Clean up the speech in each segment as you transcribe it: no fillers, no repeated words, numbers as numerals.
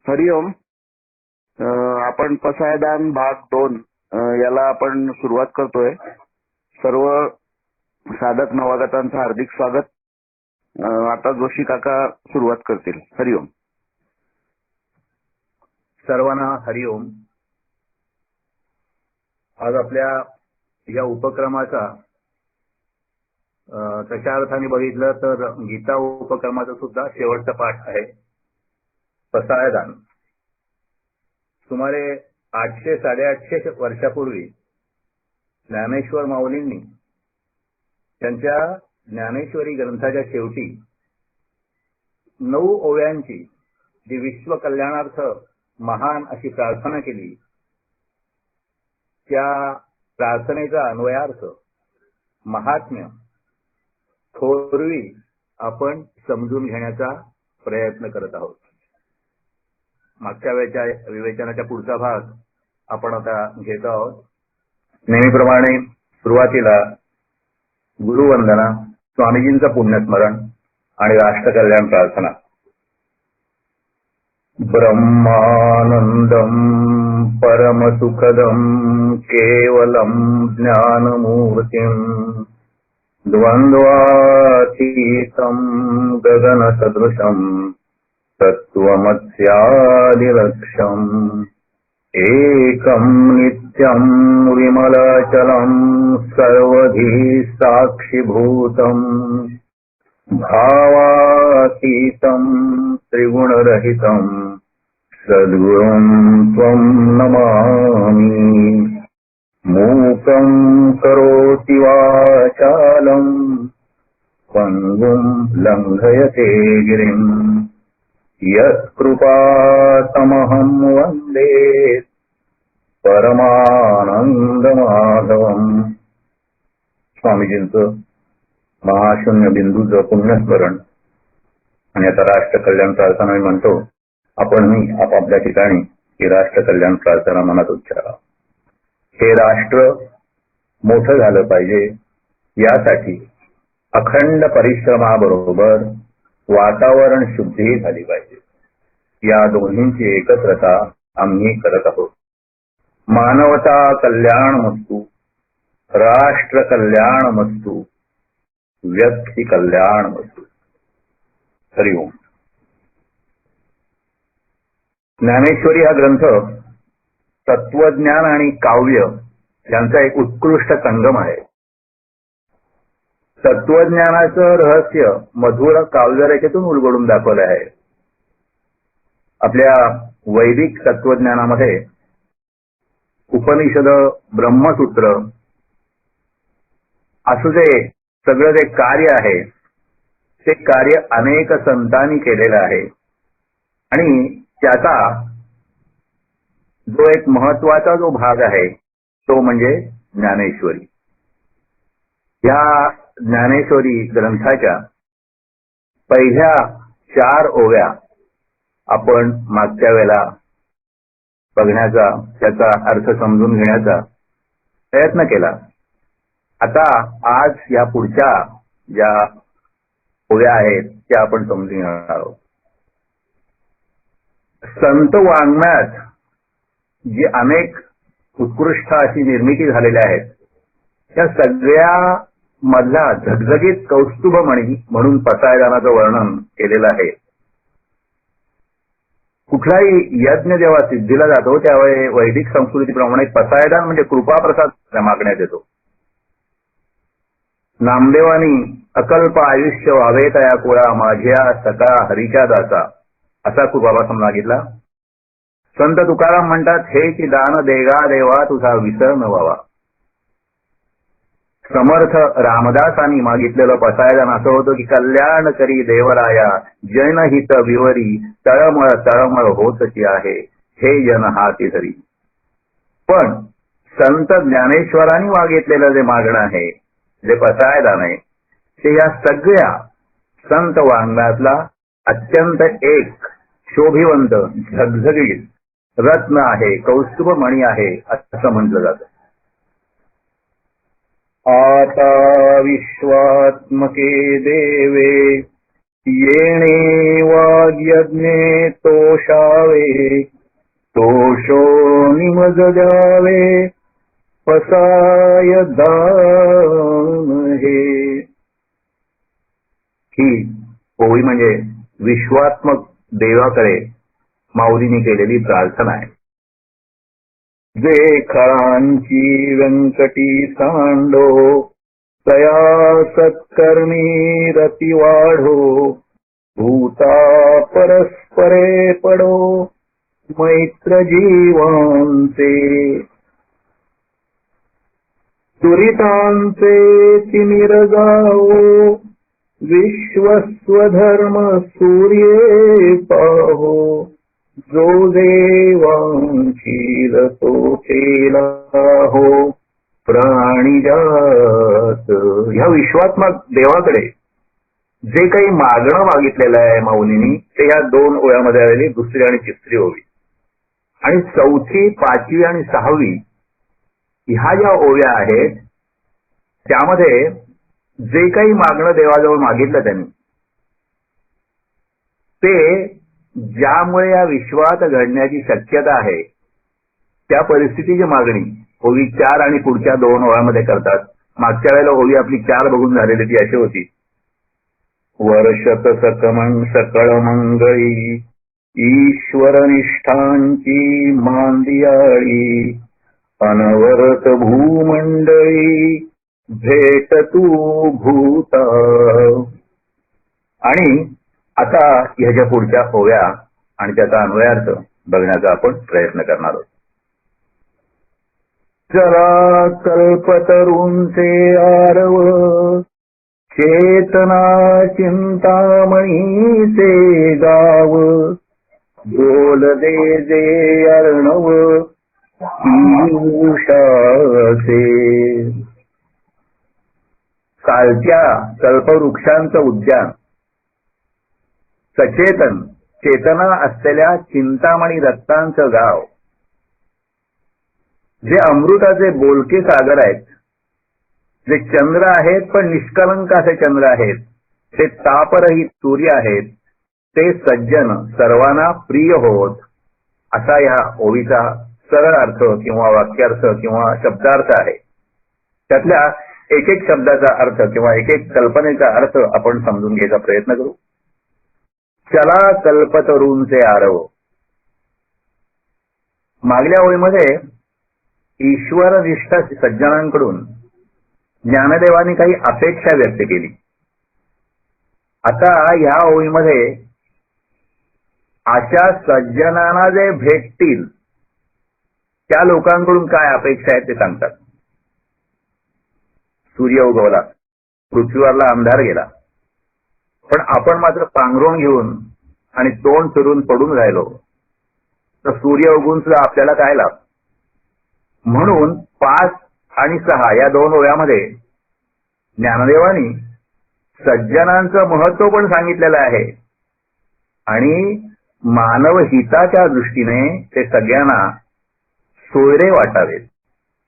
हरिओम. आपण पसायदान भाग 2 याला आपण सुरुवात करतोय. सर्व साधक नवागतांचं हार्दिक स्वागत. आता जोशी काका सुरुवात करतील. हरिओम. सर्वांना हरिओम. आज आपल्या या उपक्रमाचा तशा अर्थाने बघितलं तर गीता उपक्रमाचा सुद्धा शेवटचा पाठ आहे, पसायदान. सुमारे 800-850 वर्षापूर्वी ज्ञानेश्वर माऊलींनी त्यांच्या ज्ञानेश्वरी ग्रंथाच्या शेवटी 9 ओव्यांची जी विश्व कल्याणार्थ महान अशी प्रार्थना केली. त्या प्रार्थनेचा अन्वयार्थ महात्म्य थोरवी आपण समजून घेण्याचा प्रयत्न करत आहोत. मागच्या वेळच्या विवेचनाच्या पुढचा भाग आपण आता घेत आहोत. नेहमीप्रमाणे सुरुवातीला गुरुवंदना, स्वामीजींचं पुण्यस्मरण आणि राष्ट्रकल्याण प्रार्थना. ब्रह्मानंदम परमसुखदम केवलम ज्ञानमूर्तिम द्वंद्वातीतं गगनसदृशं तत्त्वमस्यादिलक्ष्यम् एकं नित्यं विमलाचलं सर्वधी साक्षिभूतं भावातीतं त्रिगुणरहितं सद्गुरुं त्वं नमामि. मूकं करोति वाचालं पङ्गुं लङ्घयते गिरिं यत्कृपातमहं वन्दे परमानंदमाधवम्. स्वामीजींचं महाशून्य बिंदूचं पुण्यस्मरण आणि आता राष्ट्रकल्याण प्रार्थना मी म्हणतो. आपणही आपापल्या ठिकाणी ही राष्ट्रकल्याण प्रार्थना मनात उच्चारा. हे राष्ट्र मोठं झालं पाहिजे, यासाठी अखंड परिश्रमाबरोबर वातावरण शुद्धी झाली पाहिजे. या दोन्हींची एकत्रता आम्ही करत आहोत. मानवता कल्याणमस्तु, राष्ट्र कल्याणमस्तु, व्यक्ती कल्याणमस्तु. हरिओम. ज्ञानेश्वरी हा ग्रंथ तत्वज्ञान आणि काव्य यांचा एक उत्कृष्ट संगम आहे. तत्वज्ञानाचं रहस्य मधुर काव्यरेखेतून उलगडून दाखवलं आहे. आपल्या वैदिक तत्वज्ञानामध्ये उपनिषद, ब्रह्मसूत्र असं जे सगळं जे कार्य आहे ते कार्य अनेक संतांनी केलेलं आहे आणि त्याचा जो एक महत्वाचा जो भाग आहे तो म्हणजे ज्ञानेश्वरी. या ज्ञानेश्वरी ग्रंथाच्या पहिल्या 4 ओव्या आपण मागच्या वेळेला बघण्याचा, त्याचा अर्थ समजून घेण्याचा प्रयत्न केला. आता आज या पुढच्या ज्या ओव्या आहेत त्या आपण समजून घेणार आहोत. संत वाङ्मयात जी अनेक उत्कृष्ट अशी निर्मिती झालेल्या आहेत, त्या सगळ्या मधला झगझगीत कौस्तुभमणी म्हणून पसायदानाचं वर्णन केलेलं आहे. कुठलाही यज्ञ जेव्हा सिद्धीला जातो त्यावेळी वैदिक संस्कृतीप्रमाणे पसायदान म्हणजे कृपाप्रसाद मागण्यात येतो. नामदेवानी अकल्प आयुष्य व्हावे तया कुळा माझ्या सका हरीच्या दासा असा कृपाप्रसाद मागितला. संत तुकाराम म्हणतात, हे की दान देगा देवा तुझा विसर न व्हावा. समर्थ रामदासांनी मागितलेलं पसायदान असं होतं की कल्याण करी देवराया जनहित विवरी तळमळ तळमळ होतची आहे हे जन हाती धरी. पण संत ज्ञानेश्वरांनी मागितलेलं जे मागणं आहे, जे पसायदान आहे, ते या सगळ्या संत वाङ्मयातला अत्यंत एक शोभिवंत झगझगीत रत्न आहे, कौस्तुभमणी आहे असं म्हटलं जातं. आता विश्वात्मके देवे येणे वाग्यज्ञे तोषावे, तोषो निमज द्यावे, पसाय दान हे. ही ओवी म्हणजे विश्वात्मक देवाकडे माऊलीने केलेली प्रार्थना आहे. जे खळांची व्यंकटी सांडो, तया सत्कर्मी रती वाढो, भूता परस्परे पडो, मैत्र जीवांचे. दुरितांचे तिमिर जावो, विश्वस्वधर्म सूर्ये पाहो, जो देवांशील तो केला हो, प्राणिजात. ह्या विश्वात्मक देवाकडे जे काही मागणं मागितलेलं आहे माऊलींनी, ते ह्या 2 ओव्यामध्ये आलेली दुसरी आणि तिसरी ओवी. आणि चौथी, 5वी आणि 6वी ह्या ज्या ओव्या आहेत त्यामध्ये जे काही मागणं देवाजवळ मागितलं त्यांनी, ते ज्यामुळे या विश्वात घडण्याची शक्यता आहे त्या परिस्थितीची मागणी ओवी 4 आणि पुढच्या 2 ओव्यामध्ये करतात. मागच्या वेळेला ओवी आपली 4 बघून झालेली ती अशी होती. वर्षत सकळ मंगळी, ईश्वर निष्ठांची मांदियाळी, अनवरत भूमंडळी, भेट तू भूता. आणि आता ह्याच्या पुढच्या ओव्या आणि त्याचा अन्वयार्थ बघण्याचा आपण प्रयत्न करणार आहोत. चला कल्पतरूंचे आरव, चेतना चिंतामणीचे गाव, बोल दे जे अर्णव पीयूषाचे. कालच्या कल्पवृक्षांचं उद्यान, सचेतन चेतना असलेल्या चिंतामणी दत्तांचं गाव, जे अमृताचे बोलके सागर आहेत, जे चंद्र आहेत पण निष्कलंक असे चंद्र आहेत, ते तापरहित सूर्य आहेत, ते सज्जन सर्वांना प्रिय होत, असा या ओवीचा सरळ अर्थ किंवा वाक्यार्थ किंवा शब्दार्थ आहे. त्यातल्या एक एक शब्दाचा अर्थ किंवा एक एक कल्पनेचा अर्थ आपण समजून घ्यायचा प्रयत्न करू. चला कल्पतरूंचे आरव. मागल्या ओळीमध्ये ईश्वरनिष्ठ सज्जनांकडून ज्ञानदेवानी काही अपेक्षा व्यक्त केली. आता ह्या ओळीमध्ये अशा सज्जनांना जे भेटतील त्या लोकांकडून काय अपेक्षा आहेत ते सांगतात. सूर्य उगवला, पृथ्वीवरला अंधार गेला, पण आपण मात्र पांघरून घेऊन आणि तोंड फिरून पडून राहिलो तर सूर्य उगवून सुद्धा आपल्याला काय लाभ. म्हणून 5 आणि 6 या 2 ओव्यामध्ये ज्ञानदेवानी सज्जनांचं महत्व पण सांगितलेलं आहे आणि मानव हिताच्या दृष्टीने ते सगळ्यांना सोयरे वाटावेत,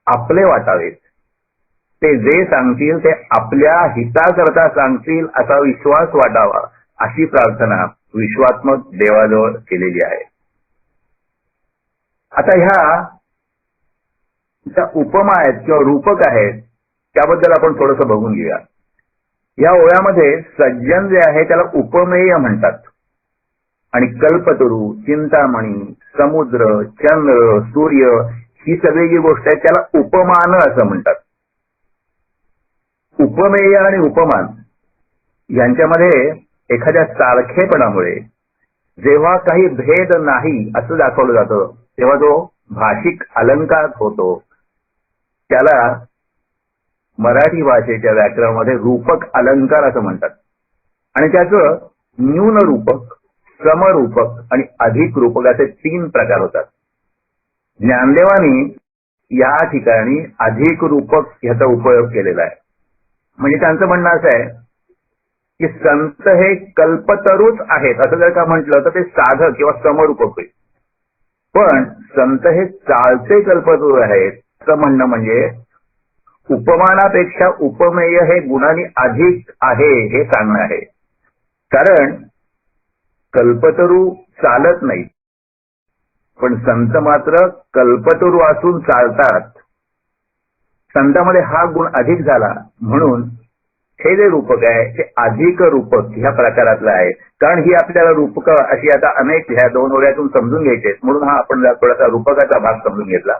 आपले वाटावेत. ते जे सांगतील ते आपल्या हिताकरता सांगतील असा विश्वास वाटावा, अशी प्रार्थना विश्वात्मक देवाजवळ केलेली आहे. आता ह्या ज्या उपमा आहेत किंवा रूपक आहेत त्याबद्दल आपण थोडंसं बघून घेऊया. या ओव्यामध्ये सज्जन जे आहे त्याला उपमेय म्हणतात आणि कल्पतरू, चिंतामणी, समुद्र, चंद्र, सूर्य ही सगळी जी गोष्ट आहे त्याला उपमान असं म्हणतात. उपमेय आणि उपमान यांच्यामध्ये एखाद्या सारखेपणामुळे जेव्हा काही भेद नाही असं दाखवलं जातं तेव्हा जो भाषिक अलंकार होतो त्याला मराठी भाषेच्या व्याकरणामध्ये रूपक अलंकार असं म्हणतात. आणि त्याचं न्यून रूपक, समरूपक आणि अधिक रूपक असे 3 प्रकार होतात. ज्ञानदेवानी या ठिकाणी अधिक रूपक ह्याचा उपयोग केलेला आहे. म्हणजे त्यांचं म्हणणं असं आहे की संत हे कल्पतरूच आहेत असं जर का म्हटलं तर ते साधं किंवा समरूपक होईल, पण संत हे चालते कल्पतरू आहेत असं म्हणणं म्हणजे उपमानापेक्षा उपमेय हे गुणांनी अधिक आहे हे सांगणं आहे. कारण कल्पतरू चालत नाही, पण संत मात्र कल्पतरू असून चालतात. संतांमध्ये हा गुण अधिक झाला म्हणून हे जे रूपक आहे ते अधिक रूपक ह्या प्रकारातलं आहे. कारण ही आपल्याला रूपक अशी आता अनेक ह्या 2 ओळ्यातून समजून घ्यायचे म्हणून हा आपण थोडासा रूपकाचा भाग समजून घेतला.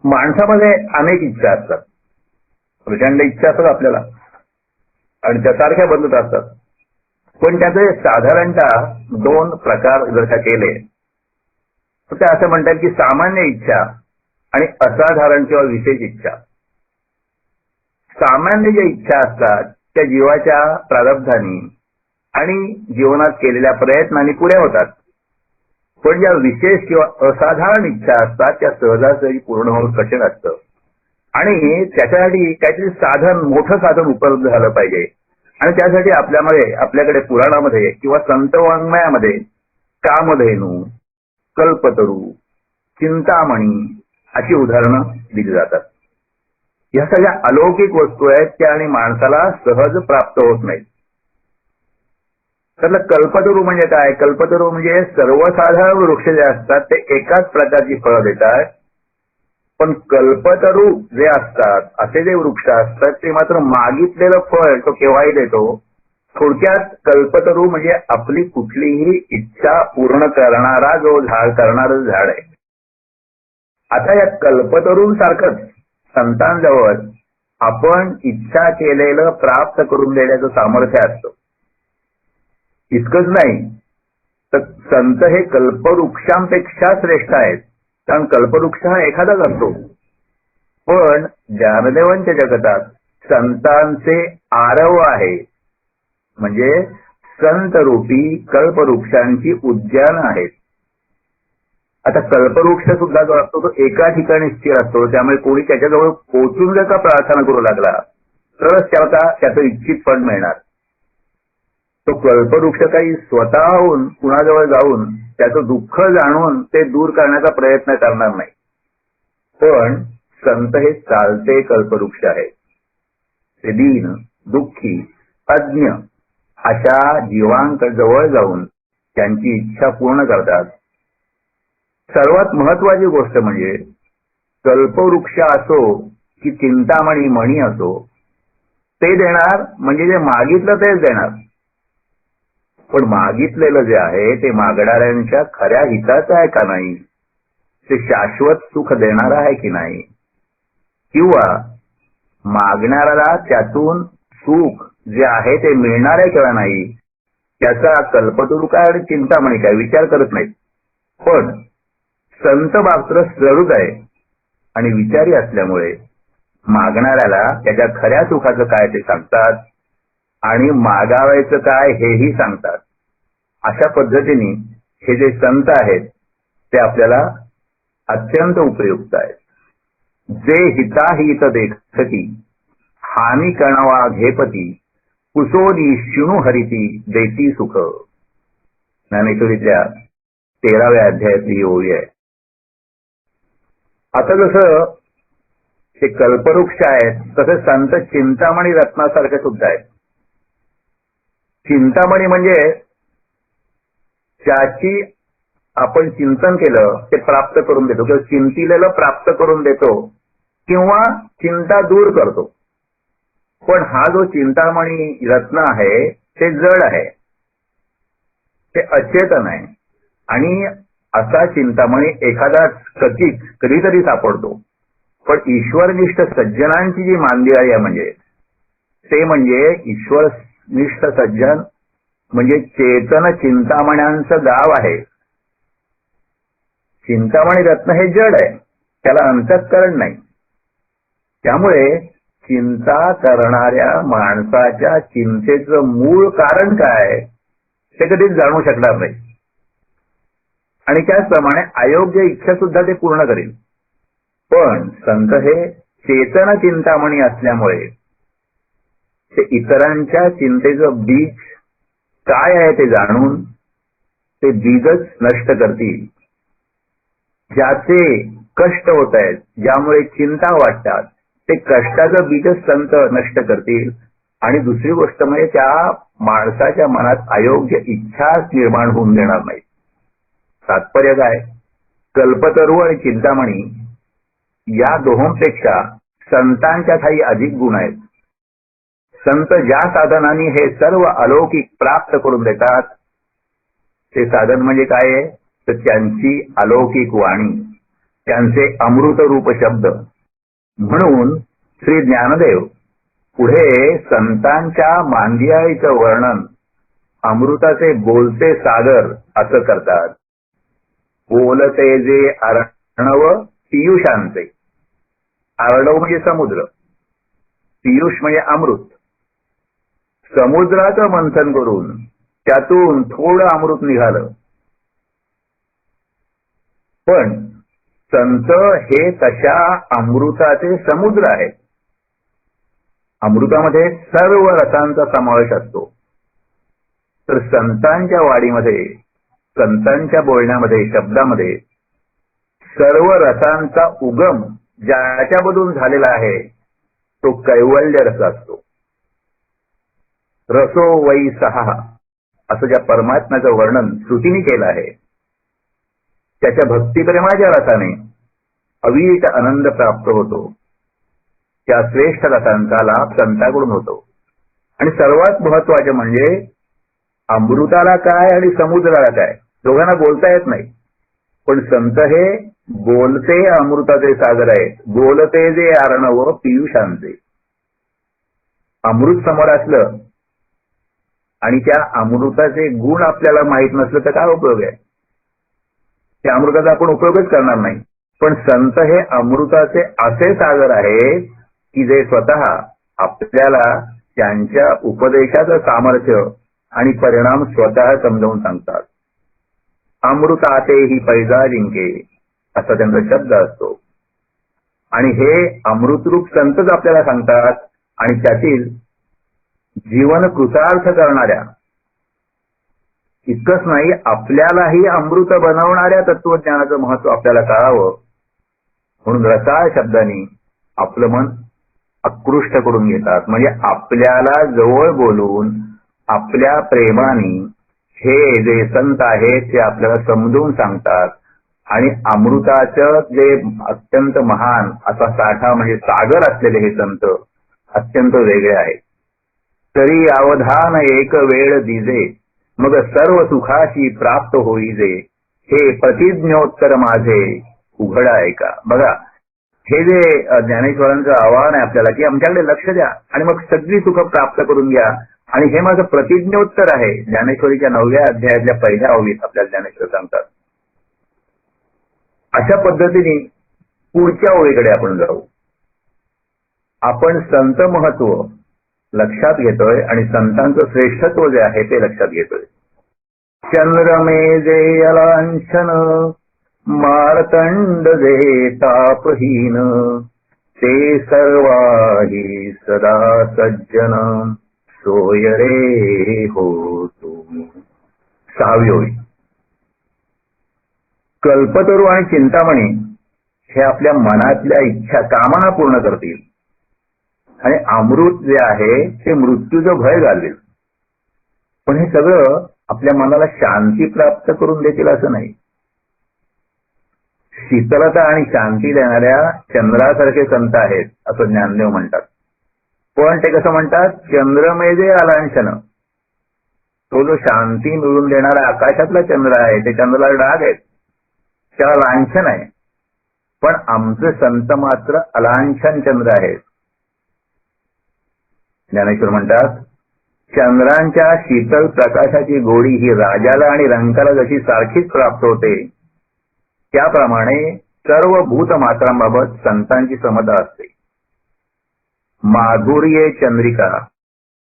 माणसामध्ये अनेक इच्छा असतात, प्रचंड इच्छा असतात आपल्याला आणि त्यासारख्या बदलत असतात. पण त्याचे साधारणतः 2 प्रकार जर का केले तर ते असं म्हणतात की सामान्य इच्छा आणि असाधारण किंवा विशेष इच्छा. सामान्य ज्या इच्छा असतात त्या जीवाच्या प्रारब्धानी आणि जीवनात केलेल्या प्रयत्नांनी पुऱ्या होतात. पण ज्या विशेष किंवा असाधारण इच्छा असतात त्या सहजासहजी पूर्ण होणं कठीण असतं आणि त्याच्यासाठी काहीतरी साधन, मोठं साधन उपलब्ध झालं पाहिजे. आणि त्यासाठी आपल्याकडे पुराणामध्ये किंवा संत वाङ्मयामध्ये कामधेनू, कल्पतरू, चिंतामणी अशी उदाहरणं दिली जातात. या सगळ्या अलौकिक वस्तू आहेत त्या आणि माणसाला सहज प्राप्त होत नाहीत. तर कल्पतरू म्हणजे काय? कल्पतरू म्हणजे सर्वसाधारण वृक्ष जे असतात ते एकाच प्रकारची फळं देतात. पण कल्पतरू जे असतात, असे जे वृक्ष असतात ते मात्र मागितलेलं फळ तो केव्हाही देतो. थोडक्यात कल्पतरू म्हणजे आपली कुठलीही इच्छा पूर्ण करणारा जो करणारं झाड आहे. आता या कल्पतरूंसारखंच संतांजवळ आपण इच्छा केलेलं प्राप्त करून देण्याचं सामर्थ्य असतं. इतकंच नाही तर संत हे कल्पवृक्षांपेक्षा श्रेष्ठ आहेत. कारण कल्पवृक्ष हा एखादाच असतो, पण ज्ञानदेवांच्या जगतात संतांचे आरव आहे. म्हणजे संत रूपी कल्पवृक्षांची उद्यान आहेत. आता कल्पवृक्ष सुद्धा जो असतो तो एका ठिकाणी स्थिर असतो. त्यामुळे कोणी त्याच्याजवळ पोहोचून जर का प्रार्थना करू लागला तरच त्याचं इच्छित फळ मिळणार. तो कल्पवृक्ष काही स्वतःहून कुणाजवळ जाऊन त्याचं दुःख जाणून ते दूर करण्याचा प्रयत्न करणार नाही. पण संत हे चालते कल्पवृक्ष आहेत. ते दीन, दुःखी, अज्ञ अशा जीवांजवळ जाऊन त्यांची इच्छा पूर्ण करतात. सर्वात महत्वाची गोष्ट म्हणजे कल्पवृक्ष असो की चिंतामणी मणी असो, ते देणार म्हणजे जे मागितलं तेच देणार. पण मागितलेलं जे आहे ते मागणाऱ्यांच्या खऱ्या हिताचं आहे का नाही, ते शाश्वत सुख देणार आहे की नाही, किंवा मागणाऱ्याला त्यातून सुख जे आहे ते मिळणार आहे किंवा नाही त्याचा कल्पतरू काय आणि चिंतामणी काय विचार करत नाहीत. पण संत मात्र सहृद आहे आणि विचारी असल्यामुळे मागणाऱ्याला त्याच्या खऱ्या सुखाचं काय ते सांगतात आणि मागावायचं काय हेही सांगतात. अशा पद्धतीने हे जे संत आहेत ते आपल्याला अत्यंत उपयुक्त आहेत. जे हिताहित देखती हानी कणवा घेपती कुसोनी शिणू हरिती देती सुख. ज्ञानेश्वरीतल्या 13व्या अध्यायातली ही ओवी आहे. आता जसं हे कल्पवृक्ष आहेत तसे संत चिंतामणी रत्नासारखे सुद्धा आहेत. चिंतामणी म्हणजे ज्याची आपण चिंतन केलं ते प्राप्त करून देतो किंवा चिंतिलेलं प्राप्त करून देतो किंवा चिंता दूर करतो. पण हा जो चिंतामणी रत्न आहे ते जड आहे, ते अचेतन आहे आणि असा चिंतामणी एखादा कधीतरी सापडतो. पण ईश्वरनिष्ठ सज्जनांची जी मांदियाळी आहे ते म्हणजे ईश्वरनिष्ठ सज्जन म्हणजे चेतन चिंतामण्यांचं गाव आहे. चिंतामणी रत्न हे जड आहे, त्याला अंतःकरण नाही. त्यामुळे चिंता करणाऱ्या माणसाच्या चिंतेचं मूळ कारण काय ते कधीच जाणू शकणार नाही आणि त्याचप्रमाणे अयोग्य इच्छा सुद्धा ते पूर्ण करेल. पण संत हे चेतन चिंतामणी असल्यामुळे ते इतरांच्या चिंतेचं बीज काय आहे ते जाणून ते बीजच नष्ट करतील. ज्याचे कष्ट होत आहेत, ज्यामुळे चिंता वाटतात, ते कष्टाचं बीजच संत नष्ट करतील आणि दुसरी गोष्ट म्हणजे त्या माणसाच्या मनात अयोग्य इच्छाच निर्माण होऊन देणार नाही. तात्पर्य काय, कल्पतरू आणि चिंतामणी या दोहोंपेक्षा संतांच्या काही अधिक गुण आहेत. संत ज्या साधनांनी हे सर्व अलौकिक प्राप्त करून देतात ते साधन म्हणजे काय आहे, तर त्यांची अलौकिक वाणी, त्यांचे अमृत रूप शब्द. म्हणून श्री ज्ञानदेव पुढे संतांच्या मांदियाळीचं वर्णन अमृताचे बोलते सागर असं करतात. बोलते जे अर्णव पियुषांचे. अर्णव म्हणजे समुद्र, पियुष म्हणजे अमृत. समुद्राचं मंथन करून त्यातून थोडं अमृत निघालं. पण संत हे तशा अमृताचे समुद्र आहेत. अमृतामध्ये सर्व रसांचा समावेश असतो. तर संतांच्या वाणीमध्ये, संतांच्या बोलण्यामध्ये, शब्दामध्ये सर्व रसांचा उगम ज्याच्यामधून झालेला आहे तो कैवल्य रस असतो. रसो वै सहा असं ज्या परमात्म्याचं वर्णन श्रुतीने केलं आहे, त्याच्या भक्तिप्रेमाच्या रसाने अवीट आनंद प्राप्त होतो. त्या श्रेष्ठ रसांचा लाभ संतांकडून होतो. आणि सर्वात महत्वाचे म्हणजे अमृताला काय आणि समुद्राला काय, दोघांना बोलता येत नाही. पण संत हे बोलते अमृताचे सागर आहेत. बोलते जे अर्णव पियुषांचे. अमृत समोर असलं आणि त्या अमृताचे गुण आपल्याला माहित नसलं तर काय उपयोग आहे. त्या अमृताचा आपण उपयोगच करणार नाही. पण संत हे अमृताचे असे सागर आहेत की जे स्वतः आपल्याला त्यांच्या उपदेशाचं सामर्थ्य आणि परिणाम स्वतः समजावून सांगतात. अमृताते ही पैजा जिंके असा त्यांचा शब्द असतो. आणि हे अमृतरूप संतच आपल्याला सांगतात. आणि त्यातील जीवन कृतार्थ करणाऱ्या, इतकंच नाही आपल्यालाही अमृत बनवणाऱ्या तत्वज्ञानाचं महत्व आपल्याला कळावं म्हणून रसाळ शब्दांनी आपलं मन आकृष्ट करून घेतात. म्हणजे आपल्याला जवळ बोलून आपल्या प्रेमाने हे जे संत आहेत ते आपल्याला समजून सांगतात. आणि अमृताचं जे अत्यंत महान असा साठा म्हणजे सागर असलेले हे संत अत्यंत वेगळे आहेत. तरी अवधान एक वेळ दिजे मग सर्व सुखाची प्राप्त होईजे हे प्रतिज्ञोत्तर माझे उघड आहे का. बघा, हे जे ज्ञानेश्वरांचं आवाहन आहे आपल्याला की आमच्याकडे लक्ष द्या आणि मग सगळी सुख प्राप्त करून घ्या. आणि हे माझं प्रतिज्ञोत्तर आहे. ज्ञानेश्वरीच्या 9व्या अध्यायातल्या पहिल्या ओळीत आपल्याला ज्ञानेश्वर सांगतात. अशा पद्धतीने पुढच्या ओळीकडे आपण जाऊ. आपण संत महत्व लक्षात घेतोय आणि संतांचं श्रेष्ठत्व जे आहे ते लक्षात घेतोय. चंद्रमे जे अलांछन मार्तंड जे तापहीन ते सर्वाही सदा सज्जन सोय रे हो तू. 6वी ओळी. कल्पतरू आणि चिंतामणी हे आपल्या मनातल्या इच्छा कामना पूर्ण करतील. आणि अमृत जे आहे ते मृत्यूचं भय घालवेल. पण हे सगळं आपल्या मनाला शांती प्राप्त करून देतील असं नाही. शीतलता आणि शांती देणाऱ्या चंद्रासारखे संत आहेत असं ज्ञानदेव म्हणतात. पण ते कसं म्हणतात, चंद्रमेजे अलांछन. तो जो शांती मिळवून देणारा आकाशातला चंद्र आहे ते चंद्राला डाग आहेत, त्याला लांछन आहे. पण आमचे संत मात्र अलांछन चंद्र आहेत. ज्ञानेश्वर म्हणतात, चंद्रांच्या शीतल प्रकाशाची गोडी ही राजाला आणि रंकाला जशी सारखीच प्राप्त होते त्याप्रमाणे सर्व भूतमात्रांबाबत संतांची समता असते. माधुर्ये चंद्रिका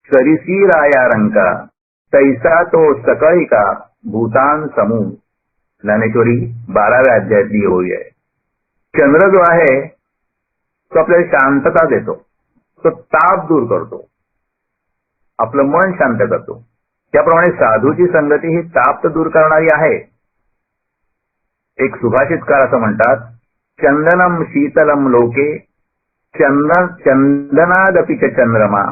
सरिसी राया रंका तैसा तो सकळिका भूतान समूह. ज्ञानेश्वरी 12व्या अध्यायातली ओळी आहे. चंद्र जो आहे तो आपल्याला शांतता देतो, तो ताप दूर करतो, आपलं मन शांत करतो. त्याप्रमाणे साधूची संगती ही ताप दूर करणारी आहे. एक सुभाषितकार असं म्हणतात, चंदनम शीतलम लोके चंदनादपि च चंद्रमा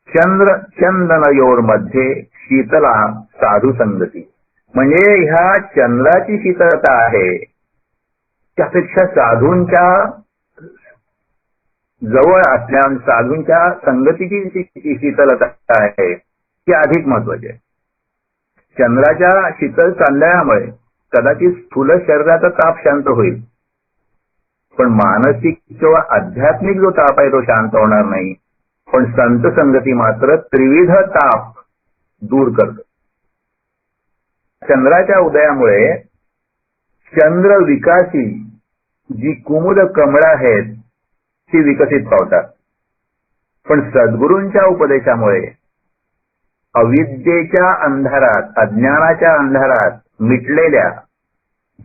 चंद्र चंदनयोर मध्ये शीतला साधू संगती. म्हणजे ह्या चंद्राची शीतलता आहे त्यापेक्षा साधूंच्या जवळ असल्या साधूंच्या संगतीची जी शीतलता आहे ती अधिक महत्वाची आहे. चंद्राच्या शीतल चांदण्यामुळे कदाचित स्थूल शरीराचा ताप शांत होईल, पण मानसिक किंवा आध्यात्मिक जो ताप आहे तो शांत होणार नाही. पण संत संगती मात्र त्रिविध ताप दूर करतो. चंद्राच्या उदयामुळे चंद्र विकासी जी कुमुद कमळं आहेत ती विकसित पावतात. पण सद्गुरूंच्या उपदेशामुळे अविद्येच्या अंधारात अज्ञानाच्या अंधारात मिटलेल्या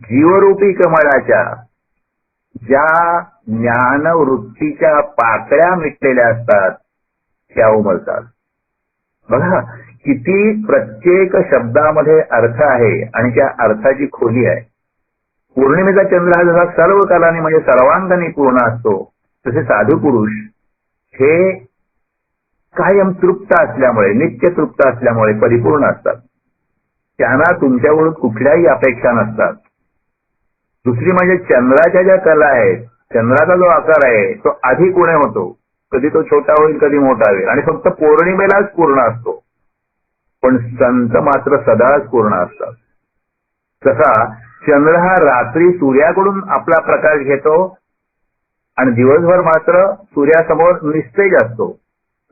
जीवरूपी कमळाच्या ज्या ज्ञानवृत्तीच्या पाकळ्या मिटलेल्या असतात त्या उमलतात. बघा किती प्रत्येक शब्दामध्ये अर्थ आहे आणि त्या अर्थाची खोली आहे. पौर्णिमेचा चंद्र हा जसा सर्व कालाने म्हणजे सर्वांगाने पूर्ण असतो, तसे साधू पुरुष हे कायम तृप्त असल्यामुळे नित्य तृप्त असल्यामुळे परिपूर्ण असतात. त्यांना तुमच्याकडून कुठल्याही अपेक्षा नसतात. दुसरी म्हणजे चंद्राच्या ज्या कला आहेत, चंद्राचा जो आकार आहे तो अधिक उणे होतो, कधी तो छोटा होईल कधी मोठा होईल आणि फक्त पौर्णिमेलाच पूर्ण असतो. पण संत मात्र सदाच पूर्ण असतात. तसा चंद्र हा रात्री सूर्याकडून आपला प्रकाश घेतो आणि दिवसभर मात्र सूर्यासमोर निस्तेज असतो.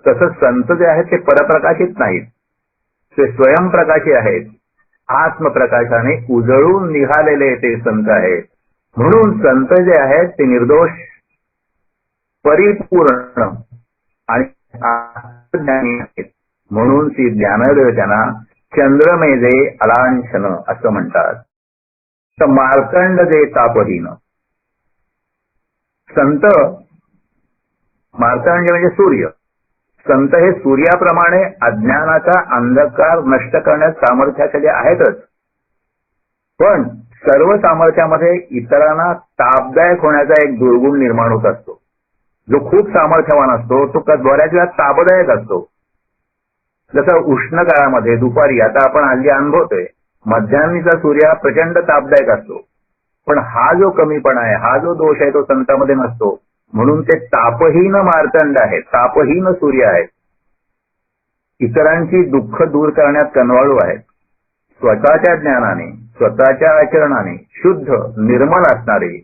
तसंच संत जे आहेत ते परप्रकाशित नाहीत, ते स्वयंप्रकाशी आहेत. आत्मप्रकाशाने उजळून निघालेले ते संत आहेत. म्हणून संत जे आहेत ते निर्दोष परिपूर्ण आणि आत्मज्ञानी आहेत. म्हणून ती ज्ञानदेव त्यांना चंद्रमेजे अलांछन असं म्हणतात. तर मार्कंड जे तापहीन संत, मार्कंड म्हणजे सूर्य. संत हे सूर्याप्रमाणे अज्ञानाचा अंधकार नष्ट करण्यास सामर्थ्याखाली आहेतच, पण सर्व सामर्थ्यामध्ये इतरांना तापदायक होण्याचा एक दुर्गुण निर्माण होत असतो. जो खूप सामर्थ्यवान असतो तो बऱ्याच वेळा तापदायक असतो. जसं उष्ण काळामध्ये दुपारी आता आपण हल्ली अनुभवतोय मध्यान्हीचा सूर्य प्रचंड तापदायक असतो, पण हा जो कमीपणा आहे, हा जो दोष आहे तो संतांमध्ये नसतो. म्हणून ते तापहीन मार्तंड आहेत, तापहीन सूर्य आहेत. इतरांची दुःख दूर करण्यात कनवाळू आहेत. स्वतःच्या ज्ञानाने स्वतःच्या आचरणाने शुद्ध निर्मल असणारे,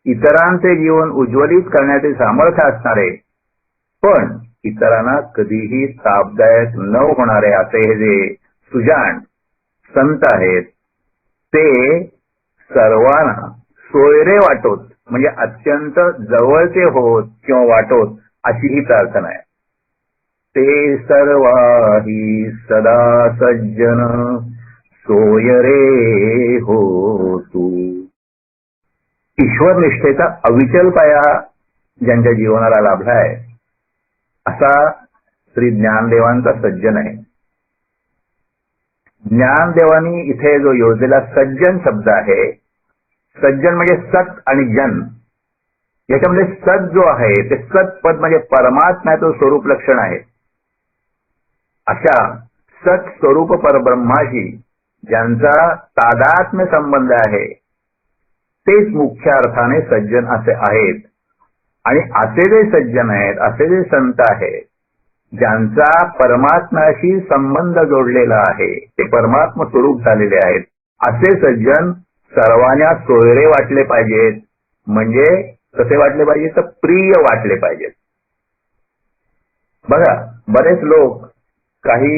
इतरांचे जीवन उज्ज्वलित करण्याचे सामर्थ्य असणारे, पण इतरांना कधीही तापदायक न होणारे असे हे जे सुजाण संत आहेत ते सर्वांना सोयरे वाटोत, म्हणजे अत्यंत जवळचे होत किंवा वाटोत अशी ही प्रार्थना आहे. ते सर्वाही सदा सज्जन सोयरे हो तू. ईश्वर निष्ठेचा अविचल पाया ज्यांच्या जीवनाला लाभला आहे असा श्री ज्ञानदेवांचा सज्जन आहे. ज्ञानदेवांनी इथे जो योजलेला सज्जन शब्द आहे, सज्जन म्हणजे सत आणि जन, याच्यामध्ये सत जो आहे ते सत पद म्हणजे परमात्म्याचं स्वरूप लक्षण आहे. अशा सत स्वरूप परब्रह्माशी ज्यांचा तादात्म्य संबंध आहे तेच मुख्य अर्थाने सज्जन असे आहेत. आणि असे जे सज्जन आहेत, असे जे संत आहेत ज्यांचा परमात्म्याशी संबंध जोडलेला आहे, ते परमात्म स्वरूप झालेले आहेत, असे सज्जन सर्वांना सोयरे वाटले पाहिजेत. म्हणजे कसे वाटले पाहिजे तर प्रिय वाटले पाहिजेत. बघा बरेच लोक काही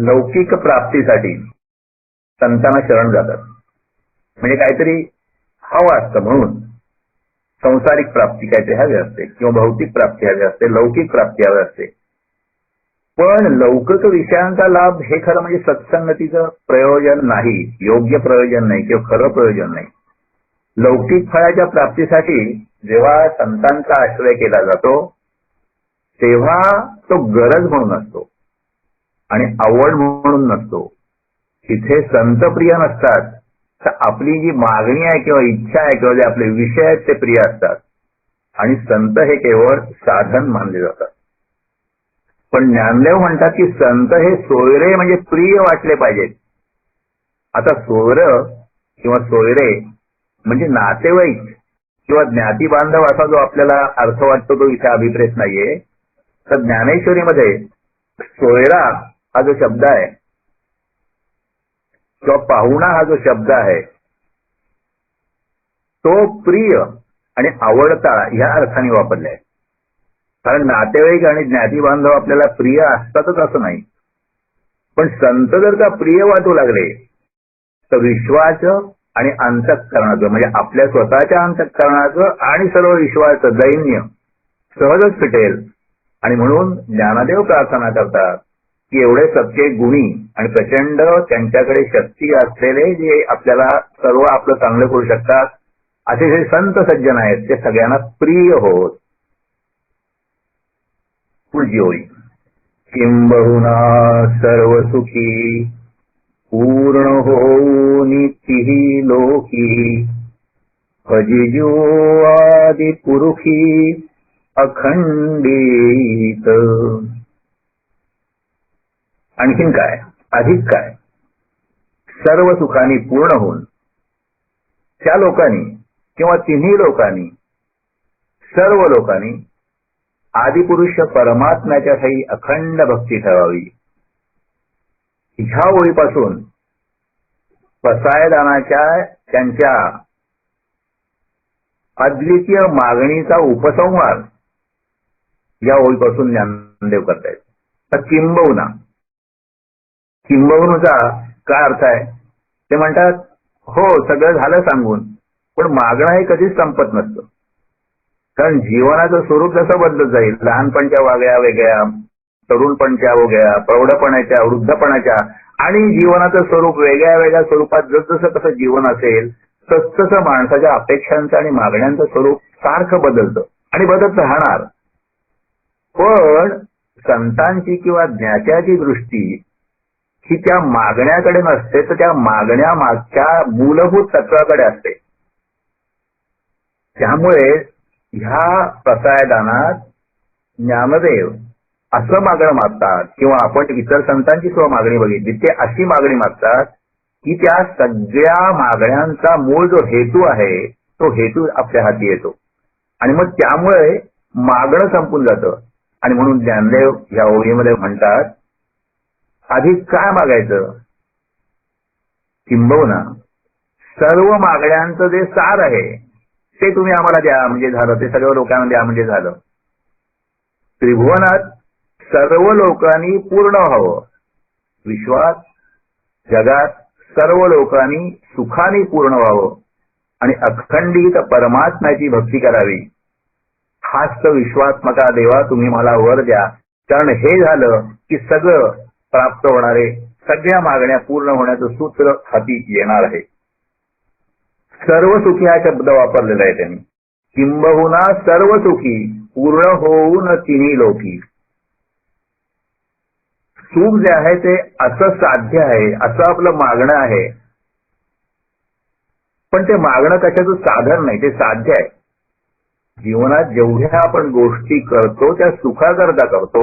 लौकिक प्राप्तीसाठी संतांना शरण जातात. म्हणजे काहीतरी हवं असतं म्हणून संसारिक प्राप्ती काहीतरी हवी असते किंवा भौतिक प्राप्ती हवी असते, लौकिक प्राप्ती हवी असते. पण लौकिक विषयांचा लाभ हे खरं म्हणजे सत्संगतीचं प्रयोजन नाही, योग्य प्रयोजन नाही किंवा खरं प्रयोजन नाही. लौकिक फळाच्या प्राप्तीसाठी जेव्हा संतांचा आश्रय केला जातो तेव्हा तो गरज म्हणून असतो आणि आवड म्हणून नसतो. तिथे संतप्रिय नसतात, तर आपली जी मागणी आहे किंवा इच्छा आहे किंवा जे आपले विषय आहेत ते प्रिय असतात. आणि संत हे केवळ साधन मानले जातात. पण ज्ञानदेव म्हणतात की संत हे सोयरे म्हणजे प्रिय वाटले पाहिजेत. आता सोयर किंवा सोयरे म्हणजे नातेवाईक किंवा ज्ञाती बांधव असा जो आपल्याला अर्थ वाटतो तो इथे अभिप्रेत नाहीये. तर ज्ञानेश्वरीमध्ये सोयरा हा जो शब्द आहे किंवा पाहुणा हा जो शब्द आहे तो प्रिय आणि आवडता ह्या अर्थाने वापरलाय. कारण नातेवाईक आणि ज्ञाती बांधव आपल्याला प्रिय असतातच असं नाही, पण संत जर का प्रिय वाटू लागले तर विश्वाचं आणि अंतःकरणाचं म्हणजे आपल्या स्वतःच्या अंतःकरणाचं आणि सर्व विश्वाचं दैन्य सहजच फिटेल. आणि म्हणून ज्ञानदेव प्रार्थना करतात की एवढे सत्य गुणी आणि प्रचंड त्यांच्याकडे शक्ती असलेले जे आपल्याला सर्व आपलं चांगलं करू शकतात असे जे संत सज्जन आहेत ते सगळ्यांना प्रिय होत. पुढची ओळी. किंबहुना सर्व सुखी पूर्ण होऊनी तिही लोकी भजिजो आदि पुरुषी अखंडित. आणखीन काय, अधिक काय, सर्व सुखांनी पूर्ण होऊन त्या लोकांनी किंवा तिन्ही लोकांनी सर्व लोकांनी आदिपुरुष परमात्म्याच्या ठायी अखंड भक्ती ठेवावी. ह्या ओळीपासून पसायदानाच्या त्यांच्या अद्वितीय मागणीचा उपसंहार या ओळीपासून ज्ञानदेव करतायत. तर किंबहुना, किंबहुनाचा काय अर्थ आहे ते म्हणतात हो सगळं झालं सांगून, पण मागणं हे कधीच संपत नसतं. कारण जीवनाचं स्वरूप जसं बदलत जाईल, लहानपणच्या वागण्या वेगळ्या, तरुणपणच्या वेगळ्या, प्रौढपणाच्या, वृद्धपणाच्या आणि जीवनाचं स्वरूप वेगळ्या वेगळ्या स्वरूपात जसं कसं जीवन असेल तसं माणसाच्या अपेक्षांचं आणि मागण्यांचं स्वरूप सारखं बदलतं आणि बदलत राहणार. पण संतांची किंवा ज्ञात्याची दृष्टी ही त्या मागण्याकडे नसते, तर त्या मागण्या मागच्या मूलभूत तत्वाकडे असते. त्यामुळे ह्या प्रसायदानात ज्ञानदेव असं मागणं मागतात किंवा आपण इतर संतांची सुद्धा मागणी बघितली ते अशी मागणी मागतात की त्या सगळ्या मागण्यांचा मूळ जो हेतू आहे तो हेतू आपल्या हाती येतो आणि मग त्यामुळे मागणं संपून जातं. आणि म्हणून ज्ञानदेव या ओळीमध्ये म्हणतात अधिक काय मागायचं, किंबहुना सर्व मागण्यांचं जे सार आहे ते तुम्ही आम्हाला द्या म्हणजे झालं, ते सर्व लोकांना द्या म्हणजे झालं. त्रिभुवनात सर्व लोकांनी पूर्ण व्हावं, विश्वात जगात सर्व लोकांनी सुखाने पूर्ण व्हावं आणि अखंडित परमात्म्याची भक्ती करावी. हाच तर विश्वात्मका देवा तुम्ही मला वर द्या. कारण हे झालं की सगळं प्राप्त होणारे, सगळ्या मागण्या पूर्ण होण्याचं सूत्र हाती येणार आहे. सर्व सुखी हा शब्द वापरलेला आहे त्यांनी. किंबहुना सर्व सुखी पूर्ण होऊन तिन्ही लोकी. सुख जे आहे ते असं साध्य आहे, असं आपलं मागणं आहे, पण ते मागणं कशाचं साधन नाही, ते साध्य आहे. जीवनात जेवढ्या आपण गोष्टी करतो त्या सुखाकरता करतो,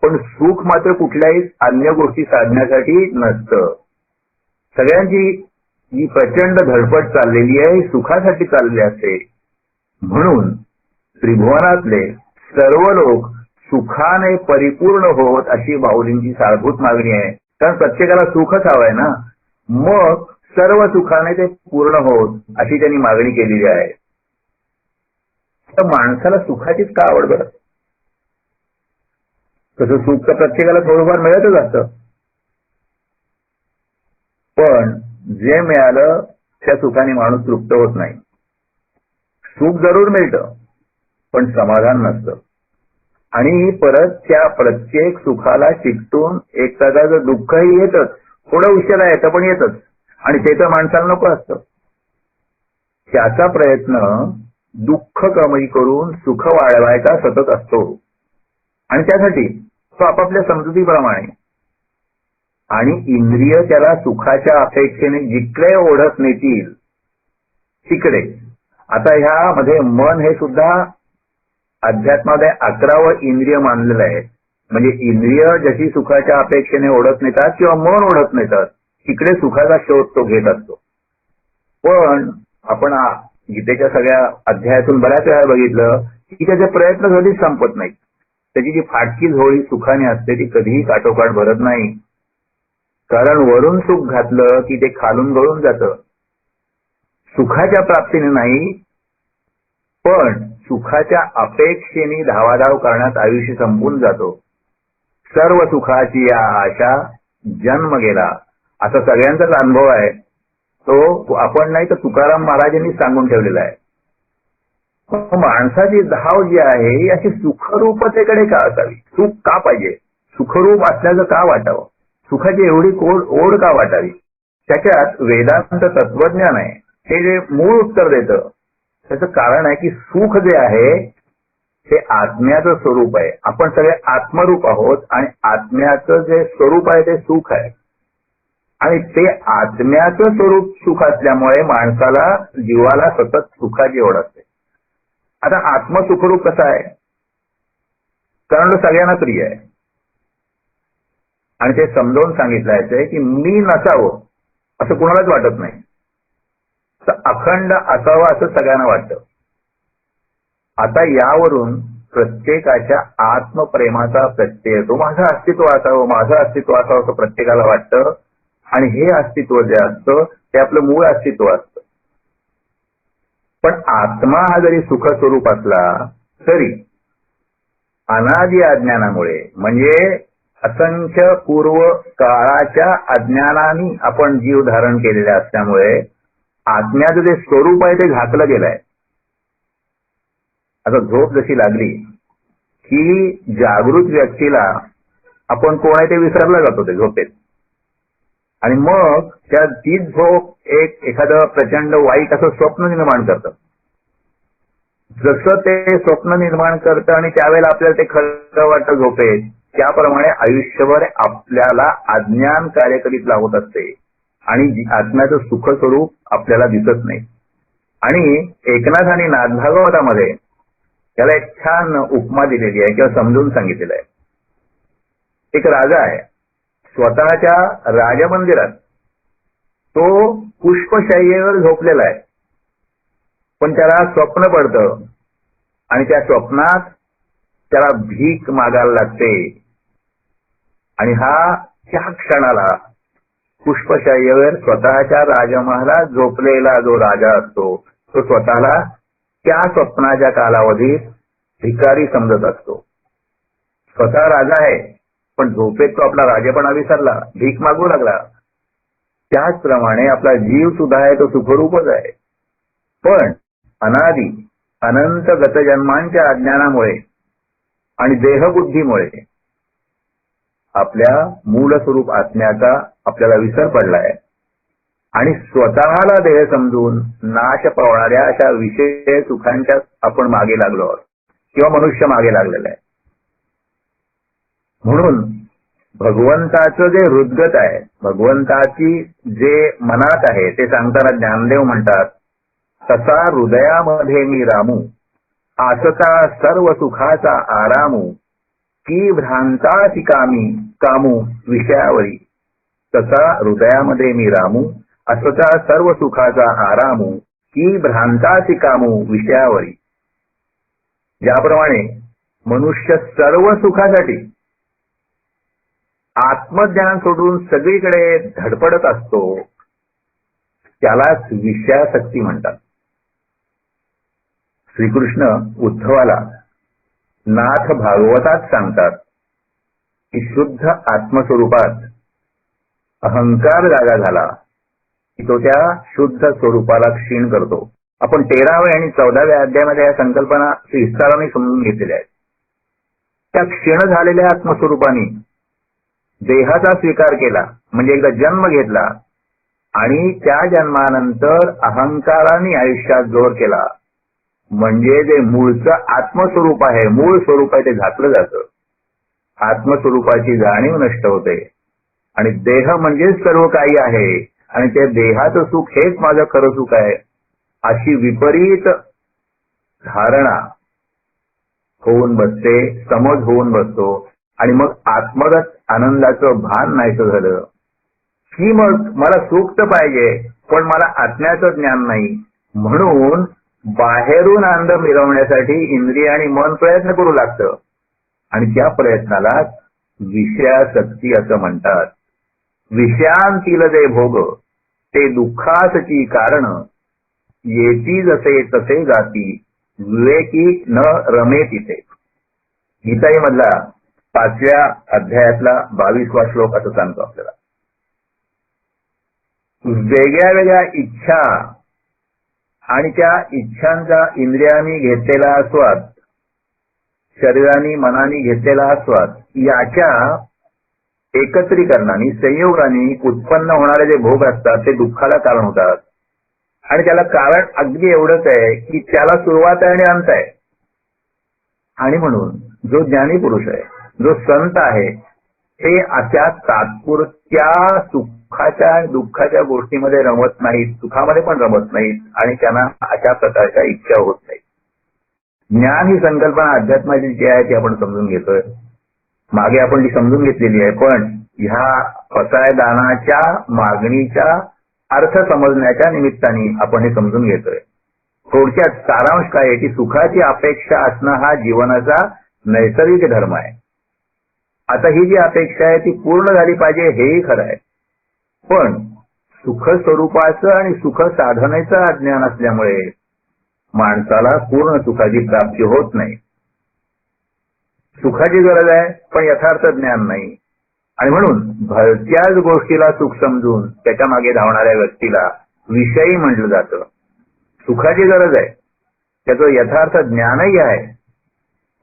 पण सुख मात्र कुठल्याही अन्य गोष्टी साधण्यासाठी नसतं. सगळ्यांची जी प्रचंड धडपड चाललेली आहे ही सुखासाठी चाललेली असते. म्हणून त्रिभुवनातले सर्व लोक सुखाने परिपूर्ण होत अशी माऊलींची सारभूत मागणी आहे. कारण प्रत्येकाला सुखच हवंय ना, मग सर्व सुखाने ते पूर्ण होत अशी त्यांनी मागणी केलेली आहे. तर माणसाला सुखाचीच का आवड बरं? तसं सुख तर प्रत्येकाला थोडंफार मिळतच असतं, पण जे मिळालं त्या सुखाने माणूस तृप्त होत नाही. सुख जरूर मिळतं पण समाधान नसतं आणि परत त्या प्रत्येक सुखाला चिकटून एक प्रकारचं दुःखही येतच, थोडं उशिरा येतं पण येतच आणि ते तर माणसाला नको असतं. त्याचा प्रयत्न दुःख कमी करून सुख वाढवायचा सतत असतो आणि त्यासाठी तो आपापल्या समजुतीप्रमाणे आणि इंद्रिय त्याला सुखाच्या अपेक्षेने जिकडे ओढत नेतील तिकडे. आता ह्यामध्ये मन हे सुद्धा अध्यात्मामध्ये 11वं इंद्रिय मानलेलं आहे. म्हणजे इंद्रिय जशी सुखाच्या अपेक्षेने ओढत नेतात किंवा मन ओढत नेतात तिकडे सुखाचा शोध तो घेत असतो. पण आपण गीतेच्या सगळ्या अध्यायातून बऱ्याच वेळा बघितलं की त्याचे प्रयत्न कधीच संपत नाहीत. त्याची जी फाटकी झोळी सुखाने असते ती कधीही काठोकाठ भरत नाही. कारण वरून सुख घातलं की ते खालून गळून जातं. सुखाच्या प्राप्तीने नाही पण सुखाच्या अपेक्षेने धावाधाव करण्यात आयुष्य संपून जातो. सर्व सुखाची या आशा जन्म गेला असा सगळ्यांचाच अनुभव आहे. तो आपण नाही तर तुकाराम महाराजांनी सांगून ठेवलेला आहे. माणसाची धाव जी आहे ही अशी सुखरूपतेकडे का असावी? सुख का पाहिजे? सुखरूप असल्याचं का वाटावं? सुखाची एवढी ओढ का वाटावी? त्याच्यात वेदांत तत्वज्ञान आहे हे जे मूळ उत्तर देतं. त्याचं कारण आहे की सुख जे आहे ते आत्म्याचं स्वरूप आहे. आपण सगळे आत्मरूप आहोत आणि आत्म्याचं जे स्वरूप आहे ते सुख आहे. आणि ते आत्म्याचं स्वरूप सुख असल्यामुळे माणसाला जीवाला सतत सुखाची ओढ असते. आता आत्मसुखरूप कसं आहे? कारण तो सगळ्यांना प्रिय आहे आणि ते समजावून सांगितलं आहे की मी नसावं असं कुणालाच वाटत नाही. तर अखंड असावं असं सगळ्यांना वाटतं. आता यावरून प्रत्येकाच्या आत्मप्रेमाचा प्रत्यय येतो. माझं अस्तित्व असावं, माझं अस्तित्व असावं असं प्रत्येकाला वाटतं. आणि हे अस्तित्व जे असतं ते आपलं मूळ अस्तित्व असतं. पण आत्मा हा जरी सुख स्वरूप असला तरी अनादि अज्ञानामुळे म्हणजे असंख्य पूर्व काळाच्या अज्ञानाने आपण जीव धारण केलेले असल्यामुळे आत्म्याचं जे स्वरूप आहे ते झाकलं गेलंय. आता झोप जशी लागली की जागृत व्यक्तीला आपण कोण आहे ते विसरला जातो ते झोपेत. आणि मग त्या तीच झोप एखादं प्रचंड वाईट असं स्वप्न निर्माण करतं. जसं ते स्वप्न निर्माण करतं आणि त्यावेळेला आपल्याला ते खरं वाटतं झोपेत, त्याप्रमाणे आयुष्यभर आपल्याला अज्ञान कार्य करीत लावत असते आणि आत्म्याचं सुख स्वरूप आपल्याला दिसत नाही. आणि एकनाथ आणि नाथ भागवतामध्ये त्याला एक छान उपमा दिलेली आहे किंवा समजून सांगितलेलं आहे. एक राजा आहे, स्वतःच्या राजमंदिरात तो पुष्पशय्येवर झोपलेला आहे. पण त्याला स्वप्न पडतं आणि त्या स्वप्नात त्याला भीक मागायला लागते. आणि हा त्या क्षणाला पुष्पशय्येवर स्वतःच्या राजमहालात झोपलेला जो राजा असतो तो स्वतःला त्या स्वप्नाच्या कालावधीत भिकारी समजत असतो. स्वतः राजा आहे पण झोपेत तो आपला राजेपणा विसरला, भीक मागू लागला. त्याचप्रमाणे आपला जीव सुद्धा आहे तो सुखरूपच आहे. पण अनादि अनंत गतजन्मांच्या अज्ञानामुळे आणि देहबुद्धीमुळे आपल्या मूळ स्वरूप आत्म्याचा आपल्याला विसर पडलाय. आणि स्वतःला देह समजून नाश पावणाऱ्या अशा विषय सुखांच्या आपण मागे लागलो आहोत किंवा मनुष्य मागे लागलेला आहे. म्हणून भगवंताचं जे हृदगत आहे, भगवंताची जे मनात आहे ते सांगताना ज्ञानदेव म्हणतात, तसा हृदयामध्ये मी रामू, आसता सर्व सुखाचा आरामू, की भ्रांतासी कामू विषयावरी. तसा हृदयामध्ये मी रामू, असता सर्व सुखाचा आरामू, की भ्रांतासी कामू विषयावरी. ज्याप्रमाणे मनुष्य सर्व सुखासाठी आत्मज्ञान सोडून सगळीकडे धडपडत असतो त्यालाच विषयासक्ती म्हणतात. श्रीकृष्ण उद्धवाला नाथ भागवतात सांगतात की शुद्ध आत्मस्वरूपात अहंकार जागा झाला की तो त्या शुद्ध स्वरूपाला क्षीण करतो. आपण 13व्या आणि 14व्या अध्यायामध्ये या संकल्पना विस्ताराने समजून घेतलेल्या आहेत. त्या क्षीण झालेल्या आत्मस्वरूपाने देहाचा स्वीकार केला म्हणजे एकदा जन्म घेतला आणि त्या जन्मानंतर अहंकाराने आयुष्यात जोर केला म्हणजे जे मूळचं आत्मस्वरूप आहे, मूळ स्वरूप आहे ते घातलं जातं. आत्मस्वरूपाची जाणीव नष्ट होते आणि देह म्हणजेच सर्व काही आहे आणि त्या देहाचं सुख हेच माझं खरं सुख आहे अशी विपरीत धारणा होऊन बसते, समज होऊन बसतो आणि मग आत्मगत आनंदाचं भान नाहीचं झालं की मग मला सुख तर पाहिजे पण मला आत्म्याचं ज्ञान नाही, म्हणून बाहेरून आनंद मिळवण्यासाठी इंद्रिय आणि मन प्रयत्न करू लागतं आणि त्या प्रयत्नाला विषयासक्ती असं म्हणतात. विषयांतील जे भोग ते दुःखासची कारण, येती जसे तसे जाती विवेकी न रमे तिथे. गीताई मधला 5व्या अध्यायातला 22वा श्लोक असं सांगतो आपल्याला. वेगळ्या वेगळ्या इच्छा आणि त्या इच्छांचा इंद्रियांनी घेतलेला आस्वाद, शरीराने मनाने घेतलेला आस्वाद, याच्या एकत्रीकरणाने संयोगाने उत्पन्न होणारे जे भोग असतात ते दुःखाला कारण होतात. आणि त्याला कारण अगदी एवढंच आहे की त्याला सुरुवात आहे आणि अंत आहे. आणि म्हणून जो ज्ञानी पुरुष आहे, जो संत आहे, ते अशा तात्पुरत्या सुखाच्या दुःखाच्या गोष्टीमध्ये रमत नाहीत, सुखामध्ये पण रमत नाहीत आणि त्यांना अशा प्रकारच्या इच्छा होत नाहीत. ज्ञान ही संकल्पना अध्यात्माची जी आहे ती आपण समजून घेतोय, मागे आपण ती समजून घेतलेली आहे, पण ह्या पसायदानाच्या मागणीच्या अर्थ समजण्याच्या निमित्ताने आपण हे समजून घेतोय. थोडक्यात सारांश काय आहे की सुखाची अपेक्षा असणं हा जीवनाचा नैसर्गिक धर्म आहे. आता ही जी अपेक्षा आहे ती पूर्ण झाली पाहिजे हेही खरं आहे, पण सुख स्वरूपाचं आणि सुख साधनेचं अज्ञान असल्यामुळे माणसाला पूर्ण सुखाची प्राप्ती होत नाही. सुखाची गरज आहे पण यथार्थ ज्ञान नाही आणि म्हणून भलत्याच गोष्टीला सुख समजून त्याच्या मागे धावणाऱ्या व्यक्तीला विषयी म्हटलं जातं. सुखाची गरज आहे, त्याचं यथार्थ ज्ञानही आहे,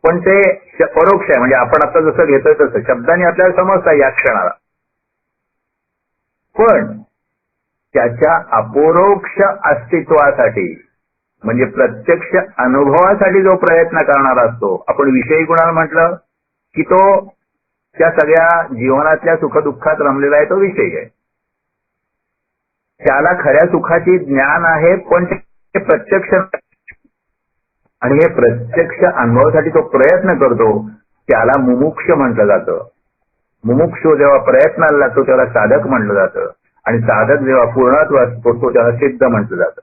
पण ते परोक्ष आहे, म्हणजे आपण आता जसं घेतोय तसं शब्दांनी आपल्याला समजतं या क्षणाला, पण त्याच्या अपरोक्ष अस्तित्वासाठी म्हणजे प्रत्यक्ष अनुभवासाठी जो प्रयत्न करणारा असतो, आपण विषयी गुणाला म्हटलं की तो त्या सगळ्या जीवनातल्या सुखदुःखात रमलेला आहे, तो विषयी आहे. त्याला खऱ्या सुखाची ज्ञान आहे पण ते प्रत्यक्ष, आणि हे प्रत्यक्ष अनुभवासाठी तो प्रयत्न करतो, त्याला मुमुक्ष म्हटलं जातं. मुमुक्ष जेव्हा प्रयत्नाला लागतो त्याला साधक म्हटलं जातं आणि साधक जेव्हा पूर्णत्वास पोहोचतो त्याला सिद्ध म्हटलं जातं.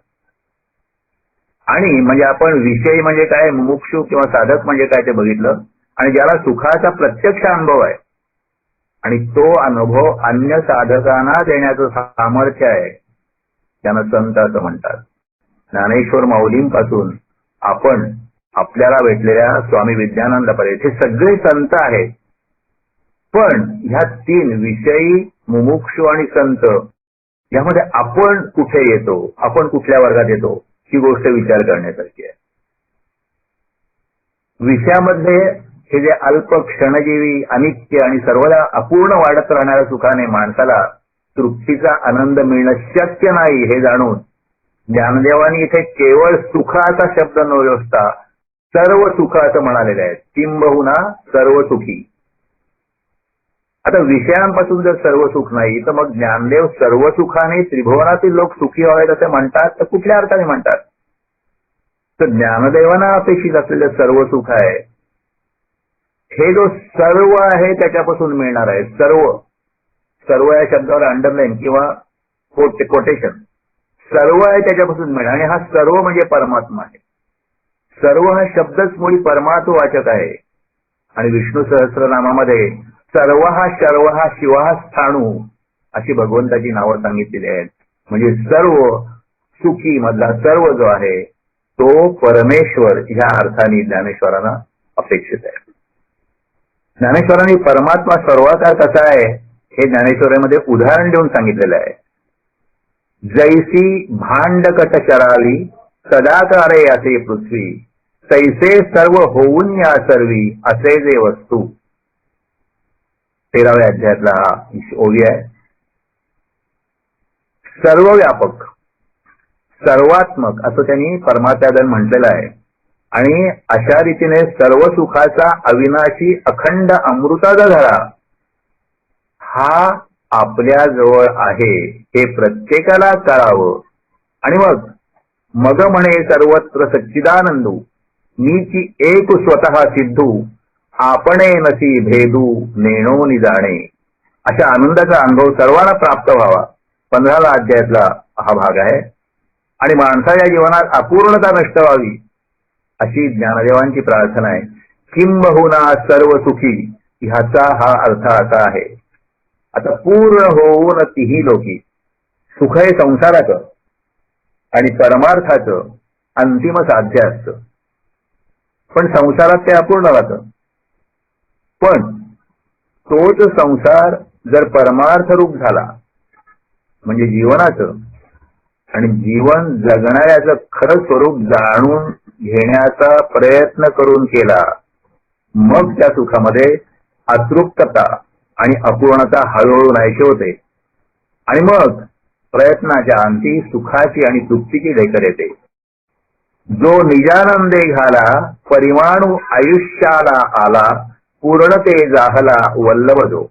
आणि म्हणजे आपण विषयी म्हणजे काय, मुमुक्षु किंवा साधक म्हणजे काय ते बघितलं, आणि ज्याला सुखाचा प्रत्यक्ष अनुभव आहे आणि तो अनुभव अन्य साधकांना देण्याचं सामर्थ्य आहे, त्यांना संत असं म्हणतात. ज्ञानेश्वर माऊलींपासून आपण आपल्याला भेटलेल्या स्वामी विद्यानंदापर्यंत हे सगळे संत आहेत, पण ह्या 3 विषयी, मुमुक्षु आणि संत यामध्ये आपण कुठे येतो, आपण कुठल्या वर्गात येतो ही गोष्ट विचार करण्यासारखी आहे. विषयामध्ये हे जे अल्प क्षणजीवी अनित्य आणि सर्वदा अपूर्ण वाढत राहणाऱ्या सुखाने माणसाला तृप्तीचा आनंद मिळणं शक्य नाही हे जाणून ज्ञानदेवानी इथे केवळ सुखाचा शब्द न व्यवस्था सर्व सुख असं म्हणालेलं आहे. किंबहुना सर्व सुखी. आता विषयांपासून जर सर्व सुख नाही तर मग ज्ञानदेव सर्व सुखाने त्रिभुवनातील लोक सुखी व्हावेत असे म्हणतात तर कुठल्या अर्थाने म्हणतात? तर ज्ञानदेवांना अपेक्षित असलेलं सर्व सुख आहे, हे जो सर्व आहे त्याच्यापासून मिळणार आहे. सर्व, सर्व या शब्दावर अंडरलाईन किंवा कोटेशन, सर्व आहे त्याच्यापासून मिळणार, आणि हा सर्व म्हणजे परमात्मा आहे. सर्व हा शब्दच मुळी परमात्मवाचक आहे. आणि विष्णू सहस्रनामामध्ये सर्व हा शर्व हा शिव हा स्थाणू अशी भगवंताची नावं सांगितलेली आहेत. म्हणजे सर्व सुखी मधला सर्व जो आहे तो परमेश्वर ह्या अर्थाने ज्ञानेश्वरांना अपेक्षित आहे. ज्ञानेश्वरांनी परमात्मा सर्वाकार कसा आहे हे ज्ञानेश्वरामध्ये उदाहरण देऊन सांगितलेलं आहे. जैसी भांडकट चरावी सदाकारे असे पृथ्वी, तैसे सर्व होऊन या सर्वी असे जे वस्तू. 13व्या अध्यायातला हा ओवी आहे. सर्व व्यापक, सर्वात्मक असं त्यांनी परमात्म्याला म्हटलेलं आहे. आणि अशा रीतीने सर्व सुखाचा अविनाशी अखंड अमृताचा धरा हा आपल्या जवळ आहे हे प्रत्येकाला कळावं. आणि मग म्हणे सर्वत्र सच्चिदानंदू मीची एक स्वतः सिद्धू आपणे नसी भेदू नेणोनी जाणे, अशा आनंदाचा अनुभव सर्वांना प्राप्त व्हावा. 15व्या अध्यायातला हा भाग आहे. आणि माणसाच्या जीवनात अपूर्णता नष्ट व्हावी अशी ज्ञानदेवांची प्रार्थना आहे. किंबहुना सर्व सुखी, ह्याचा हा अर्थ असा आहे. आता पूर्ण होऊन तिही लोकी, सुख हे संसाराचं आणि परमार्थाचं अंतिम साध्य असतं. पण संसारात ते अपूर्ण राहतं. पण तोच संसार जर परमार्थ रूप झाला म्हणजे जीवनाचं, आणि जीवन जगणाऱ्याचं खरं स्वरूप जाणून घेण्याचा प्रयत्न करून केला, मग त्या सुखामध्ये अतृप्तता आणि अपूर्णता हळूहळू नाहीशी होते. आणि मग प्रयत्नाच्या अंती सुखाची आणि तृप्तीची ढेकर येते. जो निजानंदे घाला परिमाणू आयुष्याला आला, पूर्णते जाहला वल्लभ जो.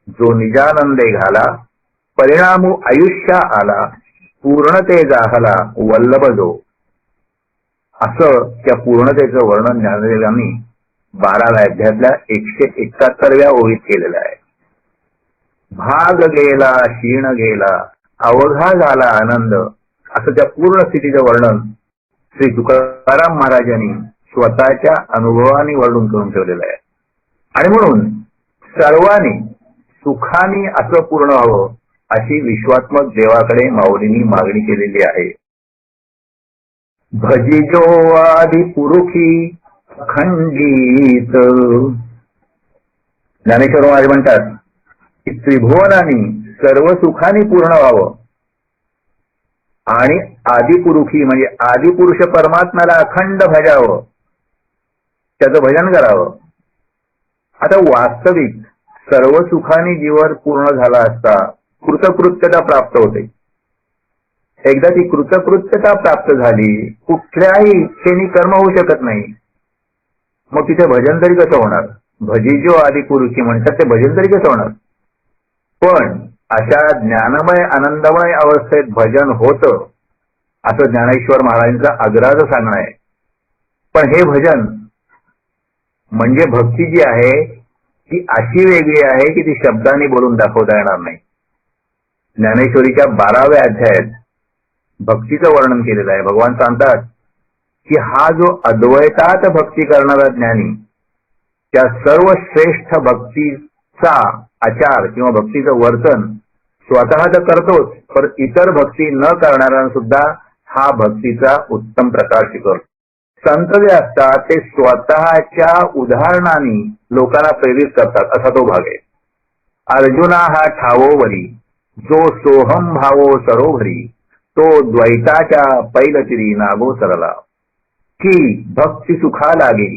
जो निजानंदे घाला परिणामू आयुष्या आला, पूर्णते जाहला वल्लभ जो. असं त्या पूर्णतेचं वर्णन ज्ञानदेवांनी 12व्या अध्यायातल्या 171व्या ओळीत केलेलं आहे. भाग गेला क्षीण गेला अवघा झाला आनंद, असं त्या पूर्ण स्थितीचं वर्णन श्री तुकाराम महाराजांनी स्वतःच्या अनुभवाने वर्णन करून ठेवलेलं आहे. आणि म्हणून सर्वांनी सुखाने असं पूर्ण व्हावं अशी विश्वात्मक देवाकडे माऊलींनी मागणी केलेली आहे. भजिजो आदि पुरुषी अखंडित. ज्ञानेश्वर महाराज म्हणतात की त्रिभुवनानी सर्व सुखाने पूर्ण व्हावं आणि आदिपुरुषी म्हणजे आदिपुरुष परमात्म्याला अखंड भजावं, त्याचं भजन करावं. आता वास्तविक सर्व सुखाने जीवन पूर्ण झाला असता कृतकृत्यता प्राप्त होते. एकदा ती कृतकृत्यता प्राप्त झाली, कुठल्याही इच्छेने कर्म होऊ शकत नाही. मग तिथे भजन तरी कसं होणार? भजिजो आदिपुरुषी म्हणतात, ते भजन तरी कसं होणार? पण अशा ज्ञानमय आनंदमय अवस्थेत भजन होतं असं ज्ञानेश्वर महाराजांचा आग्रहाचं सांगणं आहे. पण हे भजन म्हणजे भक्ती जी आहे ती अशी वेगळी आहे की ती शब्दांनी बोलून दाखवता येणार नाही. ज्ञानेश्वरीच्या 12व्या अध्यायात भक्तीचं वर्णन केलेलं आहे. भगवान सांगतात की हा जो अद्वैतात भक्ती करणारा ज्ञानी त्या सर्व श्रेष्ठ भक्तीचा आचार किंवा भक्तीचं वर्तन स्वतः तर करतोच, पण इतर भक्ती न करणाऱ्यांना सुद्धा हा भक्तीचा उत्तम प्रकार शिकवतो. संत जे असतात ते स्वतःच्या उदाहरणाने लोकांना प्रेरित करतात, असा तो भाग आहे. अर्जुना हा ठावोवरी जो सोहम भावो सरोवरी, तो द्वैताच्या पैलचिरी नागो सरला. की भक्ती सुखा लागे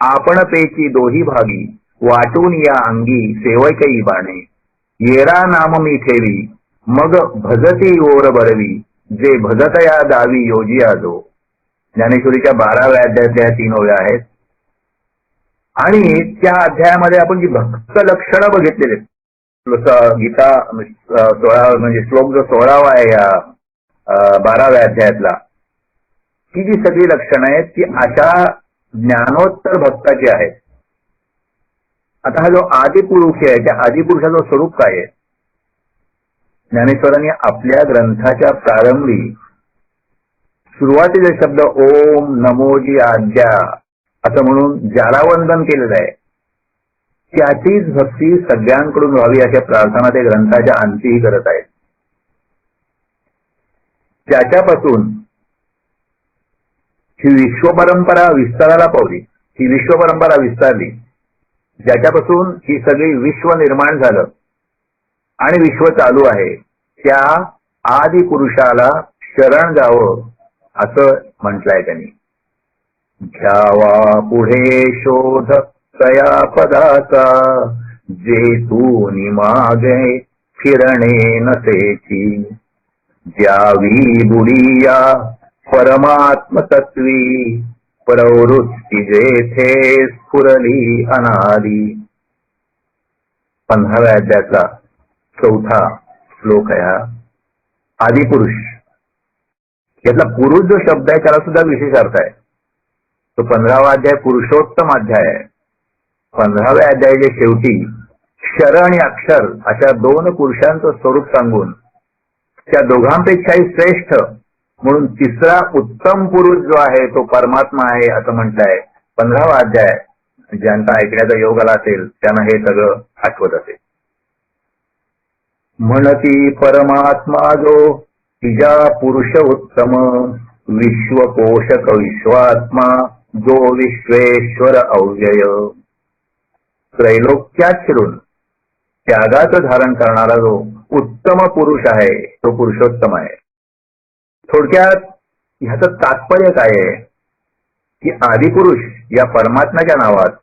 आपण पेची दोही भागी, वाटून या अंगी सेवकई बाणे. येरा नाम मी ठेवी मग भजती ओर बरवी, जे भजतया दावी योजिया जो. ज्ञानेश्वरीच्या 12व्या अध्यायातल्या 3 ओव्या आहेत. आणि त्या अध्यायामध्ये आपण जी भक्त लक्षणं बघितलेली आहेत, गीता 16 म्हणजे श्लोक जो 16वा आहे या 12व्या अध्यायातला, ती जी सगळी लक्षणं आहेत ती अशा ज्ञानोत्तर भक्ताची आहेत. आता हा जो आदिपुरुष आहे त्या आदिपुरुषाचं स्वरूप काय आहे? ज्ञानेश्वरांनी आपल्या ग्रंथाच्या प्रारंभी सुरुवातीचे शब्द ओम नमोजी आद्या असं म्हणून ज्याला वंदन केलेलं आहे त्याचीच भक्ती सगळ्यांकडून व्हावी अशा प्रार्थना ते ग्रंथाच्या अंतीही करत आहेत. त्याच्यापासून ही विश्वपरंपरा विस्ताराला पावली. ही विश्वपरंपरा विस्तारली ज्याच्यापासून ही सगळी विश्व निर्माण झालं आणि विश्व चालू आहे. त्या आदिपुरुषाला शरण जावं असं म्हटलंय त्यांनी. घ्यावा पुढे शोध तया पदाचा, जे तू निमागे फिरणे नसेची. द्यावी बुडिया परमात्म तत्वी, प्रवृत्ती जेथे स्फुरली अनादी. 15व्या अध्यायातला 4था श्लोक आहे हा. आदिपुरुष यातला पुरुष जो शब्द आहे त्याला सुद्धा विशेष अर्थ आहे. तो 15वा अध्याय पुरुषोत्तम अध्याय आहे. 15व्या अध्यायाच्या शेवटी क्षर आणि अक्षर अशा दोन पुरुषांचं स्वरूप सांगून त्या दोघांपेक्षाही श्रेष्ठ म्हणून तिसरा उत्तम पुरुष जो आहे तो परमात्मा आहे असं म्हटलंय. 15वा अध्याय ज्यांचा ऐकण्याचा योग आला असेल त्यांना हे सगळं आठवत असेल. म्हणती परमात्मा जो तिजा पुरुष उत्तम विश्वपोषक विश्वात्मा जो विश्वेश्वर अव्यय. त्रैलोक्यात शिरून त्यागाचं धारण करणारा जो उत्तम पुरुष आहे तो पुरुषोत्तम आहे. थोडक्यात ह्याचं तात्पर्य काय आहे की आदिपुरुष या परमात्म्याच्या नावात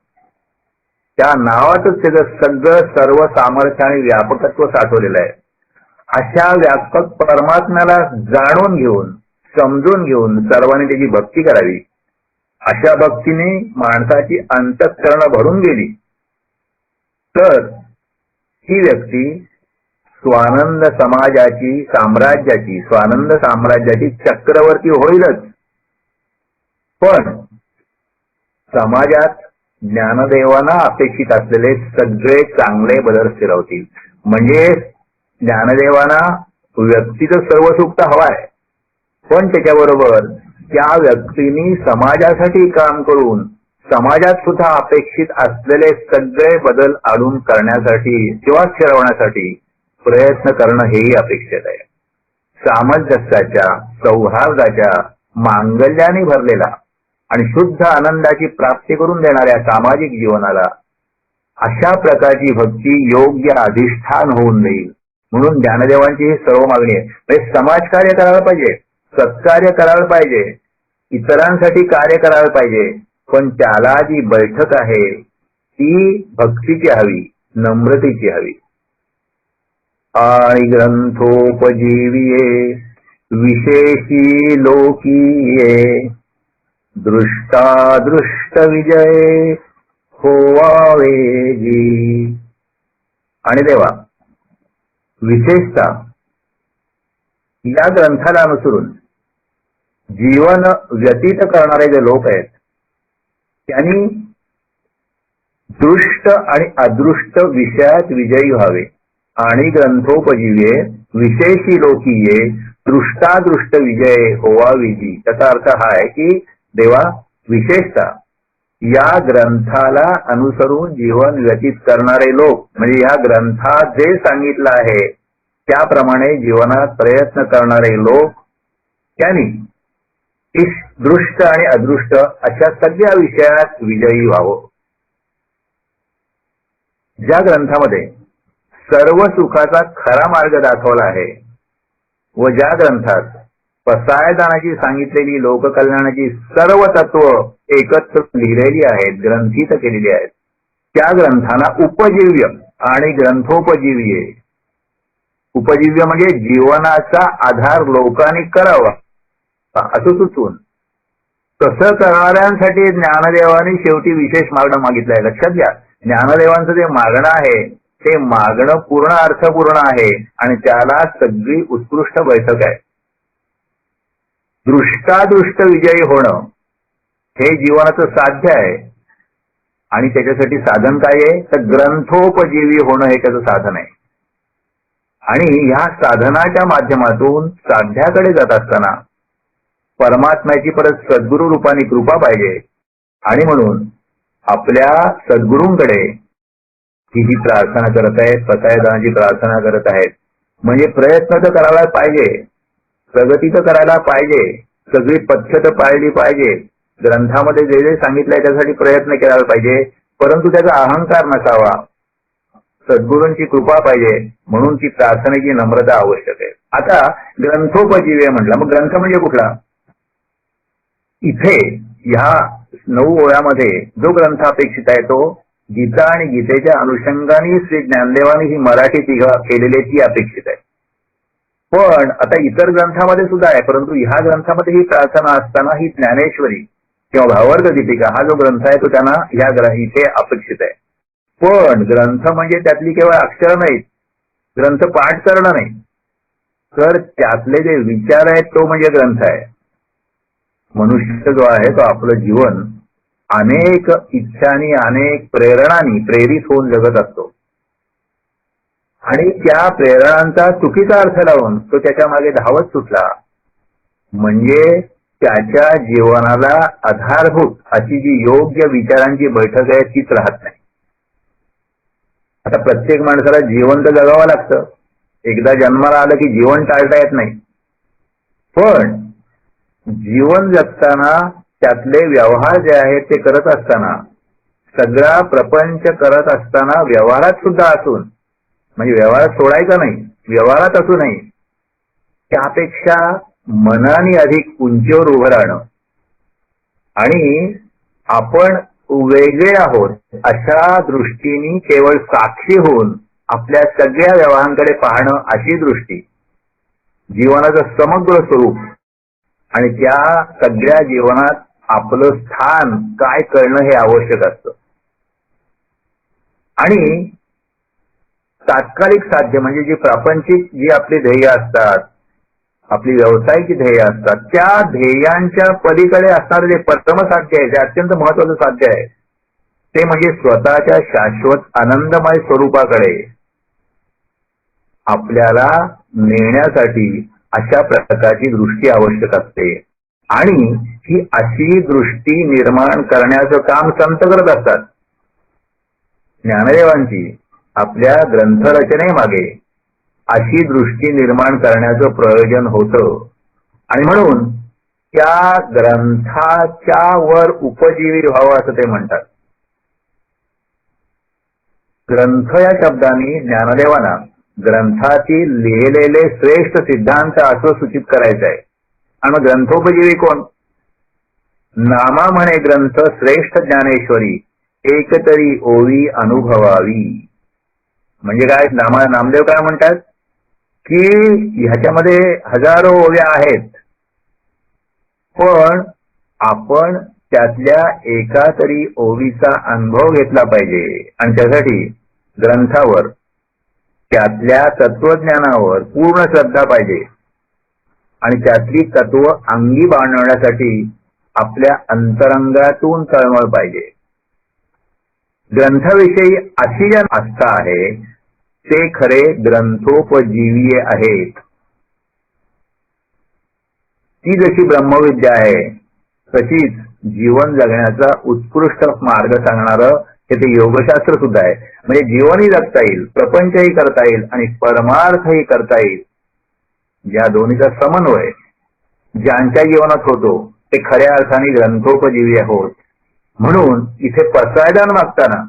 त्या नावातच त्याचं सगळं सर्व सामर्थ्य आणि व्यापकत्व साठवलेलं आहे. अशा व्यापक परमात्म्याला जाणून घेऊन समजून घेऊन सर्वांनी त्याची भक्ती करावी. अशा भक्तीने माणसाची अंतःकरण भरून गेली तर ही व्यक्ती स्वानंद साम्राज्याची चक्रवर्ती होईलच. पण समाजात ज्ञानदेवांना अपेक्षित असलेले सगळे चांगले बदल स्थिरवतील. म्हणजे ज्ञानदेवांना व्यक्तीचं सर्व सुख तर हवाय पण त्याच्याबरोबर त्या व्यक्तीने समाजासाठी काम करून समाजात सुद्धा अपेक्षित असलेले सगळे बदल आणून करण्यासाठी किंवा स्थिरवण्यासाठी प्रयत्न करणं हेही अपेक्षित आहे. सामंजस्याच्या सौहार्दाच्या मांगल्याने भरलेला आणि शुद्ध आनंदाची प्राप्ती करून देणाऱ्या सामाजिक जीवनाला अशा प्रकारची भक्ती योग्य अधिष्ठान होऊन देईल. म्हणून ज्ञानदेवांची ही सर्व मागणी आहे. म्हणजे समाजकार्य करायला पाहिजे, सत्कार्य करायला पाहिजे, इतरांसाठी कार्य करायला पाहिजे, पण त्याला जी बैठक आहे ती भक्तीची हवी, नम्रतेची हवी. आणि ग्रंथोपजीविये विशेषी लोकीये दृष्टादृष्ट विजय होवावे जी. आणि देवा विशेषतः या ग्रंथाला अनुसरून जीवन व्यतीत करणारे जे लोक आहेत त्यांनी दृष्ट आणि अदृष्ट विषयात विजयी व्हावे. आणि ग्रंथोपजीवे विशेषी लोकीये दृष्टादृष्ट विजय होवाविजी. त्याचा अर्थ हा आहे की देवा विशेषतः या ग्रंथाला अनुसरून जीवन व्यतीत करणारे लोक म्हणजे या ग्रंथात जे सांगितलं आहे त्याप्रमाणे जीवनात प्रयत्न करणारे लोक त्यांनी दृष्ट आणि अदृष्ट अशा सगळ्या विषयात विजयी व्हावं. ज्या ग्रंथामध्ये सर्व सुखाचा खरा मार्ग दाखवला आहे व ज्या ग्रंथात पसायदानाची सांगितलेली लोककल्याणाची सर्व तत्व एकत्र लिहिलेली आहेत, ग्रंथित केलेली आहेत, त्या ग्रंथांना उपजीव्य आणि ग्रंथोपजीव्य. उपजीव्य म्हणजे जीवनाचा आधार लोकांनी करावा असं सुचवून तसं करणाऱ्यांसाठी ज्ञानदेवांनी शेवटी विशेष मागणं मागितलंय. लक्षात घ्या, ज्ञानदेवांचं जे मागणं आहे ते मागणं पूर्ण अर्थपूर्ण आहे आणि त्याला सगळी उत्कृष्ट बैठक आहे. दृष्टादृष्ट विजयी होणं हे जीवनाचं साध्य आहे आणि त्याच्यासाठी साधन काय आहे तर ग्रंथोपजीवी होणं हे त्याचं साधन आहे. आणि ह्या साधनाच्या माध्यमातून साध्याकडे जात असताना परमात्म्याची परत सद्गुरु रूपाने कृपा पाहिजे. आणि म्हणून आपल्या सद्गुरूंकडे ही प्रार्थना करत आहेत, पसायदानाची प्रार्थना करत आहेत. म्हणजे प्रयत्न तर करायला पाहिजे, प्रगती तर करायला पाहिजे, सगळी पद्धत पाळली पाहिजे, ग्रंथामध्ये जे जे सांगितलंय त्यासाठी प्रयत्न केला पाहिजे, परंतु त्याचा अहंकार नसावा, सद्गुरूंची कृपा पाहिजे. म्हणून ती प्रार्थनेची नम्रता आवश्यक आहे. आता ग्रंथोपजीव्य म्हटलं, मग ग्रंथ म्हणजे कुठला? इथे ह्या 9 ओळ्यामध्ये जो ग्रंथ अपेक्षित आहे तो गीता आणि गीतेच्या अनुषंगाने श्री ज्ञानदेवांनी ही मराठी केलेली ती अपेक्षित आहे. पण आता इतर ग्रंथामध्ये सुद्धा आहे, परंतु ह्या ग्रंथामध्ये ही प्रार्थना असताना ही ज्ञानेश्वरी किंवा भावार्थ दीपिका हा जो ग्रंथ आहे तो त्यांना ह्या इथे अपेक्षित आहे. पण ग्रंथ म्हणजे त्यातली केवळ अक्षर नाहीत, ग्रंथ पाठ करणं नाही, तर त्यातले जे विचार आहेत तो म्हणजे ग्रंथ आहे. मनुष्य जो आहे तो आपलं जीवन अनेक इच्छांनी अनेक प्रेरणांनी प्रेरित होऊन जगत असतो आणि त्या प्रेरणांचा चुकीचा अर्थ लावून तो त्याच्या मागे धावत सुटला म्हणजे त्याच्या जीवनाला आधारभूत अशी जी योग्य विचारांची बैठक आहे तीच राहत नाही. आता प्रत्येक माणसाला जीवन तर जगावं लागतं. एकदा जन्माला आलं की जीवन टाळता येत नाही. पण जीवन जगताना त्यातले व्यवहार जे आहेत ते करत असताना सगळा प्रपंच करत असताना व्यवहारात सुद्धा असून म्हणजे व्यवहारात सोडायचा नाही, व्यवहारात असू नये त्यापेक्षा मनाने अधिक उंचीवर उभं राहणं आणि आपण वेगळे आहोत अशा दृष्टीने केवळ साक्षी होऊन आपल्या सगळ्या व्यवहारांकडे पाहणं अशी दृष्टी जीवनाचं समग्र स्वरूप आणि त्या सगळ्या जीवनात आपलं स्थान काय कळणं हे आवश्यक असतं. आणि तात्कालिक साध्य म्हणजे जी प्रापंचिक जी आपली ध्येय असतात आपली व्यवसायाची ध्येय असतात त्या ध्येयांच्या पलीकडे असणारे जे परमसाध्य आहे जे अत्यंत महत्वाचं साध्य आहे ते म्हणजे स्वतःच्या शाश्वत आनंदमय स्वरूपाकडे आपल्याला नेण्यासाठी अशा प्रकारची दृष्टी आवश्यक असते आणि ही अशी दृष्टी निर्माण करण्याचं काम संत करत असतात. ज्ञानदेवांची आपल्या ग्रंथरचनेमागे अशी दृष्टी निर्माण करण्याचं प्रयोजन होतं आणि म्हणून त्या ग्रंथाच्या वर उपजीवी व्हावं असं ते म्हणतात. ग्रंथ या शब्दाने ज्ञानदेवांना ग्रंथातील लिहिलेले श्रेष्ठ सिद्धांत असं सूचित करायचं आहे. आणि मग ग्रंथोपजीवी कोण? नामा म्हणे ग्रंथ श्रेष्ठ ज्ञानेश्वरी एकतरी ओवी अनुभवावी. म्हणजे काय नामदेव काय म्हणतात की ह्याच्यामध्ये हजारो ओव्या आहेत पण आपण त्यातल्या एका तरी ओवीचा अनुभव घेतला पाहिजे आणि त्यासाठी ग्रंथावर त्यातल्या तत्वज्ञानावर पूर्ण श्रद्धा पाहिजे आणि त्यातली तत्व अंगी बाणवण्यासाठी आपल्या अंतरंगातून तळमळ पाहिजे. ग्रंथाविषयी अशी ज्या आस्था आहे ते खरे ग्रंथोपजीवीय आहेत. ती जशी ब्रह्मविद्या आहे तशीच जीवन जगण्याचा उत्कृष्ट मार्ग सांगणारं हे ते योगशास्त्र सुद्धा आहे. म्हणजे जीवनही जगता येईल, प्रपंचही करता येईल आणि परमार्थही करता येईल. या दोन्हीचा समन्वय ज्यांच्या जीवनात होतो ते खऱ्या अर्थाने ग्रंथोपजीवी होत. म्हणून इथे पसायदान मागताना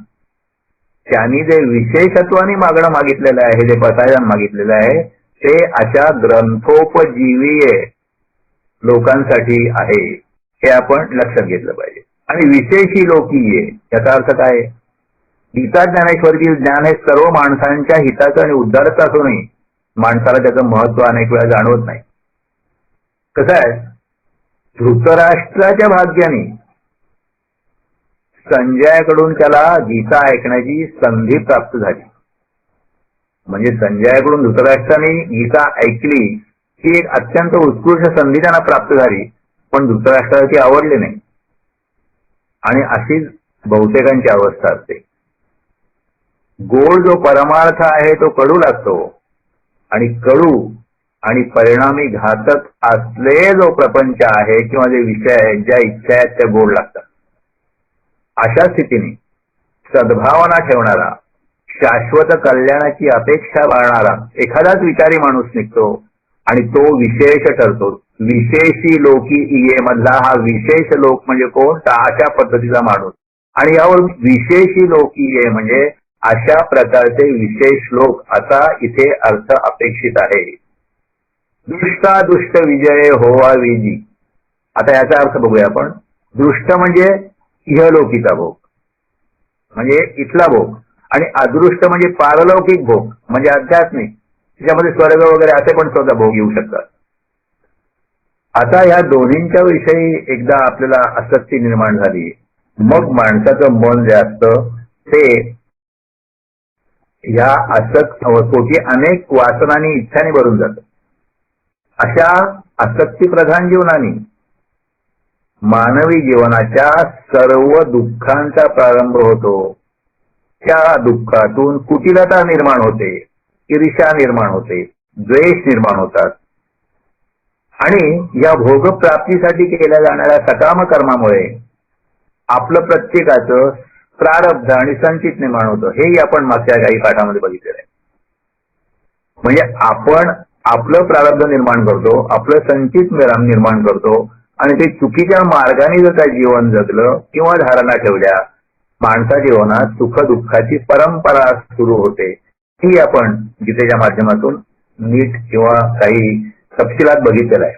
त्यांनी जे विशेषत्वाने मागणं मागितलेलं आहे, जे पसायदान मागितलेलं आहे ते अशा ग्रंथोपजीवीय लोकांसाठी आहे हे आपण लक्षात घेतलं पाहिजे. आणि विशेषी लोकीय याचा अर्थ काय? गीता ज्ञानेश्वरीतील ज्ञान हे सर्व माणसांच्या हिताचं आणि उद्धाराचं असूनही माणसाला त्याचं महत्व अनेक वेळा जाणवत नाही. कसं आहे, धृतराष्ट्राच्या भाग्याने संजयाकडून त्याला गीता ऐकण्याची संधी प्राप्त झाली. म्हणजे संजयाकडून धृतराष्ट्राने गीता ऐकली ही एक अत्यंत उत्कृष्ट संधी त्यांना प्राप्त झाली पण धृतराष्ट्राला ती आवडली नाही. आणि अशीच बहुतेकांची अवस्था असते. गोड जो परमार्थ आहे तो कडू लागतो आणि कडू आणि परिणामी घातक असले जो प्रपंच आहे किंवा जे विषय आहेत ज्या इच्छा आहेत त्या गोड लागतात. अशा स्थितीने सद्भावना ठेवणारा शाश्वत कल्याणाची अपेक्षा बाळगणारा एखादाच विचारी माणूस निघतो आणि तो विशेष ठरतो. विशेषी लोकी इये मधला हा विशेष लोक म्हणजे कोण? अशा पद्धतीचा माणूस. आणि यावर विशेषी लोकी इये म्हणजे अशा प्रकारचे विशेष लोक असा इथे अर्थ अपेक्षित आहे. दुष्टा दुष्ट विजय होवा विजी. आता याचा अर्थ बघूया आपण. दृष्ट म्हणजे इहलोकीचा भोग म्हणजे इथला भोग आणि अदृष्ट म्हणजे पारलौकिक भोग म्हणजे आध्यात्मिक. त्याच्यामध्ये स्वर्ग वगैरे असे पण स्वतः भोग येऊ शकतात. आता ह्या दोन्हींच्या विषयी एकदा आपल्याला आसक्ती निर्माण झाली मग माणसाचं मन जे असतं ते ह्या पोटी अनेक वासनांनी इच्छाने भरून जातं. अशा आसक्ती प्रधान जीवनाने मानवी जीवनाच्या सर्व दुःखांचा प्रारंभ होतो. त्या दुःखातून कुटिलता निर्माण होते, ईर्ष्या निर्माण होते, द्वेष निर्माण होतात आणि या भोगप्राप्तीसाठी केल्या जाणाऱ्या सकाम कर्मामुळे आपलं प्रत्येकाचं प्रारब्ध आणि संचित निर्माण होतं. हेही आपण मागच्या काही पाठामध्ये बघितलेलं आहे. म्हणजे आपण आपलं प्रारब्ध निर्माण करतो, आपलं संचित निर्माण करतो आणि ते चुकीच्या मार्गाने जर काही जीवन जगलं किंवा धारणा ठेवल्या, माणसा जीवनात सुख दुःखाची परंपरा सुरू होते. ही आपण गीतेच्या माध्यमातून नीट किंवा काही तपशिलात बघितलेलं आहे.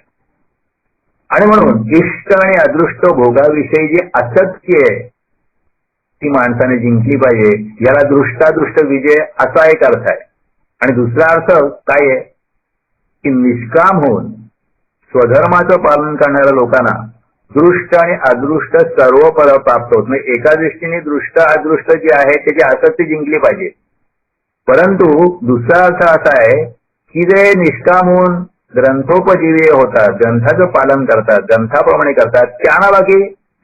आणि म्हणून इष्ट आणि अदृष्ट भोगाविषयी जी आसक्ती आहे ती माणसाने जिंकली पाहिजे. याला दृष्टादृष्ट विजय असा एक अर्थ आहे. आणि दुसरा अर्थ काय आहे की निष्काम होऊन स्वधर्माचं पालन करणाऱ्या लोकांना दृष्ट आणि अदृष्ट सर्व फळ प्राप्त होत. म्हणजे एका दृष्टीने दृष्ट अदृष्ट जे आहे त्याची आसक्ती जिंकली पाहिजे. परंतु दुसरा अर्थ असा आहे की जे निष्काम होऊन ग्रंथोपजीवी होतात, ग्रंथाचं पालन करतात, ग्रंथाप्रमाणे करतात, त्यांना बाकी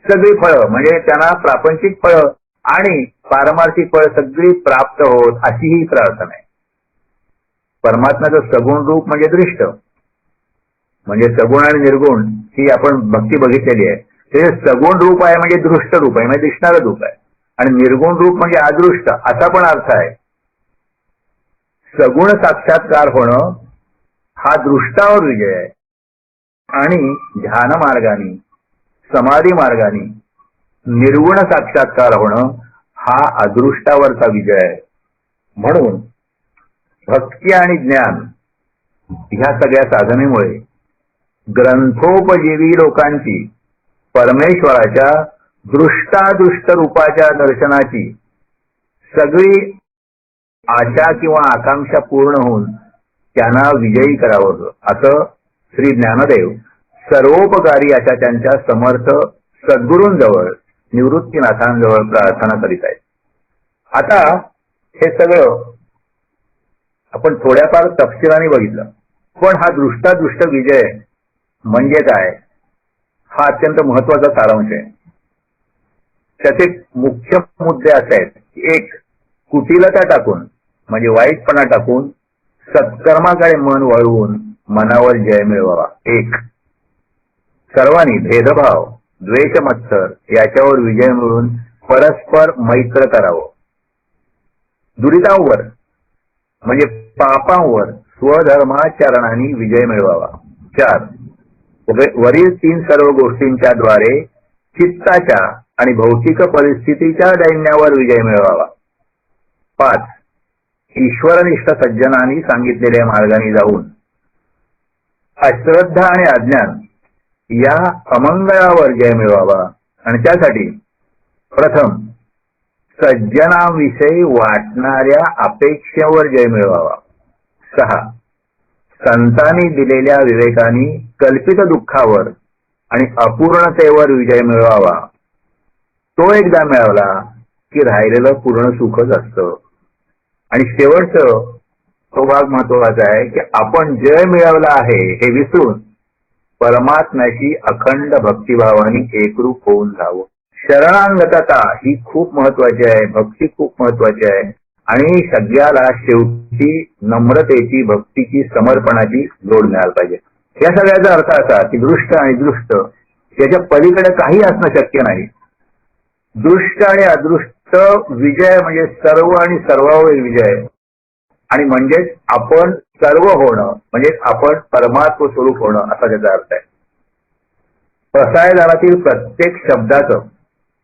सगळी फळं म्हणजे त्यांना प्रापंचिक फळं आणि पारमार्थिक फळं सगळी प्राप्त होत अशी ही प्रार्थना आहे. परमात्म्याचं सगुण रूप म्हणजे दृष्ट, म्हणजे सगुण आणि निर्गुण ही आपण भक्ती बघितलेली आहे. ते सगुण रूप आहे म्हणजे दृष्ट रूप आहे, म्हणजे दिसणारं रूप आहे. आणि निर्गुण रूप म्हणजे अदृष्ट असा पण अर्थ आहे. सगुण साक्षात्कार होणं हा दृष्टावर विजय आहे आणि ध्यान मार्गाने समाधी मार्गाने निर्गुण साक्षात्कार होणं हा अदृष्टावरचा विजय आहे. म्हणून भक्ती आणि ज्ञान ह्या सगळ्या साधनेमुळे ग्रंथोपजीवी लोकांची परमेश्वराच्या दृष्टादृष्ट रूपाच्या दर्शनाची सगळी आशा किंवा आकांक्षा पूर्ण होऊन त्यांना विजयी करावं असं श्री ज्ञानदेव सर्वोपकारी अशा त्यांच्या समर्थ सद्गुरूंजवळ निवृत्तीनाथांजवळ प्रार्थना करीत आहेत. आता हे सगळं आपण थोड्याफार तपशिलाने बघितलं, पण हा दृष्टादृष्ट विजय म्हणजे काय हा अत्यंत महत्वाचा सारांश आहे. त्याचे मुख्य मुद्दे असे आहेत की एक, कुटिलता टाकून म्हणजे वाईटपणा टाकून सत्कर्माकडे मन वळवून मनावर जय मिळवावा. एक, सर्वांनी भेदभाव द्वेष मत्सर याच्यावर विजय मिळवून परस्पर मैत्र करावं. दुरितांवर म्हणजे पापांवर स्वधर्माचरणाने विजय मिळवावा. चार, वरील तीन सर्व गोष्टींच्या द्वारे चित्ताच्या आणि भौतिक परिस्थितीच्या दैन्यावर विजय मिळवावा. पाच, ईश्वरनिष्ठ सज्जनांनी सांगितलेल्या मार्गाने जाऊन अश्रद्धा आणि अज्ञान या अमंगळावर जय मिळवावा. आणि त्यासाठी प्रथम सज्जनाविषयी वाटणाऱ्या अपेक्षेवर जय मिळवावा. सहा, संतांनी दिलेल्या विवेकाने कल्पित दुःखावर आणि अपूर्णतेवर विजय मिळवावा. तो एकदा मिळवला की राहिलेलं पूर्ण सुखच असतं. आणि शेवटचं तो भाग महत्वाचा आहे की आपण जय मिळवला आहे हे विसरून परमात्म्याची अखंड भक्तिभावाने एकरूप होऊन जावं. शरणांगतता ही खूप महत्वाची आहे, भक्ती खूप महत्वाची आहे. आणि सगळ्याला शेवटी नम्रतेची, भक्तीची, समर्पणाची जोड मिळायला पाहिजे. या सगळ्याचा अर्थ असा की दृष्ट आणि दृष्ट याच्या पलीकडे काही असणं शक्य नाही. दृष्ट आणि अदृष्ट विजय म्हणजे सर्व आणि सर्वावर विजय. आणि म्हणजेच आपण सर्व होणं म्हणजे आपण परमात्म स्वरूप होणं असा त्याचा अर्थ आहे. पसायदानातील प्रत्येक शब्दाचं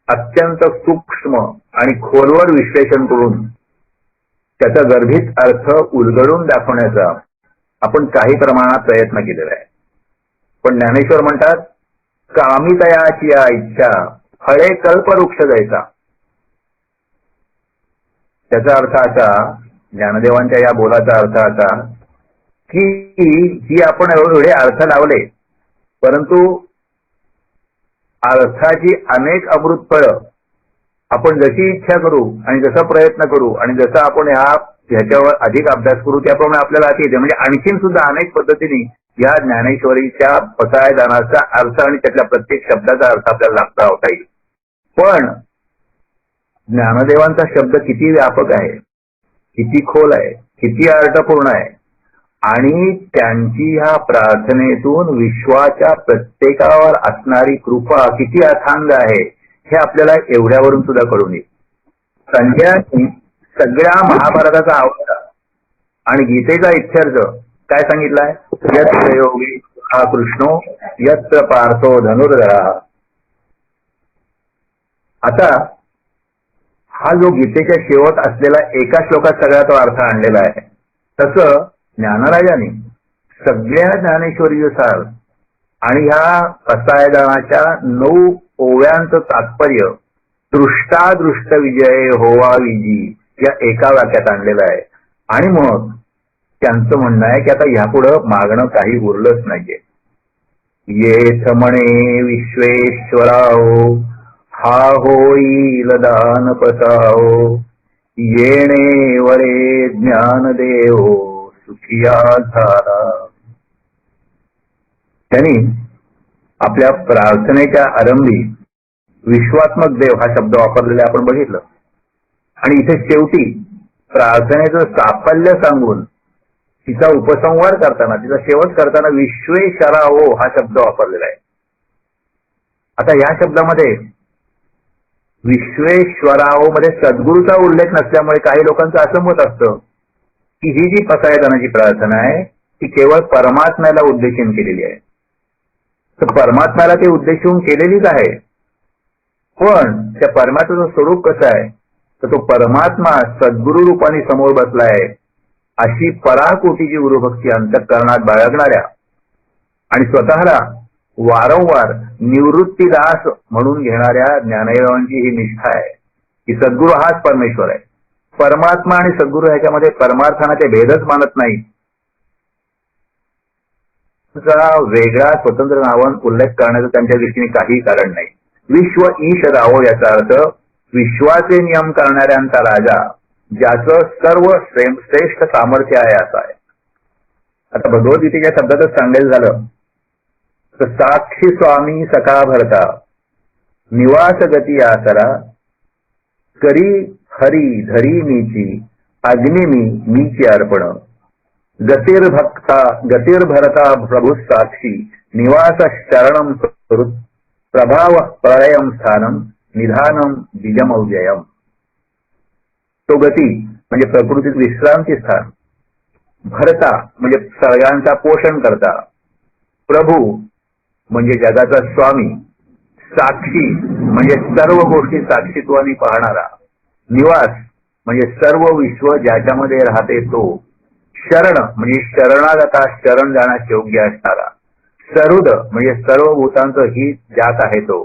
अत्यंत सूक्ष्म आणि खोलवर विश्लेषण करून त्याचा गर्भित अर्थ उलगडून दाखवण्याचा आपण काही प्रमाणात प्रयत्न केलेला आहे. पण ज्ञानेश्वर म्हणतात, कामितयाची या इच्छा फळे कल्पवृक्ष जायचा. त्याचा अर्थ असा, ज्ञानदेवांच्या या बोलाचा अर्थ असा की ही आपण एवढे अर्थ लावले, परंतु अर्थाची अनेक अमृत फळं आपण जशी इच्छा करू आणि जसा प्रयत्न करू आणि जसा आपण ह्याच्यावर अधिक अभ्यास करू त्याप्रमाणे आपल्याला अति येते. म्हणजे आणखीन सुद्धा अनेक पद्धतीने या ज्ञानेश्वरीच्या पसायदानाचा अर्थ आणि त्यातल्या प्रत्येक शब्दाचा अर्थ आपल्याला लागता होता येईल. पण ज्ञानदेवांचा शब्द किती व्यापक आहे, किती खोल आहे, किती अर्थपूर्ण आहे आणि त्यांची ह्या प्रार्थनेतून विश्वाच्या प्रत्येकावर असणारी कृपा किती अथांग आहे हे आपल्याला एवढ्यावरून सुद्धा कळून येईल. संजयाने सगळ्या महाभारताचा आवडता आणि गीतेचा इत्यर्थ काय सांगितलाय? यत्र योगी हा कृष्णो यत्र पार्थो धनुर्धरा. आता हा जो गीतेच्या शेवट असलेला एका श्लोकात सगळा तो अर्थ आणलेला आहे, तसं ज्ञानराजाने सगळ्या ज्ञानेश्वरीनुसार आणि ह्या पसायदानाच्या 9 ओव्यांचं तात्पर्य दृष्टादृष्ट विजय होवा विजी या एका वाक्यात आणलेलं आहे. आणि मग त्यांचं म्हणणं आहे की आता ह्यापुढं मागणं काही उरलंच नाहीये. येथ म्हणे विश्वेश्वराओ हा होईल दान पसाओ येणे वरे ज्ञानदेव सुखिया झाला. त्यांनी आपल्या प्रार्थनेच्या आरंभी विश्वात्मक देव हा शब्द वापरलेला आपण बघितलं आणि इथे शेवटी प्रार्थनेचं साफल्य सांगून तिचा उपसंहार करताना, तिचा शेवट करताना विश्वेश्वराओ हा शब्द वापरलेला आहे. आता या शब्दामध्ये विश्वेश्वराओ मध्ये सद्गुरूचा उल्लेख नसल्यामुळे काही लोकांचं असं मत असतं की ही जी पसायदानाची प्रार्थना आहे ती केवळ परमात्म्याला उद्देशून केलेली आहे. तर परमात्म्याला ते उद्देशून केलेलीच आहे, पण त्या परमात्म्याचं स्वरूप कसं आहे तर तो परमात्मा सद्गुरु रूपाने समोर बसलाय अशी पराकोटीची गुरुभक्ती अंतःकरणात बाळगणाऱ्या आणि स्वतःला वारंवार निवृत्तीदास म्हणून घेणाऱ्या ज्ञानदेवांची ही निष्ठा आहे की सद्गुरू हाच परमेश्वर आहे. परमात्मा आणि सद्गुरू ह्याच्यामध्ये परमार्थाना ते भेदच मानत नाही. वेगळा स्वतंत्र नावान उल्लेख करण्याचा त्यांच्या दृष्टीने काही कारण नाही. विश्व ईश राहो याचा अर्थ विश्वाचे नियम करणाऱ्यांचा राजा ज्याचं सर्व श्रेष्ठ सामर्थ्य आहे असा आहे. आता भगवद्गीतेच्या शब्दातच सांगायचं झालं तर साक्षी स्वामी सखा भरता निवास गती आसरा करी हरी धरी मीची अग्नी मीची अर्पण गतिर्भरता प्रभू साक्षी निवास शरणम प्रभाव प्रलयम स्थानम निधानम बीजमव्ययम. तो गती म्हणजे प्रकृतीत विश्रांती स्थान, भरता म्हणजे सगळ्यांचा पोषण करता, प्रभू म्हणजे जगाचा स्वामी, साक्षी म्हणजे सर्व गोष्टी साक्षीत्वाने पाहणारा, निवास म्हणजे सर्व विश्व ज्याच्यामध्ये राहते तो, शरण म्हणजे शरणागता शरण जाण्यास योग्य असणारा, सरुद म्हणजे सर्व भूतांचं हित ज्यात आहे तो,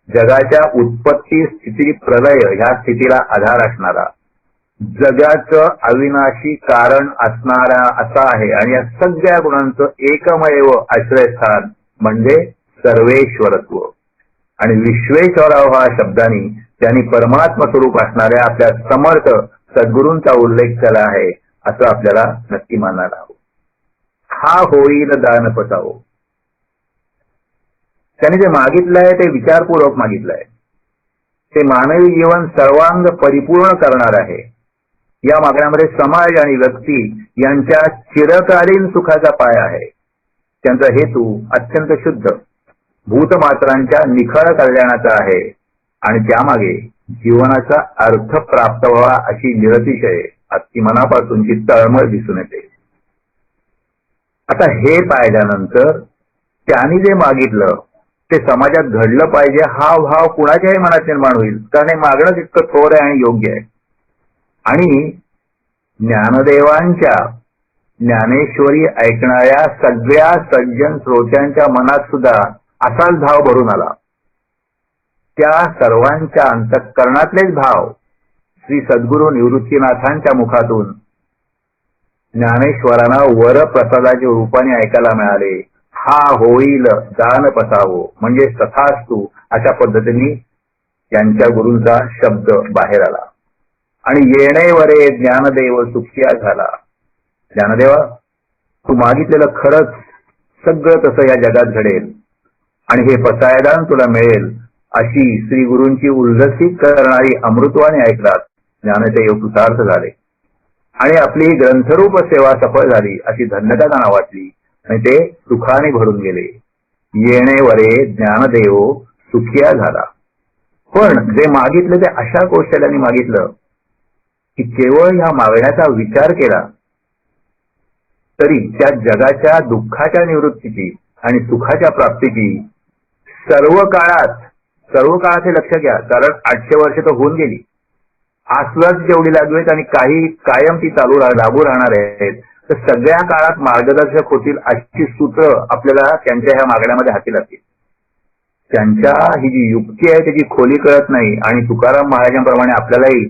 जगाच्या उत्पत्ती स्थिती प्रलय ह्या स्थितीला आधार असणारा, जगाचं अविनाशी कारण असणारा असा आहे आणि या सगळ्या गुणांचं एकमेव आश्रयस्थान म्हणजे सर्वेश्वरत्व. आणि विश्वेश्वराव हा शब्दाने त्यांनी परमात्मा स्वरूप असणाऱ्या आपल्या समर्थ सद्गुरूंचा उल्लेख केला आहे असं आपल्याला नक्की मानायला हवं. हा होईल दान पसावो. त्यांनी जे मागितलंय ते विचारपूर्वक मागितलंय. ते मानवी जीवन सर्वांग परिपूर्ण करणार आहे. या मागण्यामध्ये समाज आणि व्यक्ती यांच्या चिरकालीन सुखाचा पाया आहे. त्यांचा हेतू अत्यंत शुद्ध भूतमात्रांच्या निखळ कल्याणाचा आहे आणि त्यामागे जीवनाचा अर्थ प्राप्त व्हावा अशी निरतिशय अति मनापासूनची तळमळ दिसून येते. आता हे पाहिल्यानंतर त्यांनी जे मागितलं ते समाजात घडलं पाहिजे हा भाव कुणाच्याही मनात निर्माण होईल, कारण हे मागणं तितकं थोर आहे आणि योग्य आहे. आणि ज्ञानदेवांच्या ज्ञानेश्वरी ऐकणाऱ्या सगळ्या सज्जन श्रोत्यांच्या मनात सुद्धा असाच भाव भरून आला. त्या सर्वांच्या अंतःकरणातलेच भाव श्री सद्गुरू निवृत्तीनाथांच्या मुखातून ज्ञानेश्वरांना वरप्रसादाच्या रूपाने ऐकायला मिळाले. हा होईल दान पसावो म्हणजे तथास्तु अशा पद्धतीने त्यांच्या गुरूंचा शब्द बाहेर आला. आणि येणे वरे ज्ञानदेव सुखिया झाला. ज्ञानदेवा तू मागितलेलं खरंच सगळं तसं या जगात घडेल आणि हे पसायदान तुला मिळेल अशी श्री गुरूंची उल्लसित करणारी अमृतवाणी ऐकतात. ज्ञानदेव कृतार्थ झाले आणि आपली ही ग्रंथरूप सेवा सफळ झाली अशी धन्यता त्यांना वाटली आणि ते सुखाने भरून गेले. येणे वरे ज्ञानदेव सुखिया झाला. पण जे मागितलं ते अशा कौशल्याने मागितलं की केवळ ह्या मागण्याचा विचार केला तरी त्या जगाच्या दुःखाच्या निवृत्तीची आणि सुखाच्या प्राप्तीची सर्व काळात हे लक्ष घ्या, कारण 800 वर्ष तर होऊन गेली, आसलाच जेवढी लागू आहेत आणि काही कायम ती लागू राहणार आहेत, तर सगळ्या काळात मार्गदर्शक होतील अशी सूत्र आपल्याला त्यांच्या ह्या मागण्यामध्ये हाती लागतील. त्यांच्या ही जी युक्ती आहे त्याची खोली कळत नाही आणि तुकाराम महाराजांप्रमाणे आपल्यालाही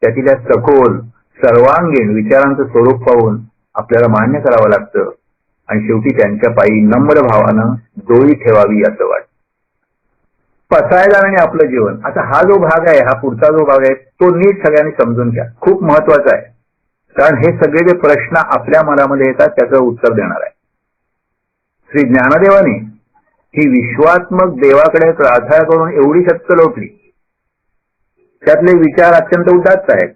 त्यातील सखोल सर्वांगीण विचारांचं स्वरूप पाहून आपल्याला मान्य करावं लागतं आणि शेवटी त्यांच्या पायी नम्र भावानं डोळी ठेवावी असं वाटतं. पसायदानाने आपलं जीवन, आता हा जो भाग आहे, हा पुढचा जो भाग आहे तो नीट सगळ्यांनी समजून घ्या, खूप महत्वाचा आहे. कारण हे सगळे जे प्रश्न आपल्या मनामध्ये येतात त्याचं उत्तर देणार आहे. श्री ज्ञानदेवाने ही विश्वात्मक देवाकडे प्रार्थना करून एवढी शक्त लोटली, त्यातले विचार अत्यंत उदात्त आहेत,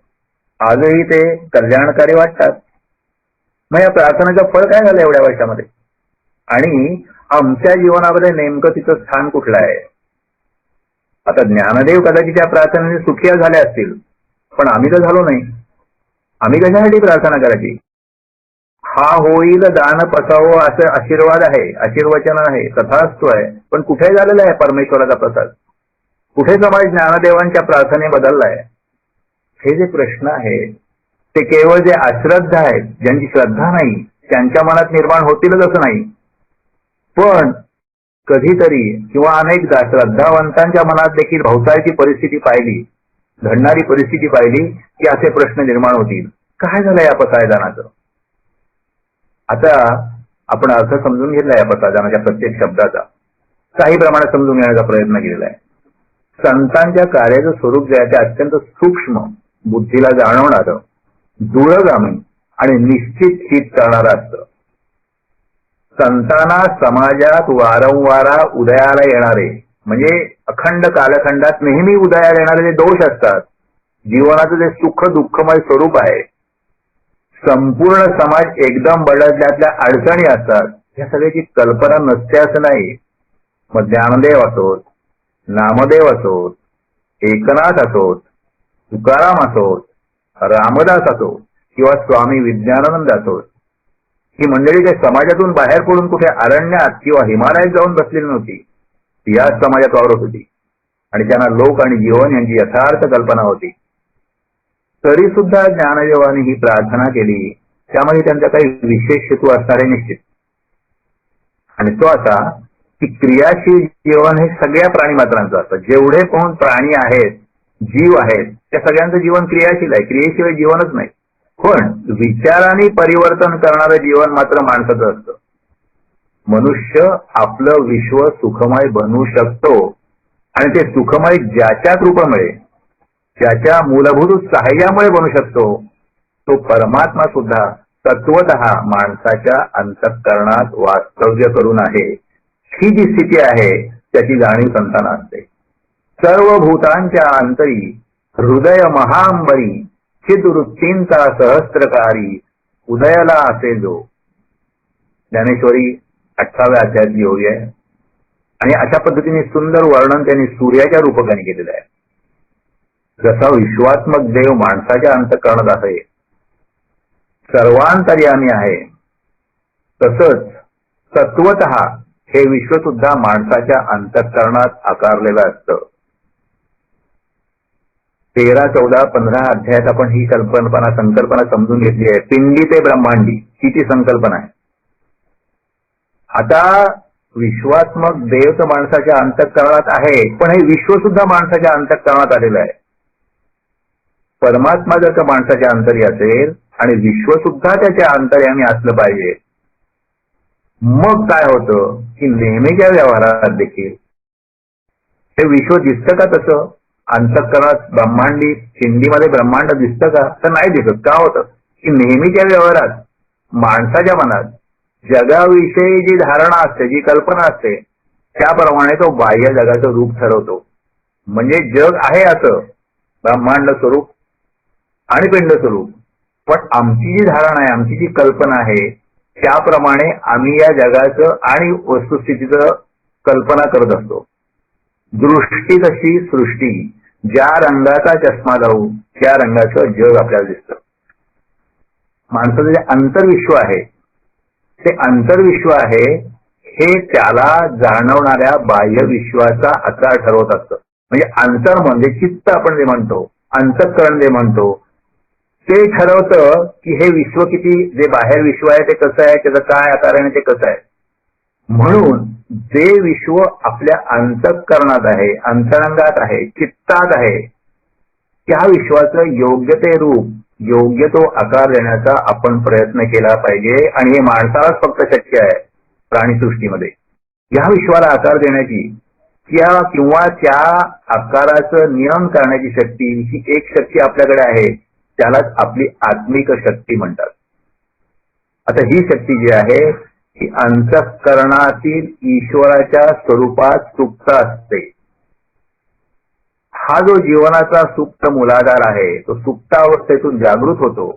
आजही ते कल्याणकारी वाटतात. मग या प्रार्थनेचं फळ काय झालं एवढ्या वर्षामध्ये आणि आमच्या जीवनामध्ये नेमकं तिचं स्थान कुठलं आहे? आता ज्ञानदेव कदाचित त्या प्रार्थनेने सुखिया झाले असतील, पण आम्ही तर झालो नाही. आम्ही कशासाठी प्रार्थना करायची? हा होईल दान पसावो असं आशीर्वाद आहे, आशीर्वचन आहे, तथास्तु आहे, पण कुठे झालेला आहे परमेश्वराचा प्रसाद? कुठे समाज ज्ञानदेवांच्या प्रार्थने बदललाय? हे जे प्रश्न आहेत ते केवळ जे अश्रद्ध आहेत, ज्यांची श्रद्धा नाही, त्यांच्या मनात निर्माण होतीलच असं नाही, पण कधीतरी किंवा अनेकदा श्रद्धावंतांच्या मनात देखील भवताळची परिस्थिती पाहिली, घडणारी परिस्थिती पाहिली की असे प्रश्न निर्माण होतील. काय झालं या पसायदानाचं? आता आपण अर्थ समजून घेतला या पसायदानाच्या प्रत्येक शब्दाचा, काही प्रमाणात समजून घेण्याचा प्रयत्न केलेला आहे. संतांच्या कार्याचं स्वरूप जे आहे ते अत्यंत सूक्ष्म, बुद्धीला जाणवणारं, दूरगामी आणि निश्चित हित करणारं असतं. संतांना समाजात वारंवार उदयाला येणारे, म्हणजे अखंड कालखंडात नेहमी उदयाला येणारे जे दोष असतात, जीवनाचं जे सुख दुःखमय स्वरूप आहे, संपूर्ण समाज एकदम बदलल्यातल्या अडचणी असतात, या सगळ्याची कल्पना नसते असं नाही. मग ज्ञानदेव असोत, नामदेव असोत, एकनाथ असोत, तुकाराम असोत, रामदास असोत किंवा स्वामी विज्ञानानंद असोत, ही मंडळी काही समाजातून बाहेर पडून कुठे अरण्यात किंवा हिमालयात जाऊन बसलेली नव्हती, ती याच समाजात वावरत होती आणि त्यांना लोक आणि जीवन यांची यथार्थ कल्पना होती. तरी सुद्धा ज्ञानदेवांनी ही प्रार्थना केली, त्यामध्ये त्यांचा काही विशेष हेतू असणार आहे निश्चित. आणि तो असा की क्रियाशील जीवन हे सगळ्या प्राणीमात्रांचं असतं. जेवढे कोण प्राणी आहेत, जीव आहेत, त्या सगळ्यांचं जीवन क्रियाशील आहे, क्रियेशिवाय जीवनच नाही. पण विचाराने परिवर्तन करणारं जीवन मात्र माणसाचं असतं. मनुष्य आपलं विश्व सुखमय बनवू शकतो आणि ते सुखमय ज्याच्या कृपेमुळे, ज्याच्या मूलभूत सहाय्यामुळे बनू शकतो, तो परमात्मा सुद्धा तत्वतः माणसाच्या अंतःकरणात वास्तव्य करून आहे. ही जी स्थिती आहे त्याची जाणीव संतांना असते. सर्व भूतांच्या अंतरी हृदय महांबरी चिदवृत्तींचा सहस्त्रकारी उदयाला असे जो. ज्ञानेश्वरी 18व्या अध्यायातली ओवी आहे आणि अशा पद्धतीने सुंदर वर्णन त्यांनी सूर्याच्या रूपकाने केलेलं आहे. जसा विश्वात्मक देव माणसाच्या अंतःकरणात आहे, सर्वांतर्यामी आहे, तसंच तत्वतः हे विश्व सुद्धा माणसाच्या अंतःकरणात आकारलेलं असतं. 13, 14, 15 अध्यायात आपण ही संकल्पना समजून घेतली आहे. पिंडी ते ब्रह्मांडी ही ती संकल्पना आहे. आता विश्वात्मक देव तर माणसाच्या अंतःकरणात आहे, पण हे विश्व सुद्धा माणसाच्या अंतःकरणात आलेलं आहे. परमात्मा जर का माणसाच्या अंतरी असेल आणि विश्व सुद्धा त्याच्या अंतर्यामी असलं पाहिजे, मग काय होतं की नेहमीच्या व्यवहारात देखील हे विश्व दिसतं का? तसं अंतःकरणात ब्रह्मांडी पिंडीमध्ये ब्रह्मांड दिसतं का? तर नाही दिसत. का होतं की नेहमीच्या व्यवहारात माणसाच्या मनात जगाविषयी जी धारणा असते, जी कल्पना असते, त्याप्रमाणे तो बाह्य जगाचं रूप ठरवतो. म्हणजे जग आहे असं ब्रह्मांड स्वरूप आणि पिंड स्वरूप, पण आमची जी धारणा आहे, आमची जी कल्पना आहे, त्याप्रमाणे आम्ही या जगाचं आणि वस्तुस्थितीचं कल्पना करत असतो. दृष्टी तशी सृष्टी, ज्या रंगाचा चष्मा लावू त्या रंगाचं जग आपल्याला दिसतं. माणसाचं जे अंतर्विश्व आहे, ते अंतर्विश्व आहे हे त्याला जाणवणाऱ्या बाह्य विश्वाचा आकार ठरवत असतं. म्हणजे अंतर म्हणजे चित्त आपण जे म्हणतो, अंतःकरण जे म्हणतो, ते ठरवतं की हे विश्व किती, जे बाहेर विश्व आहे ते कसं आहे, त्याचं काय आकार आहे, ते कसं आहे. म्हणून जे विश्व आपल्या अंतःकरणात आहे, अंतरंगात आहे, चित्तात आहे, त्या विश्वाचं योग्य ते रूप, योग्य तो आकार देण्याचा आपण प्रयत्न केला पाहिजे. आणि हे माणसालाच फक्त शक्य आहे प्राणीसृष्टीमध्ये. या विश्वाला आकार देण्याची किंवा त्या आकाराचं नियम करण्याची शक्ती, ही एक शक्ती आपल्याकडे आहे, त्यालाच आपली आत्मिक शक्ती म्हणतात. आता ही शक्ती जी आहे ही अंतःकरणातील ईश्वराच्या स्वरूपात सुप्त असते. हा जो जीवनाचा सुप्त मूलाधार आहे, तो सुप्त अवस्थेतून जागृत होतो,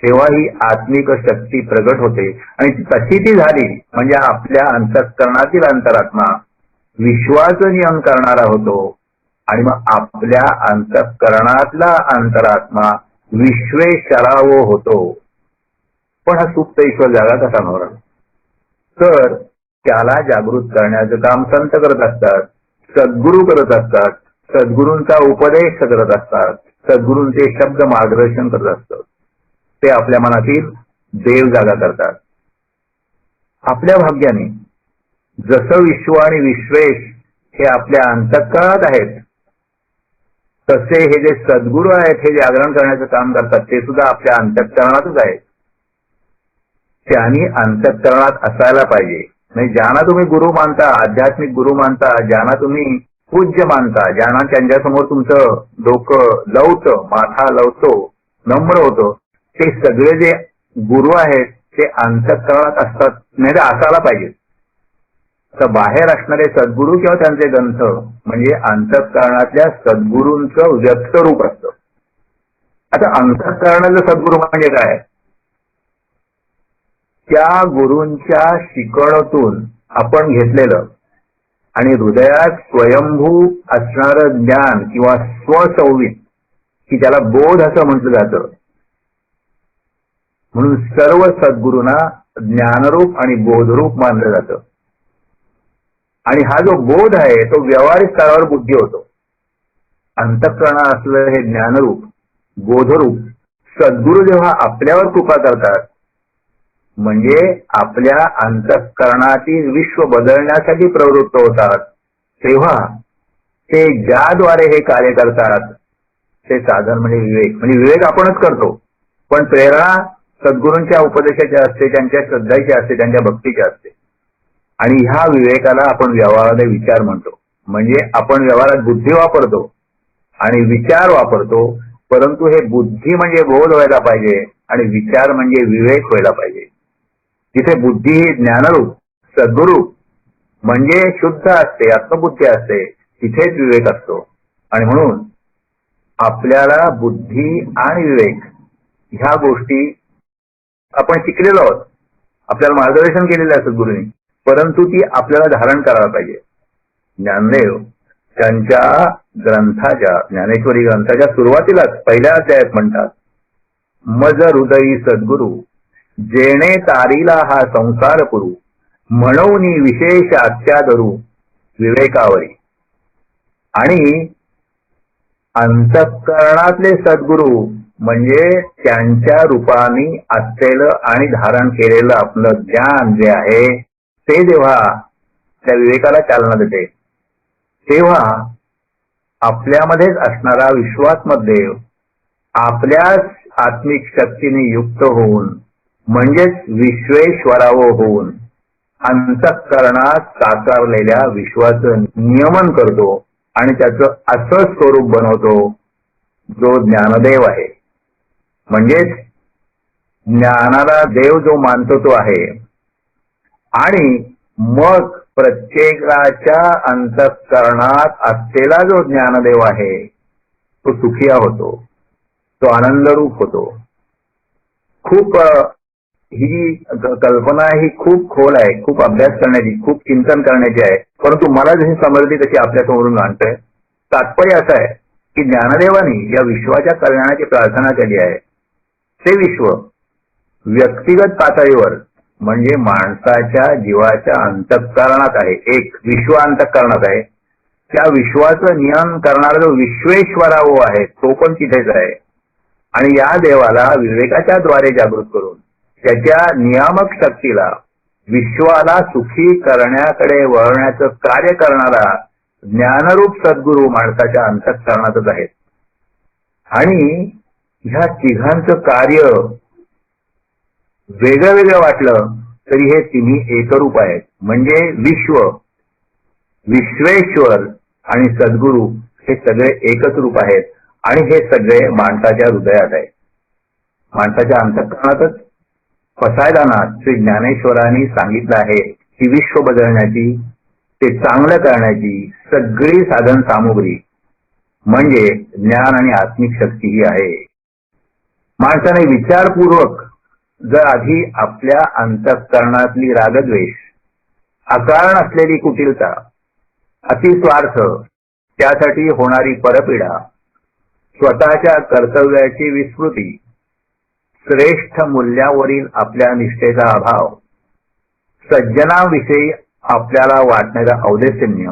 तेव्हा ही आत्मिक शक्ती प्रगट होते. आणि तशी ती झाली म्हणजे आपल्या अंतःकरणातील अंतरात्मा विश्वाचं नियम करणारा होतो. आणि मग आपल्या अंतःकरणातला अंतरात्मा विश्वेश्वरावो होतो. पण हा सुप्त ईश्वर जागा कसा नवरा, तर त्याला जागृत करण्याचं काम संत करत असतात, सद्गुरू करत असतात, सद्गुरूंचा उपदेश करत असतात, सद्गुरूंचे शब्द मार्गदर्शन करत असतात. ते आपल्या मनातील देव जागा करतात. आपल्या भाग्याने जसं विश्व आणि विश्वेश हे आपल्या अंतःकरणात आहेत, तसे हे जे सद्गुरू आहेत, हे जागरण करण्याचं काम करतात, ते सुद्धा आपल्या अंतःकरणातच आहेत. त्यांनी अंतःकरणात असायला पाहिजे. नाही, ज्यांना तुम्ही गुरु मानता, आध्यात्मिक गुरु मानता, ज्यांना तुम्ही पूज्य मानता, ज्यांना त्यांच्यासमोर तुमचं डोकं लवतं, माथा लवतो, नम्र होतं, ते सगळे जे गुरु आहेत ते अंतःकरणात असतात, नाही तर असायला पाहिजे. तर बाहेर असणारे सद्गुरू किंवा त्यांचे ग्रंथ म्हणजे अंतःकरणातल्या सद्गुरूंचं व्यक्त रूप असतं. आता अंतःकरणातलं सद्गुरू म्हणजे काय? त्या गुरूंच्या शिकवणीतून आपण घेतलेलं आणि हृदयात स्वयंभू असणारं ज्ञान किंवा स्वसंवित, की त्याला बोध असं म्हटलं जातं. म्हणून सर्व सद्गुरूंना ज्ञानरूप आणि बोधरूप मानलं जातं. आणि हा जो बोध आहे तो व्यावहारिक स्तरावर बुद्धी होतो. अंतःकरणात असलेलं हे ज्ञानरूप, बोधरूप सद्गुरू जेव्हा आपल्यावर कृपा करतात, म्हणजे आपल्या अंतःकरणातील विश्व बदलण्यासाठी प्रवृत्त होतात, तेव्हा ते ज्याद्वारे हे कार्य करतात ते साधन म्हणजे विवेक. म्हणजे विवेक आपणच करतो, पण प्रेरणा सद्गुरूंच्या उपदेशाची असते, त्यांच्या श्रद्धाची असते, त्यांच्या भक्तीची असते. आणि ह्या विवेकाला आपण व्यवहाराने विचार म्हणतो. म्हणजे आपण व्यवहारात बुद्धी वापरतो आणि विचार वापरतो, परंतु हे बुद्धी म्हणजे बोध व्हायला पाहिजे आणि विचार म्हणजे विवेक व्हायला पाहिजे. जिथे बुद्धी ही ज्ञानरूप, सद्गुरूप म्हणजे शुद्ध असते, आत्मबुद्धी असते, तिथेच विवेक असतो. आणि म्हणून आपल्याला बुद्धी आणि विवेक ह्या गोष्टी आपण शिकलेलो आहोत, आपल्याला मार्गदर्शन केलेलं आहे सद्गुरूंनी, परंतु ती आपल्याला धारण करायला पाहिजे. ज्ञानदेव त्यांच्या ग्रंथाच्या, ज्ञानेश्वरी ग्रंथाच्या सुरुवातीलाच पहिल्या अध्यायात म्हणतात, मज हृदयी सद्गुरू जेणे तारीला हा संसार पुरू, म्हणून विशेष अत्यादरू विवेकावरी. आणि अंतःकरणातले सद्गुरू म्हणजे त्यांच्या रूपाने असलेलं आणि धारण केलेलं आपलं ज्ञान जे आहे ते जेव्हा त्या विवेकाला चालना देते, तेव्हा आपल्यामध्येच असणारा विश्वात्मदेव आपल्याच आत्मिक शक्तीने युक्त होऊन, म्हणजेच विश्वेश्वरावो होऊन अंतःकरणात साकारलेल्या विश्वाचं नियमन करतो आणि त्याचं असं स्वरूप बनवतो जो ज्ञानदेव आहे. म्हणजेच ज्ञानाला देव जो मानतो तो आहे, आणि मग प्रत्येकाच्या अंतःकरणात असलेला जो ज्ञानदेव आहे तो सुखिया होतो, तो आनंदरूप होतो. खूप ही कल्पना ही खूप खोल आहे, खूप अभ्यास करण्याची, खूप चिंतन करण्याची आहे. परंतु मला जशी समजली तशी आपल्या समोरून आणतोय. तात्पर्य असं आहे की ज्ञानदेवानी या विश्वाच्या कल्याणाची प्रार्थना केली आहे. ते विश्व व्यक्तिगत पातळीवर म्हणजे माणसाच्या जीवाच्या अंतःकरणात आहे. एक विश्व अंतःकरणात आहे. त्या विश्वाचं नियमन करणारा जो विश्वेश्वराव आहे तो पण तिथेच आहे. आणि या देवाला विवेकाच्या द्वारे जागृत करून त्याच्या नियामक शक्तीला विश्वाला सुखी करण्याकडे वळवण्याचं कार्य करणारा ज्ञानरूप सद्गुरू माणसाच्या अंतःकरणातच आहेत. आणि ह्या तिघांचं कार्य वेगळं वेगळं वाटलं तरी हे तिन्ही एकरूप आहेत. म्हणजे विश्व, विश्वेश्वर आणि सद्गुरू हे सगळे एकच रूप आहेत. आणि हे सगळे माणसाच्या हृदयात आहे, माणसाच्या अंतःकरणातच. पसायदानात श्री ज्ञानेश्वरांनी सांगितलं आहे की विश्व बदलण्याची, ते चांगलं करण्याची सगळी साधन सामुग्री म्हणजे ज्ञान आणि आत्मिक शक्ती ही आहे. माणसाने विचारपूर्वक जर आधी आपल्या अंतःकरणातली रागद्वेष, अकारण असलेली कुटिलता, अतिस्वार्थ, त्यासाठी होणारी परपीडा, स्वतःच्या कर्तव्याची विस्मृती, श्रेष्ठ मूल्यावरील आपल्या निष्ठेचा अभाव, सज्जनाविषयी आपल्याला वाटणारा औदासिन्य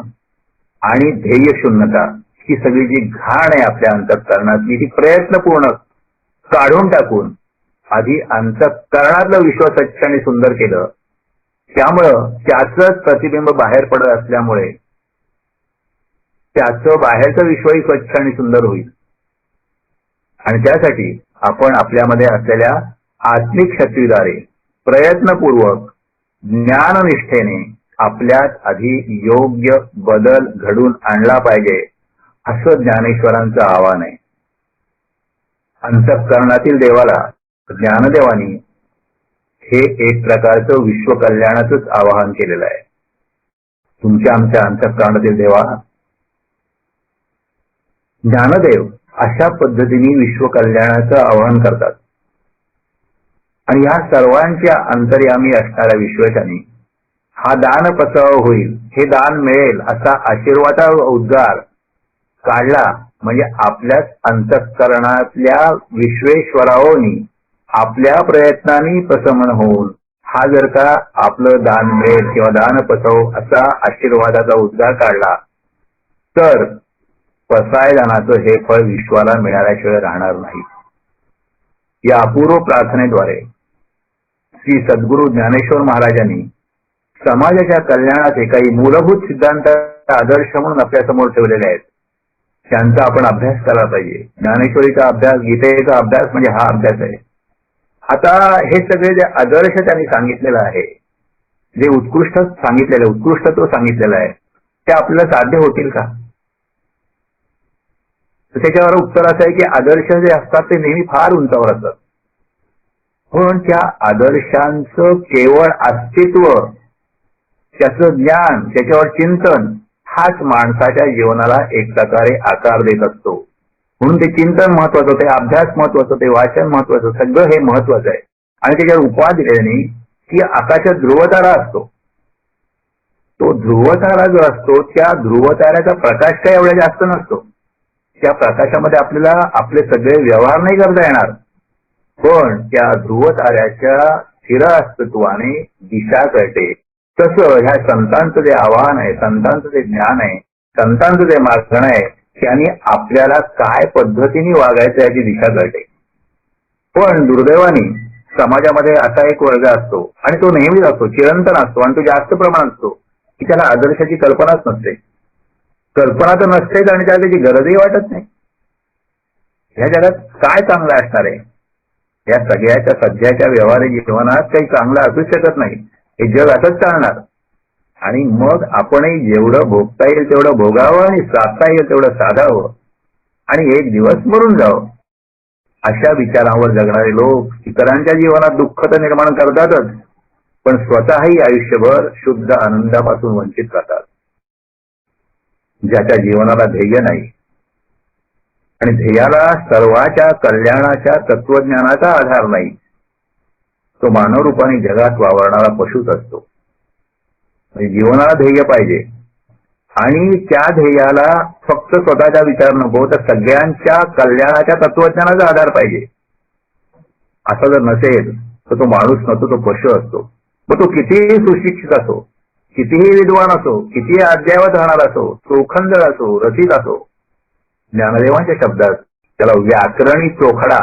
आणि ध्येयशून्यता, ही सगळी जी घाण आहे आपल्या अंतःकरणातली ती प्रयत्नपूर्ण काढून टाकून आधी अंतःकरणातलं विश्व स्वच्छ आणि सुंदर केलं. त्यामुळं त्याचंच प्रतिबिंब बाहेर पडत असल्यामुळे त्याचं बाहेरचं विश्वही स्वच्छ आणि सुंदर होईल. आणि त्यासाठी आपण आपल्यामध्ये असलेल्या आत्मिक शक्तीद्वारे प्रयत्नपूर्वक ज्ञाननिष्ठेने आपल्यात आधी योग्य बदल घडून आणला पाहिजे, असं ज्ञानेश्वरांचं आव्हान आहे. अंतःकरणातील देवाला ज्ञानदेवानी हे एक प्रकारचं विश्वकल्याणाचंच आवाहन केलेलं आहे. तुमच्या आमच्या अंतःकरणातील देवा, ज्ञानदेव अशा पद्धतीने विश्वकल्याणाचं आवाहन करतात. आणि या सर्वांच्या अंतर्यामी असणाऱ्या विश्वेशाने हा दान कसं होईल, हे दान मिळेल असा आशीर्वादाचा उद्गार काढला. म्हणजे आपल्याच अंतःकरणातल्या विश्वेश्वरावनी आपल्या प्रयत्नांनी प्रसन्न होऊन हा जर का आपलं दान मिळेल किंवा दान पसव असा आशीर्वादाचा उद्गार काढला तर पसायदानाचं हे फळ विश्वाला मिळाल्याशिवाय राहणार नाही. या अपूर्व प्रार्थनेद्वारे श्री सद्गुरू ज्ञानेश्वर महाराजांनी समाजाच्या कल्याणाचे काही मूलभूत सिद्धांत आदर्श म्हणून आपल्या समोर ठेवलेले आहेत. त्यांचा आपण अभ्यास करायला पाहिजे. ज्ञानेश्वरीचा अभ्यास, गीतेचा अभ्यास म्हणजे हा अभ्यास आहे. आता हे सगळे जे आदर्श त्यांनी सांगितलेलं आहे, जे उत्कृष्ट सांगितलेलं, उत्कृष्टत्व सांगितलेलं आहे, ते आपल्याला साध्य होतील का? तर त्याच्यावर उत्तर असं आहे की आदर्श जे असतात ते नेहमी फार उंचावर असतात. पण त्या आदर्शांचं केवळ अस्तित्व, त्याचं ज्ञान, त्याच्यावर चिंतन हाच माणसाच्या जीवनाला एक प्रकारे आकार देत असतो. म्हणून ते चिंतन महत्वाचं, ते अभ्यास महत्वाचं, ते वाचन महत्वाचं, सगळं हे महत्वाचं आहे. आणि त्याच्यावर उपाय दिल्याने की आकाशात ध्रुवतारा असतो. तो ध्रुवतारा जो असतो त्या ध्रुवताऱ्याचा प्रकाश काही एवढा जास्त नसतो. त्या प्रकाशामध्ये आपल्याला आपले सगळे व्यवहार नाही करता येणार. पण त्या ध्रुवताऱ्याच्या स्थिर अस्तित्वाने दिशा कळते. तसं ह्या संतांचं जे आव्हान आहे, संतांचं जे ज्ञान आहे, संतांचं जे मार्गदर्शन आहे, त्यांनी आपल्याला काय पद्धतीने वागायचं याची दिशा कळते. पण दुर्दैवाने समाजामध्ये असा एक वर्ग असतो आणि तो नेहमीच असतो, चिरंतन असतो आणि तो जास्त प्रमाणात असतो की त्याला आदर्शाची कल्पनाच नसते. कल्पना तर नसतेच आणि त्याला त्याची गरजही वाटत नाही. ह्या जगात काय चांगलं असणार आहे? या सगळ्याच्या सध्याच्या व्यवहारिक जीवनात काही चांगलं असू शकत नाही. हे जग असंच चालणार. आणि मग आपणही जेवढं भोगता येईल तेवढं भोगावं आणि साधता येईल तेवढं साधावं आणि एक दिवस मरून जावं. अशा विचारांवर जगणारे लोक इतरांच्या जीवनात दुःख तर निर्माण करतातच, पण स्वतःही आयुष्यभर शुद्ध आनंदापासून वंचित राहतात. ज्याच्या जीवनाला ध्येय नाही आणि ध्येयाला सर्वाच्या कल्याणाच्या तत्वज्ञानाचा आधार नाही, तो मानवरूपाने जगात वावरणारा पशुच असतो. म्हणजे जीवनाला ध्येय पाहिजे आणि त्या ध्येयाला फक्त स्वतःचा विचार नको, तर सगळ्यांच्या कल्याणाच्या तत्वज्ञानाचा आधार पाहिजे. असं जर नसेल तर तो माणूस नसतो, तो पशु असतो. मग तो कितीही सुशिक्षित असो, कितीही विद्वान असो, कितीही अद्ययावत राहणार असो, चोखंदळ असो, रसिक असो, ज्ञानदेवांच्या शब्दात त्याला व्याकरणी चोखडा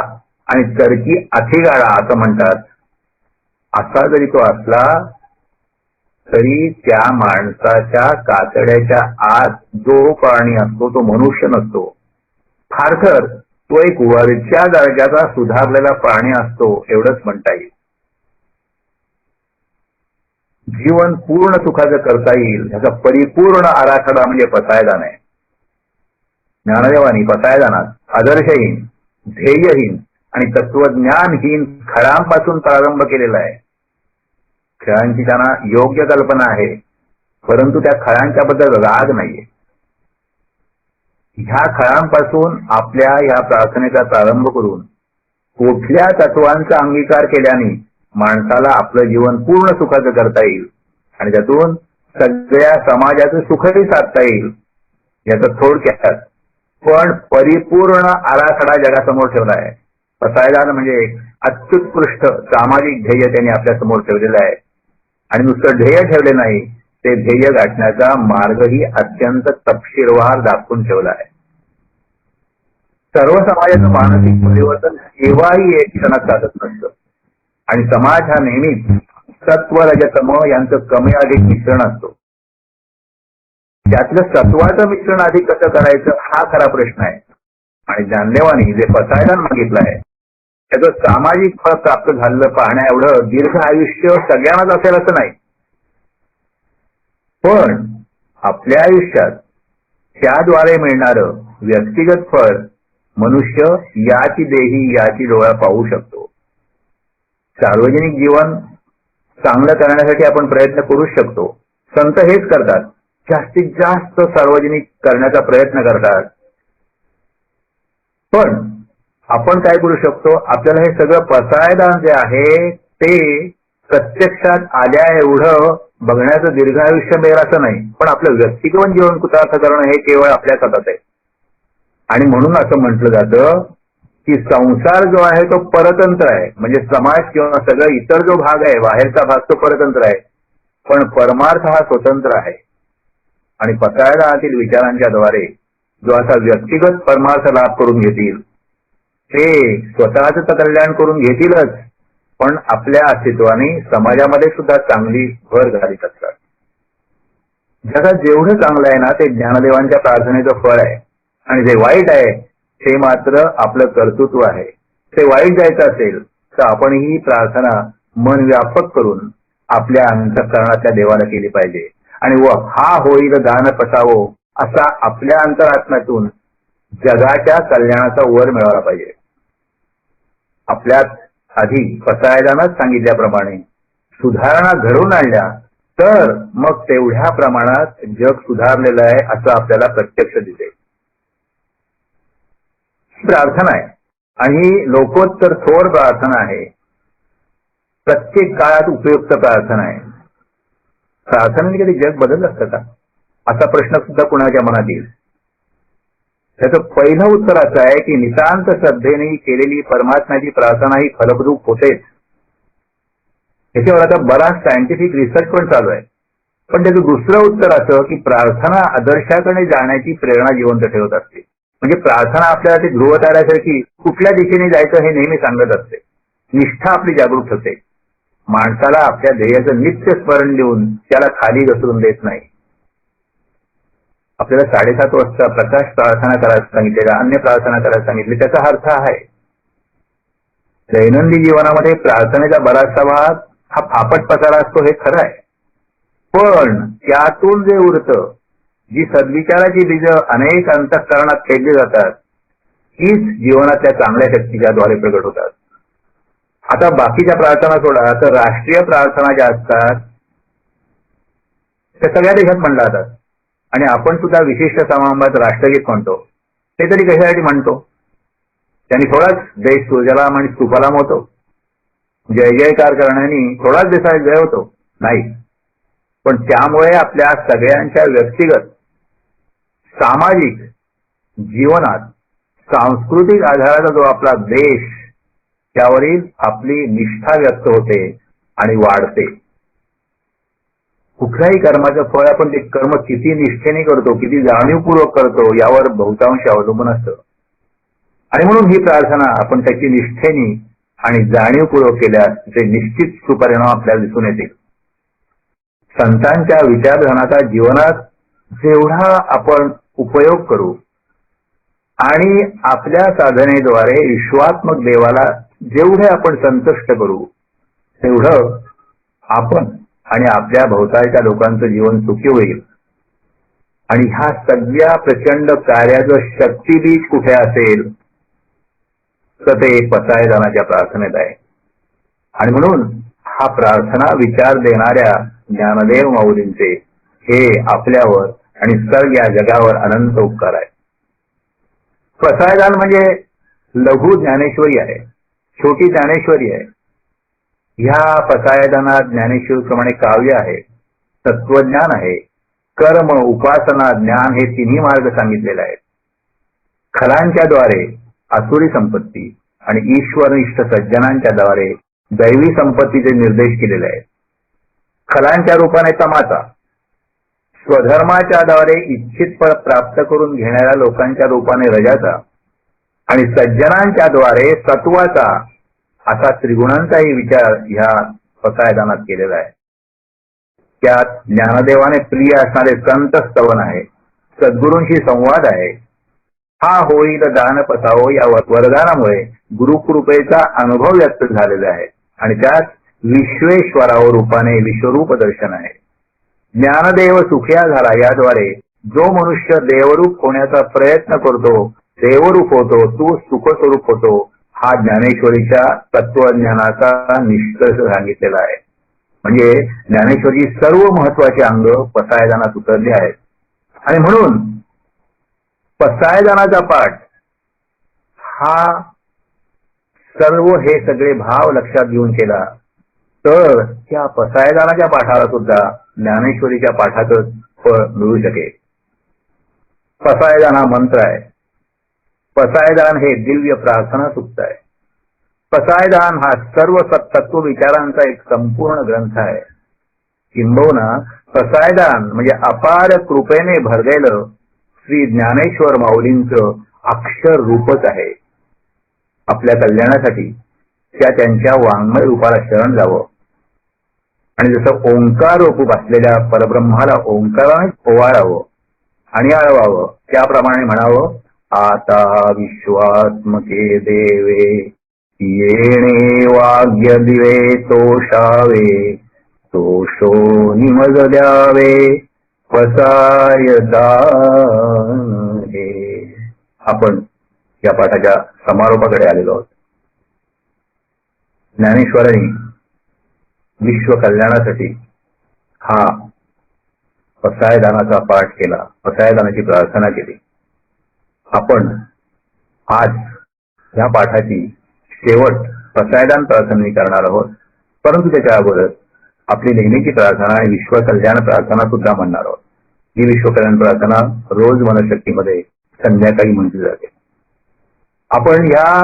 आणि तर्की अथिगाळा असं म्हणतात. असा जरी तो असला तरी त्या माणसाच्या कातड्याच्या आत जो प्राणी असतो तो मनुष्य नसतो. फार तर तो एक वरच्या दर्जाचा सुधारलेला प्राणी असतो एवढंच म्हणता येईल. जीवन पूर्ण सुखाचं करता येईल ह्याचा परिपूर्ण आराखडा म्हणजे पसायदान आहे. ज्ञानदेवानी पसायदानात आदर्शहीन, ध्येयहीन आणि तत्वज्ञानहीन खळांपासून प्रारंभ केलेला आहे. खळांची त्यांना योग्य कल्पना आहे, परंतु त्या खळांच्या बद्दल राग नाहीये. ह्या खळांपासून आपल्या ह्या प्रार्थनेचा प्रारंभ करून कुठल्या तत्वांचा अंगीकार केल्याने माणसाला आपलं जीवन पूर्ण सुखाचं करता येईल आणि त्यातून सगळ्या समाजाचं सुखही साधता येईल, याचा थोडक्यात पण परिपूर्ण आराखडा जगासमोर ठेवला आहे. पसायदान म्हणजे अत्युत्कृष्ट सामाजिक ध्येय त्यांनी आपल्या समोर ठेवलेलं आहे आणि नुसतं ध्येय ठेवले नाही, ते ध्येय गाठण्याचा मार्गही अत्यंत तपशीलवार दाखवून ठेवला आहे. सर्व समाजाचं मानसिक परिवर्तन केव्हाही एक क्षणात साधत नसतं आणि समाज हा नेहमीच सत्व रजतम यांचं कमी अधिक मिश्रण असतो. त्यातलं सत्वाचं मिश्रण अधिक कसं करायचं हा खरा प्रश्न आहे. आणि ज्ञानदेवानी जे पसायदान मागितलं आहे त्याचं सामाजिक फळ प्राप्त झालेलं पाहण्या एवढं दीर्घ आयुष्य सगळ्यांनाच असेल असं नाही, पण आपल्या आयुष्यात त्याद्वारे मिळणारं व्यक्तिगत फळ मनुष्य याची देही याची डोळा पाहू शकतो. सार्वजनिक जीवन चांगलं करण्यासाठी आपण प्रयत्न करू शकतो. संत हेच करतात, जास्तीत जास्त सार्वजनिक करण्याचा प्रयत्न करतात. पण आपण काय करू शकतो, आपल्याला हे सगळं पसायदान जे आहे ते प्रत्यक्षात आल्या एवढं बघण्याचं दीर्घ आयुष्य मिळेल असं नाही, पण आपलं व्यक्तिगत जीवन कृतार्थ करणं हे केवळ आपल्या हातात आहे. आणि म्हणून असं म्हटलं जातं की संसार जो आहे तो परतंत्र आहे, म्हणजे समाज किंवा सगळं इतर जो भाग आहे बाहेरचा भाग तो परतंत्र आहे, पण परमार्थ हा स्वतंत्र आहे. आणि पसायदानातील विचारांच्या द्वारे जो असा व्यक्तिगत परमार्थ लाभ करून घेतील ते स्वतःच तर कल्याण करून घेतीलच, पण आपल्या अस्तित्वाने समाजामध्ये सुद्धा चांगली भर घालीत असतात. जगात जेवढं चांगलं आहे ना ते ज्ञानदेवांच्या प्रार्थनेचं फळ आहे आणि जे वाईट आहे ते मात्र आपलं कर्तृत्व आहे. ते वाईट जायचं असेल तर आपण ही प्रार्थना मन व्यापक करून आपल्या अंतःकरणातल्या देवाला केली पाहिजे आणि व हा होईल दान पसावो असा आपल्या अंतरात्म्यातून जगाच्या कल्याणाचा वर मिळवला पाहिजे. आपल्यात आधी पसायदानात सांगितल्याप्रमाणे सुधारणा घडवून आणल्या तर मग तेवढ्या प्रमाणात जग सुधारलेलं आहे असं आपल्याला प्रत्यक्ष दिसेल. प्रार्थना आहे आणि लोकोत्तर थोर प्रार्थना आहे. प्रत्येक काळात उपयुक्त प्रार्थना आहे. प्रार्थनेने कधी जग बदललं असतं का असा प्रश्न सुद्धा कुणाच्या मनात येईल. त्याचं पहिलं उत्तर असं आहे की नितांत श्रद्धेने केलेली परमात्म्याची प्रार्थना ही फलप्रूप होतेच. याच्यावर आता बराच सायंटिफिक रिसर्च पण चालू आहे. पण त्याचं दुसरं उत्तर असं की प्रार्थना आदर्शाकडे जाण्याची प्रेरणा जिवंत ठेवत असते. म्हणजे प्रार्थना आपल्याला ते ध्रुवताऱ्यासारखी कुठल्या दिशेने जायचं हे नेहमी सांगत असते. निष्ठा आपली जागरूक होते. माणसाला आपल्या ध्येयाचं नित्य स्मरण देऊन त्याला खाली घसरून देत नाही. आपल्याला 7:30 वाजता प्रकाश प्रार्थना करायला सांगितलेला, अन्य प्रार्थना करायला सांगितली, त्याचा अर्थ आहे दैनंदिन जीवनामध्ये प्रार्थनेचा बराचसा भाग हा फापट पसारा असतो हे खरं आहे. पण त्यातून जे उरतं, जी सद्विचाराची बीज अनेक अंतःकरणात पेरली जातात हीच जीवनातल्या चांगल्या शक्तीच्या द्वारे प्रगट होतात. आता बाकीच्या प्रार्थना सोडा, तर राष्ट्रीय प्रार्थना ज्या असतात त्या सगळ्या देशात म्हणल्या जातात. आणि आपण सुद्धा विशिष्ट समारंभात राष्ट्रगीत म्हणतो. ते तरी कशासाठी म्हणतो? त्यांनी थोडाच देश सुजलाम आणि सुफलाम होतो, जय जयकार करण्याने थोडाच देशात जय होतो? नाही. पण त्यामुळे आपल्या सगळ्यांच्या व्यक्तिगत, सामाजिक जीवनात सांस्कृतिक आधाराचा जो आपला देश, त्यावरील आपली निष्ठा व्यक्त होते आणि वाढते. कुठल्याही कर्माचं फळ आपण ते कर्म किती निष्ठेने करतो, किती जाणीवपूर्वक करतो, यावर बहुतांश अवलंबून असतं. आणि म्हणून ही प्रार्थना आपण त्याची निष्ठेने आणि जाणीवपूर्वक केल्यास ते निश्चित सुपरिणाम आपल्याला दिसून येते. संतांच्या विचारधनाचा जीवनात जेवढा आपण उपयोग करू आणि आपल्या साधनेद्वारे विश्वात्मक देवाला जेवढे आपण संतुष्ट करू, तेवढं आपण आणि आपल्या भोवतालच्या लोकांचं जीवन सुखी होईल. आणि ह्या सगळ्या प्रचंड कार्याचं शक्तीबीज कुठे असेल तर ते पसायदानाच्या प्रार्थनेत आहे. आणि म्हणून हा प्रार्थना विचार देणाऱ्या ज्ञानदेव माऊलींचे हे आपल्यावर आणि सर्व या जगावर अनंत उपकार आहे. पसायदान म्हणजे लघु ज्ञानेश्वरी आहे, छोटी ज्ञानेश्वरी आहे. ह्या पसायदानात ज्ञानेश्वरीप्रमाणे काव्य आहे, तत्वज्ञान आहे, कर्म, उपासना, ज्ञान हे तिन्ही मार्ग सांगितलेले आहेत. खलांच्या द्वारे आसुरी संपत्ती आणि ईश्वरनिष्ठ सज्जनांच्या द्वारे दैवी संपत्तीचे निर्देश केलेले आहेत. खलांच्या रूपाने तमाचा, स्वधर्माच्या द्वारे इच्छित फळ प्राप्त करून घेणाऱ्या लोकांच्या रूपाने रजाचा आणि सज्जनांच्या द्वारे सत्वाचा असा त्रिगुणांचाही विचार ह्या पसायदानात केलेला आहे. त्यात ज्ञानदेवाने प्रिय असणारे संत स्तवन आहे, सद्गुरूंशी संवाद आहे. हा होईल दान पसावो या वरदानामुळे गुरुकृपेचा अनुभव व्यक्त झालेला आहे. आणि त्यात विश्वेश्वराव रूपाने विश्वरूप दर्शन आहे. ज्ञानदेव सुखिया झाला याद्वारे जो मनुष्य देवरूप होण्याचा प्रयत्न करतो, देवरूप होतो, तो सुखस्वरूप होतो. हा ज्ञानेश्वरीच्या तत्वज्ञानाचा निष्कर्ष सांगितलेला आहे. म्हणजे ज्ञानेश्वरी सर्व महत्वाचे अंग पसायदानात उतरले आहेत. आणि म्हणून पसायदानाचा पाठ हा सर्व हे सगळे भाव लक्षात घेऊन केला तर त्या पसायदानाच्या पाठाला सुद्धा ज्ञानेश्वरीच्या पाठातच फळ मिळू शकेल. पसायदान हा मंत्र आहे. पसायदान हे दिव्य प्रार्थना सूक्त आहे. पसायदान हा सर्व तत्व विचारांचा एक संपूर्ण ग्रंथ आहे. किंबहुना पसायदान म्हणजे अपार कृपेने भरलेलं श्री ज्ञानेश्वर माऊलींचं अक्षर रूपच आहे. आपल्या कल्याणासाठी त्यांच्या वाङ्मय रूपाला शरण जावं आणि जसं ओंकार रूप असलेल्या परब्रह्माला ओंकाराने ओवाळावं आणि आळवावं, त्याप्रमाणे म्हणावं, आता विश्वात्मके देवे येणे वाग्य दिवे तोषावे, तोषो निमज द्यावे पसायदान हे. आपण या पाठाच्या समारोपाकडे आलेलो आहोत. ज्ञानेश्वरांनी विश्व कल्याणासाठी हा पसायदानाचा पाठ केला, पसायदानाची प्रार्थना केली. आपण आज या पाठाची शेवट पसायदान प्रार्थना करणार आहोत. परंतु त्याच्या अगोदर आपली नेहमीची प्रार्थना आणि विश्व कल्याण प्रार्थना सुद्धा म्हणणार आहोत. ही विश्व कल्याण प्रार्थना रोज मनशक्तीमध्ये संध्याकाळी म्हटली जाते. आपण या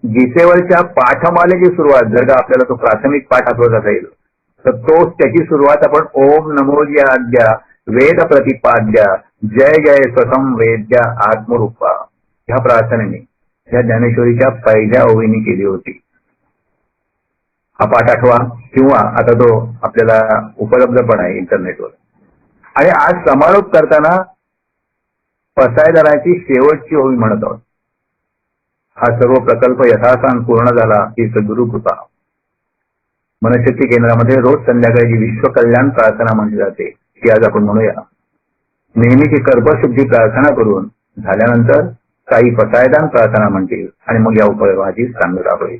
गीतेवरच्या पाठमालेची सुरुवात, जर का आपल्याला तो प्राथमिक पाठ आठवत असेल तर तोच त्याची सुरुवात आपण ओम नमोजी आद्या वेद प्रतिपाद्या जय जय स्वसम वेद्या आत्मरूपा ह्या प्रार्थनेने ह्या ज्ञानेश्वरीच्या पहिल्या ओळीने केली होती. हा पाठ आठवा किंवा आता तो आपल्याला उपलब्ध पण आहे इंटरनेटवर. आणि आज समारोप करताना पसायदानाची शेवटची ओवी म्हणत आहोत. हा सर्व प्रकल्प यथासांग पूर्ण झाला ही सद्गुरु कृपा. मनशक्ती केंद्रामध्ये रोज संध्याकाळी जी विश्व कल्याण प्रार्थना म्हटली जाते ती आज आपण म्हणूया. नेहमीची कर्मशुद्धी प्रार्थना करून झाल्यानंतर काही पसायदान प्रार्थना म्हणतील आणि मग या उपयोगाची सांगता होईल.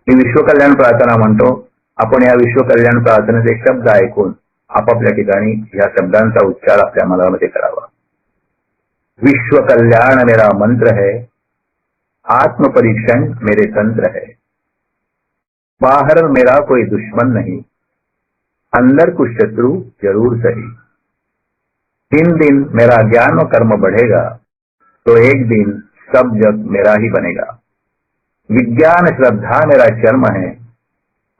मी विश्वकल्याण प्रार्थना म्हणतो. आपण या विश्वकल्याण प्रार्थनेचे शब्द ऐकून आपापल्या ठिकाणी या शब्दांचा उच्चार आपल्या मनामध्ये करावा. विश्व कल्याण मेरा मंत्र है, आत्म परीक्षण मेरे तंत्र है. बाहर मेरा कोई दुश्मन नहीं, अंदर कुछ शत्रु जरूर सही. दिन दिन मेरा ज्ञान और कर्म बढ़ेगा, तो एक दिन सब जग मेरा ही बनेगा. विज्ञान श्रद्धा मेरा कर्म है,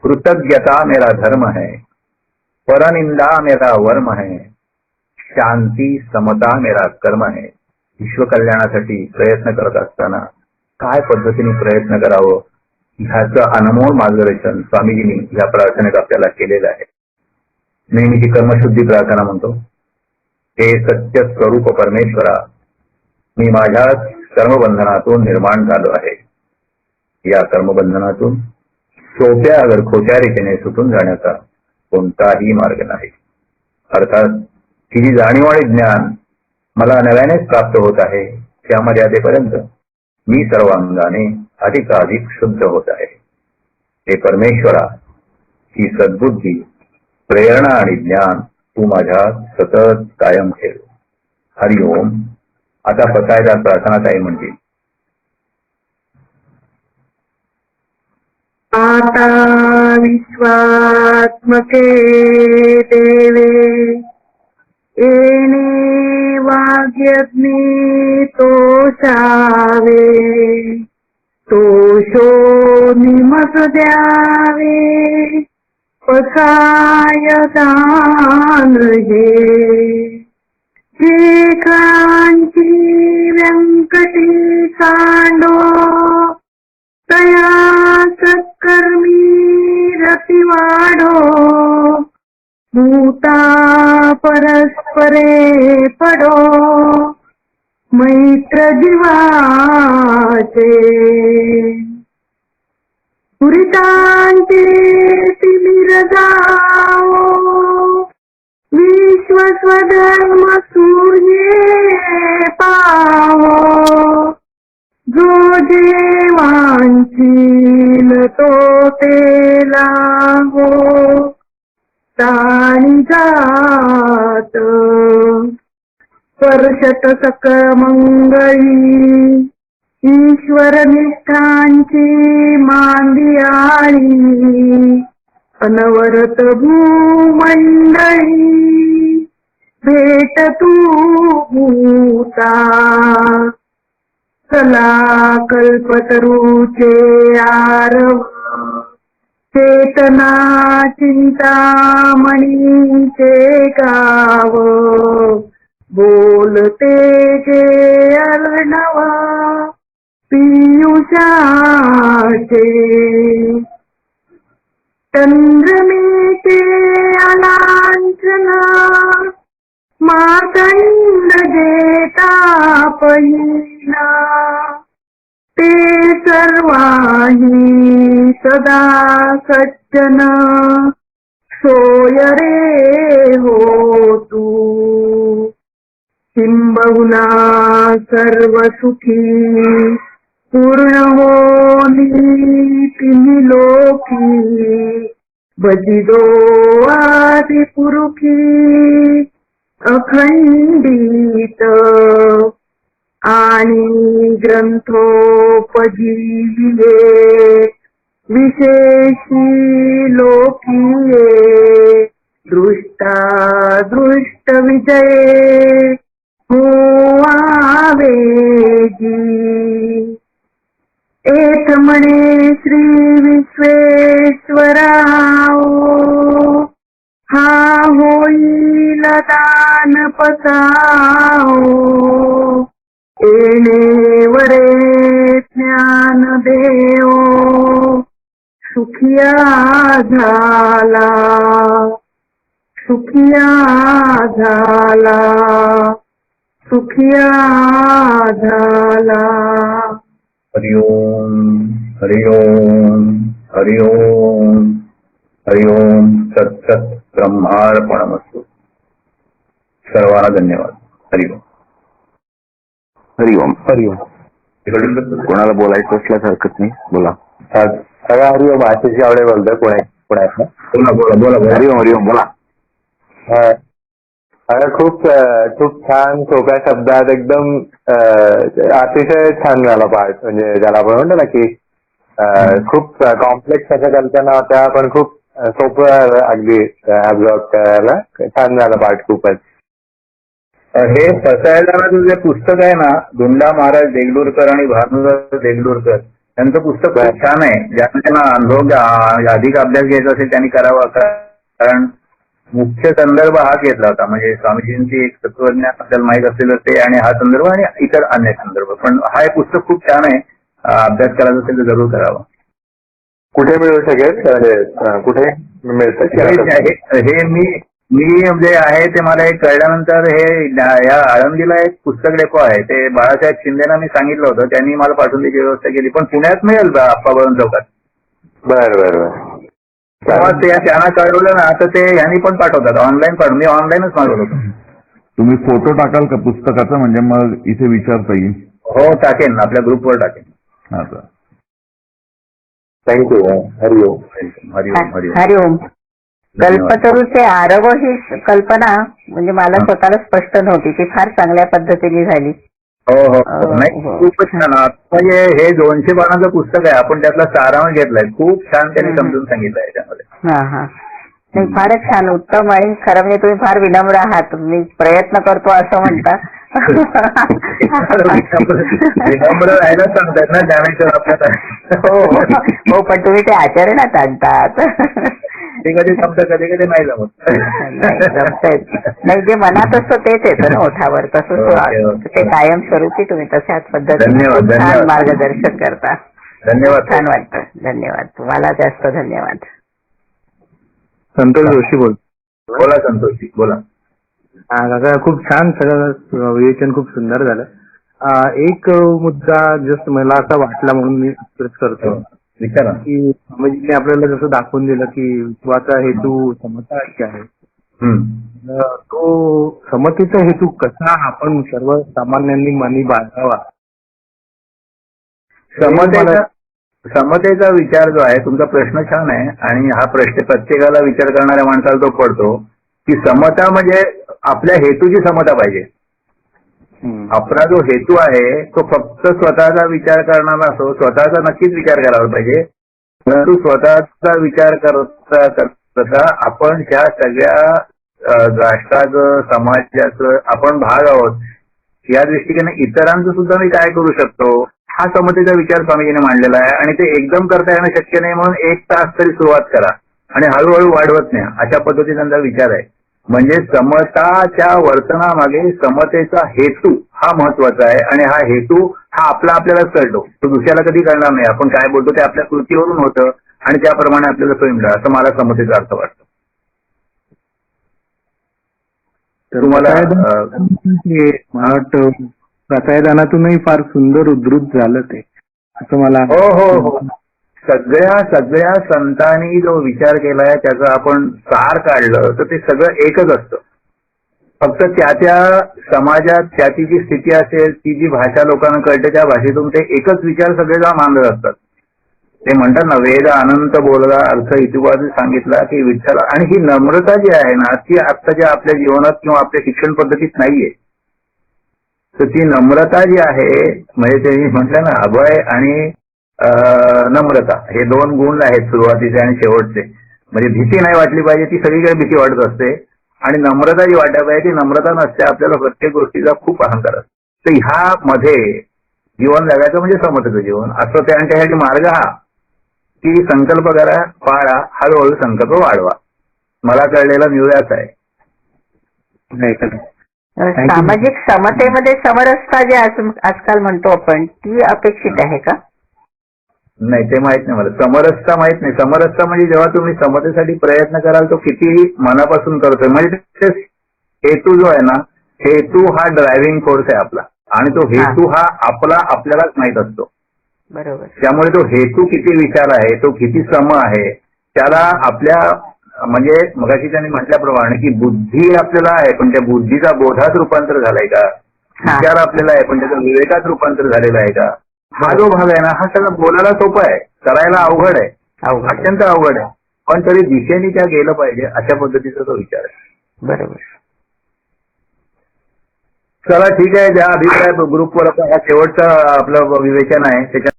कृतज्ञता मेरा धर्म है. परनिंदा मेरा वर्म है, शांती समता मेरा कर्म है. विश्वकल्याणासाठी प्रयत्न करत असताना काय पद्धतीने प्रयत्न करावं ह्याचं अनमोल मार्गदर्शन स्वामीजींनी या प्रार्थनेत आपल्याला केलेलं आहे. नेहमीची कर्मशुद्धी प्रार्थना म्हणतो. हे सत्य स्वरूप परमेश्वरा, मी माझ्या कर्मबंधनातून निर्माण झालो आहे. या कर्मबंधनातून सोप्या अगर खोट्या रीतीने सुटून जाण्याचा कोणताही मार्ग नाही. अर्थात ही जी जाणीव आणि ज्ञान मला नव्यानेच प्राप्त होत आहे त्या मर्यादेपर्यंत मी सर्वांगाने अधिकाधिक शुद्ध होत आहे. हे परमेश्वरा, ही सद्बुद्धी, प्रेरणा आणि ज्ञान तू माझ्या सतत कायम ठेव. हरिओम. आता पसायदार प्रार्थना ताई म्हणतील. आता विश्वात्मके देवे, येणे वाग्यज्ञे तोषावे. तोषो निमक द्यावे, पसायदान हे. जे कांची व्यंकटी सांडो, तया सत्कर्मी रती वाढो. भूता परस्परे पडो, मैत्र जीवाचे. पुरितांचे तिमिर जाओ, विश्व स्वधर्म सूर्ये पावो. जो जे वांछील तो ते लाभो, ताणी जात स्पर्शत सकमंगळी. ईश्वर निष्ठांची मांदियाळी, अनवरत भूमंडळी. भेट तू भूता, चला कल्पतरूचे आरव. चेतना चिंतामणीचे गाव, बोलते जे अर्णव पियुषाचे. चंद्रमेचे अलांछना, मातंड जेता पहिला. ते सर्वाही सदा सज्जन, सोय रे हो तू. किंबहुना सर्व सुखी, पूर्ण होनी तिन्ही लोकी. बजिदो आदि पुरुखी, अखंडित आणि ग्रंथोपजीविये. विशेषी लोकीये, दृष्टा दृष्ट विजये. हो आवेगी. एथ म्हणे श्री विश्वेश्वराओ, हा होईल दान पसाओ. येणे वरे ज्ञान देव, सुखिया झाला. सुखिया झाला, सुखिया झाला. हरिओम हरिओम हरिओम हरिओम. सत्सत ब्रह्मार्पणमस्तु. सर्वांना धन्यवाद. हरिओम हरिओम. हरिओम. कोणाला बोलायचं असल्यास हरकत नाही, बोला. सगळा हरिओम आशिष गावडे बोलतोय पुण्यात. बोला बोला बोला बोला. हरिओम हरिओम बोला. खूप खूप छान सोप्या शब्दात एकदम अतिशय छान झाला पाठ. म्हणजे ज्याला आपण म्हणतो ना की खूप कॉम्प्लेक्स अशा कल्पना होत्या पण खूप सोपं अगदी ऍब्झॉर्ब करायला छान झालं पाठ खूपच. हे पसायदानाचं जे पुस्तक आहे ना, धुंडा महाराज देगलूरकर आणि भानुदास देगलूरकर त्यांचं पुस्तक खूप छान आहे. ज्यांना त्यांना अनुभव अधिक अभ्यास घ्यायचा असेल त्यांनी करावा. कारण मुख्य संदर्भ हा घेतला होता. म्हणजे स्वामीजींची एक तत्वज्ञान आपल्याला माहीत असलेलं ते आणि हा संदर्भ आणि इतर अन्य संदर्भ. पण हा एक पुस्तक खूप छान आहे. अभ्यास करायचा असेल तर जरूर करावा. कुठे मिळू शकेल म्हणजे कुठे मिळतं? हे मी जे आहे ते मला एक कळल्यानंतर हे या आळंदीला एक पुस्तक डेपो आहे. ते बाळासाहेब शिंदेना मी सांगितलं होतं. त्यांनी मला पाठवून द्यायची व्यवस्था केली. पण पुण्यात मिळेल का आप्पाभवन चौकात? बरं. तेव्हा ते त्यांना कळवलं ना तर ते यांनी पण पाठवतात. ऑनलाईन पाठवून मी ऑनलाईनच मागवलं होतं. तुम्ही फोटो टाकाल का पुस्तकाचा? म्हणजे मग इथे विचारता येईल. हो टाकेन, आपल्या ग्रुपवर टाकेन. हा सर. थँक्यू. हरिओम. हरिओम. हरिओम. कल्पतरूचे आरव ही कल्पना म्हणजे मला स्वतःला स्पष्ट नव्हती. ती फार चांगल्या पद्धतीने झाली. हो नाही खूपच छान. म्हणजे हे 200 पानाचं पुस्तक आहे. आपण त्यातला सारांश घेतलाय. खूप छान त्यांनी समजून सांगितलंय त्यामध्ये. हा. नाही फारच छान, उत्तम. आणि खरं म्हणजे तुम्ही फार विनम्र आहात. मी प्रयत्न करतो असं म्हणता. विनम्र राहायला सांगतात ना ज्ञानेश्वर आपल्याला. हो पण तुम्ही ते आचरणात आणतात. ते कधी जमतं, कधी कधी नाही जमत. नाही जे मनात असतं तेच येतं ना ओठावर. तसं ते कायमस्वरूपी तुम्ही तशाच पद्धतीने छान मार्गदर्शन करता. धन्यवाद. छान वाटतं. धन्यवाद. तुम्हाला जास्त धन्यवाद. संतोष जोशी बोल. बोला संतोषजी बोला. काका खूप छान, सगळं विवेचन खूप सुंदर झालं. एक मुद्दा जस्ट मला असा वाटला म्हणून मी एक्सप्रेस करतो विचारा. की स्वामीजींनी आपल्याला जसं दाखवून दिलं की विश्वाचा हेतू समता आहे. तो समतेचा हेतू कसा आपण सर्वसामान्यांनी मनी बाळगावा. समतेचा विचार जो आहे, तुमचा प्रश्न छान आहे आणि हा प्रश्न प्रत्येकाला विचार करणाऱ्या माणसाला तो पडतो की समता म्हणजे आपल्या हेतूची समता पाहिजे. आपला जो हेतू आहे तो फक्त स्वतःचा विचार करणारा असो, स्वतःचा नक्कीच विचार करायला पाहिजे. परंतु स्वतःचा विचार करता आपण ह्या सगळ्या राष्ट्राचं, समाजाचं आपण भाग आहोत. या दृष्टीने इतरांचं सुद्धा मी काय करू शकतो, हा समतेचा विचार स्वामीजीने मांडलेला आहे. आणि ते एकदम करता येणं शक्य नाही, म्हणून 1 तास तरी सुरुवात करा आणि हळूहळू वाढवत नाही, अशा पद्धतीने त्यांचा विचार आहे. म्हणजे समताच्या वर्तनामागे समतेचा हेतू हा महत्वाचा आहे. आणि हा हेतू हा आपल्यालाच कळतो, तो दुसऱ्याला कधी कळणार नाही. आपण काय बोलतो ते आपल्या कृतीवरून होतं आणि त्याप्रमाणे आपल्याला सोय मिळतं, असं मला समतेचा अर्थ वाटतो. तुम्हाला मला वाटतं प्रसायदानातूनही फार सुंदर उद्धृत झालं ते, असं मला. हो सगळ्या संतांनी जो विचार केलाय त्याचा आपण सार काढलं तर ते सगळं एकच असतं. फक्त त्या समाजात त्याची जी स्थिती असेल, ती जी भाषा लोकांना कळते, त्या भाषेतून ते एकच विचार सगळेजण मानले असतात. ते म्हणतात ना, वेद अनंत बोलला, अर्थ इतिबाद सांगितला की विठ्ठल. आणि ही नम्रता जी आहे ना, ती आत्ताच्या आपल्या जीवनात किंवा आपल्या शिक्षण पद्धतीत नाहीये. तर ती नम्रता जी आहे, म्हणजे त्यांनी म्हटलं ना, अभय आणि नम्रता हे 2 गुण आहेत सुरुवातीचे आणि शेवटचे. म्हणजे भीती नाही वाटली पाहिजे, ती सगळीकडे भीती वाटत असते. आणि नम्रता जी वाटायला पाहिजे ती नम्रता नसते. आपल्याला प्रत्येक गोष्टीचा खूप अहंकार असतो. तर ह्या मध्ये जीवन जगायचं म्हणजे समतेचं जीवन असं. त्यासाठी मार्ग हा की संकल्प करा, पाळा, हळूहळू संकल्प वाढवा. मला कळलेला न्यूयाच आहे. सामाजिक समतेमध्ये समरसता जे आजकाल म्हणतो आपण, ती अपेक्षित आहे का? नाही, ते माहित नाही मला. समरसता माहित नाही. समरसता म्हणजे जेव्हा तुम्ही समतेसाठी प्रयत्न कराल तो किती मनापासून करतोय. म्हणजे हेतू जो आहे ना, हेतू हा ड्रायव्हिंग फोर्स आहे आपला. आणि तो हेतू हा आपल्यालाच माहित असतो. बरोबर. त्यामुळे तो हेतू किती विचार आहे, तो किती सम आहे, त्याला आपल्या म्हणजे मगाशी त्यांनी म्हटल्याप्रमाणे की बुद्धी आपल्याला आहे पण त्या बुद्धीचा बोधात रूपांतर झालाय का, विचार आपल्याला आहे पण त्याचा विवेकात रूपांतर झालेला आहे का, हा जो भाग आहे ना, हा सगळं बोलायला सोपा आहे. करायला अवघड आहे, अवघड. अत्यंत अवघड आहे, पण तरी दिशेने त्या गेलं पाहिजे अशा पद्धतीचा तो विचार आहे. बरोबर. चला ठीक आहे, ज्या अभिप्राय ग्रुपवर आता हा शेवटचा आपलं विवेचन आहे त्याच्या